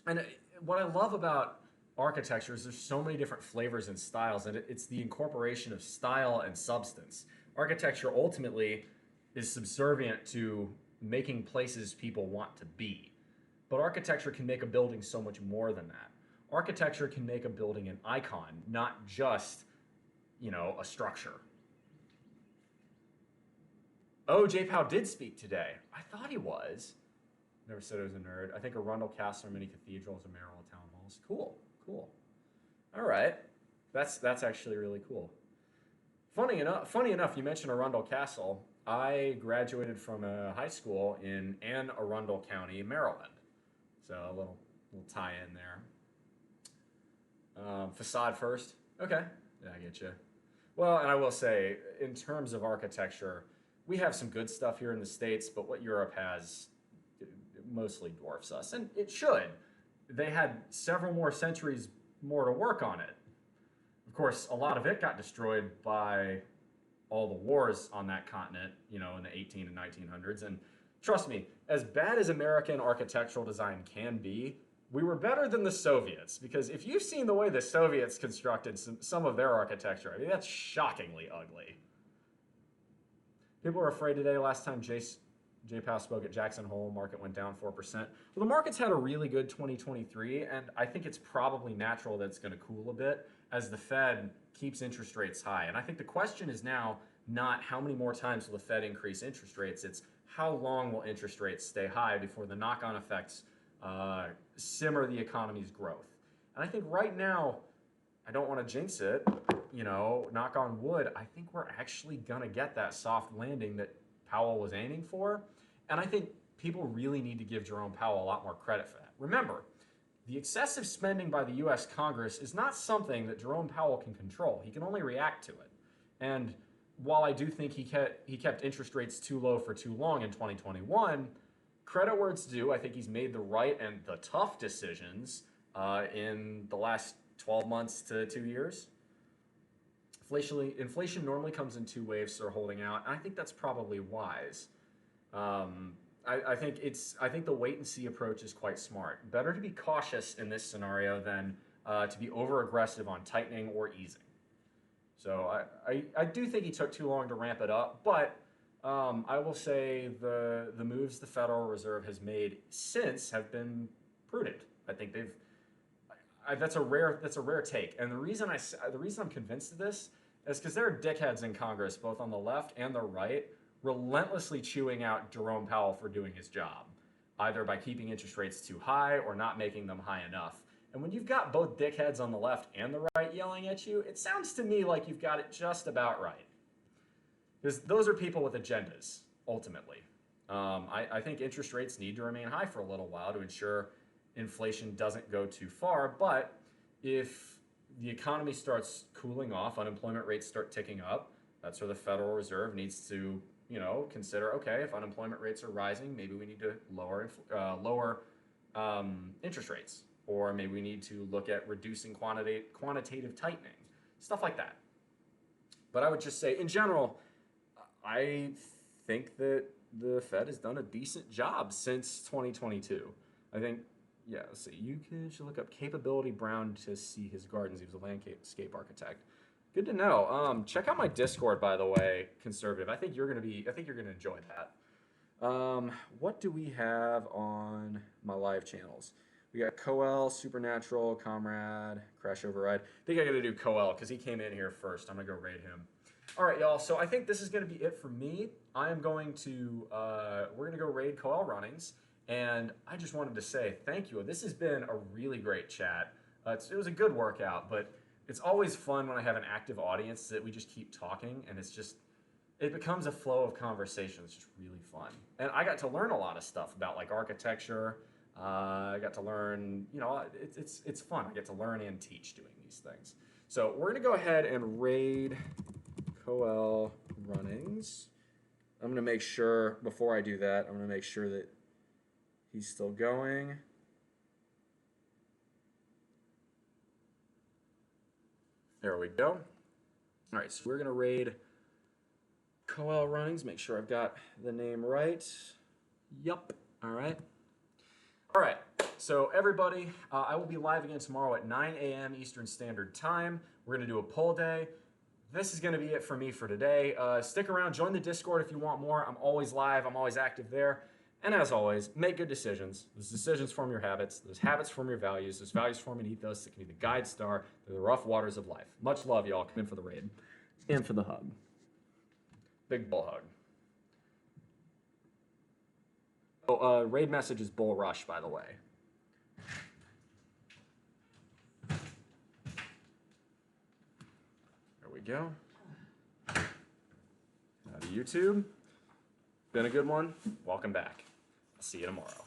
S3: And what I love about architecture is there's so many different flavors and styles, and it's the incorporation of style and substance. Architecture ultimately is subservient to making places people want to be. But architecture can make a building so much more than that. Architecture can make a building an icon, not just, a structure. Oh, J. Powell did speak today. I thought he was. Never said I was a nerd. I think Arundel Castle or many cathedrals and mayoral town halls. Cool, cool. All right, that's actually really cool. Funny enough, you mentioned Arundel Castle. I graduated from a high school in Anne Arundel County, Maryland. So a little tie in there. Facade first. Okay, yeah, I get you. Well, and I will say, in terms of architecture, we have some good stuff here in the States, but what Europe has mostly dwarfs us, and it should. They had several more centuries more to work on it. Of course, a lot of it got destroyed by all the wars on that continent, in the 18 and 1900s. And trust me, as bad as American architectural design can be, we were better than the Soviets, because if you've seen the way the Soviets constructed some of their architecture, I mean, that's shockingly ugly. People are afraid today. Last time J Powell spoke at Jackson Hole, market went down 4%. Well, the market's had a really good 2023, and I think it's probably natural that it's going to cool a bit as the Fed keeps interest rates high. And I think the question is now not how many more times will the Fed increase interest rates, it's how long will interest rates stay high before the knock-on effects simmer the economy's growth. And I think right now, I don't want to jinx it, knock on wood, I think we're actually going to get that soft landing that Powell was aiming for. And I think people really need to give Jerome Powell a lot more credit for that. Remember, the excessive spending by the US Congress is not something that Jerome Powell can control. He can only react to it. And while I do think he kept interest rates too low for too long in 2021, credit where it's due. I think he's made the right and the tough decisions in the last 12 months to 2 years. Inflation normally comes in two waves, so they're holding out. And I think that's probably wise. I think the wait and see approach is quite smart. Better to be cautious in this scenario than to be over aggressive on tightening or easing. So I do think he took too long to ramp it up, but I will say the moves the Federal Reserve has made since have been prudent. I think that's a rare take, and the reason I'm convinced of this is because there are dickheads in Congress, both on the left and the right, relentlessly chewing out Jerome Powell for doing his job, either by keeping interest rates too high or not making them high enough. And when you've got both dickheads on the left and the right yelling at you, it sounds to me like you've got it just about right. Because those are people with agendas, ultimately. I think interest rates need to remain high for a little while to ensure inflation doesn't go too far. But if the economy starts cooling off, unemployment rates start ticking up, that's where the Federal Reserve needs to, consider, okay, if unemployment rates are rising, maybe we need to lower interest rates. Or maybe we need to look at reducing quantitative tightening, stuff like that. But I would just say, in general, I think that the Fed has done a decent job since 2022. I think, let's see, you should look up Capability Brown to see his gardens. He was a landscape architect. Good to know. Check out my Discord, by the way, Conservative. I think you're gonna enjoy that. What do we have on my live channels? We got Coel, Supernatural, Comrade, Crash Override. I think I gotta do Coel because he came in here first. I'm gonna go raid him. All right, y'all. So I think this is gonna be it for me. I am going to, we're gonna go raid Coel Runnings. And I just wanted to say thank you. This has been a really great chat. It was a good workout, but it's always fun when I have an active audience that we just keep talking, and it becomes a flow of conversation. It's just really fun. And I got to learn a lot of stuff about like architecture. I got to learn, it's fun. I get to learn and teach doing these things. So we're gonna go ahead and raid Coel Runnings. I'm gonna make sure, before I do that, I'm gonna make sure that he's still going. There we go. All right, so we're gonna raid Coel Runnings. Make sure I've got the name right. Yup. All right. All right. So everybody, I will be live again tomorrow at 9 a.m. Eastern Standard Time. We're gonna do a poll day. This is gonna be it for me for today. Stick around. Join the Discord if you want more. I'm always live. I'm always active there. And as always, make good decisions. Those decisions form your habits. Those habits form your values. Those values form an ethos that can be the guide star through the rough waters of life. Much love, y'all. Come in for the raid. And for the hug. Big bull hug.
S1: Oh, raid message is Bull Rush, by the way. There we go. Out of YouTube. Been a good one. Welcome back. I'll see you tomorrow.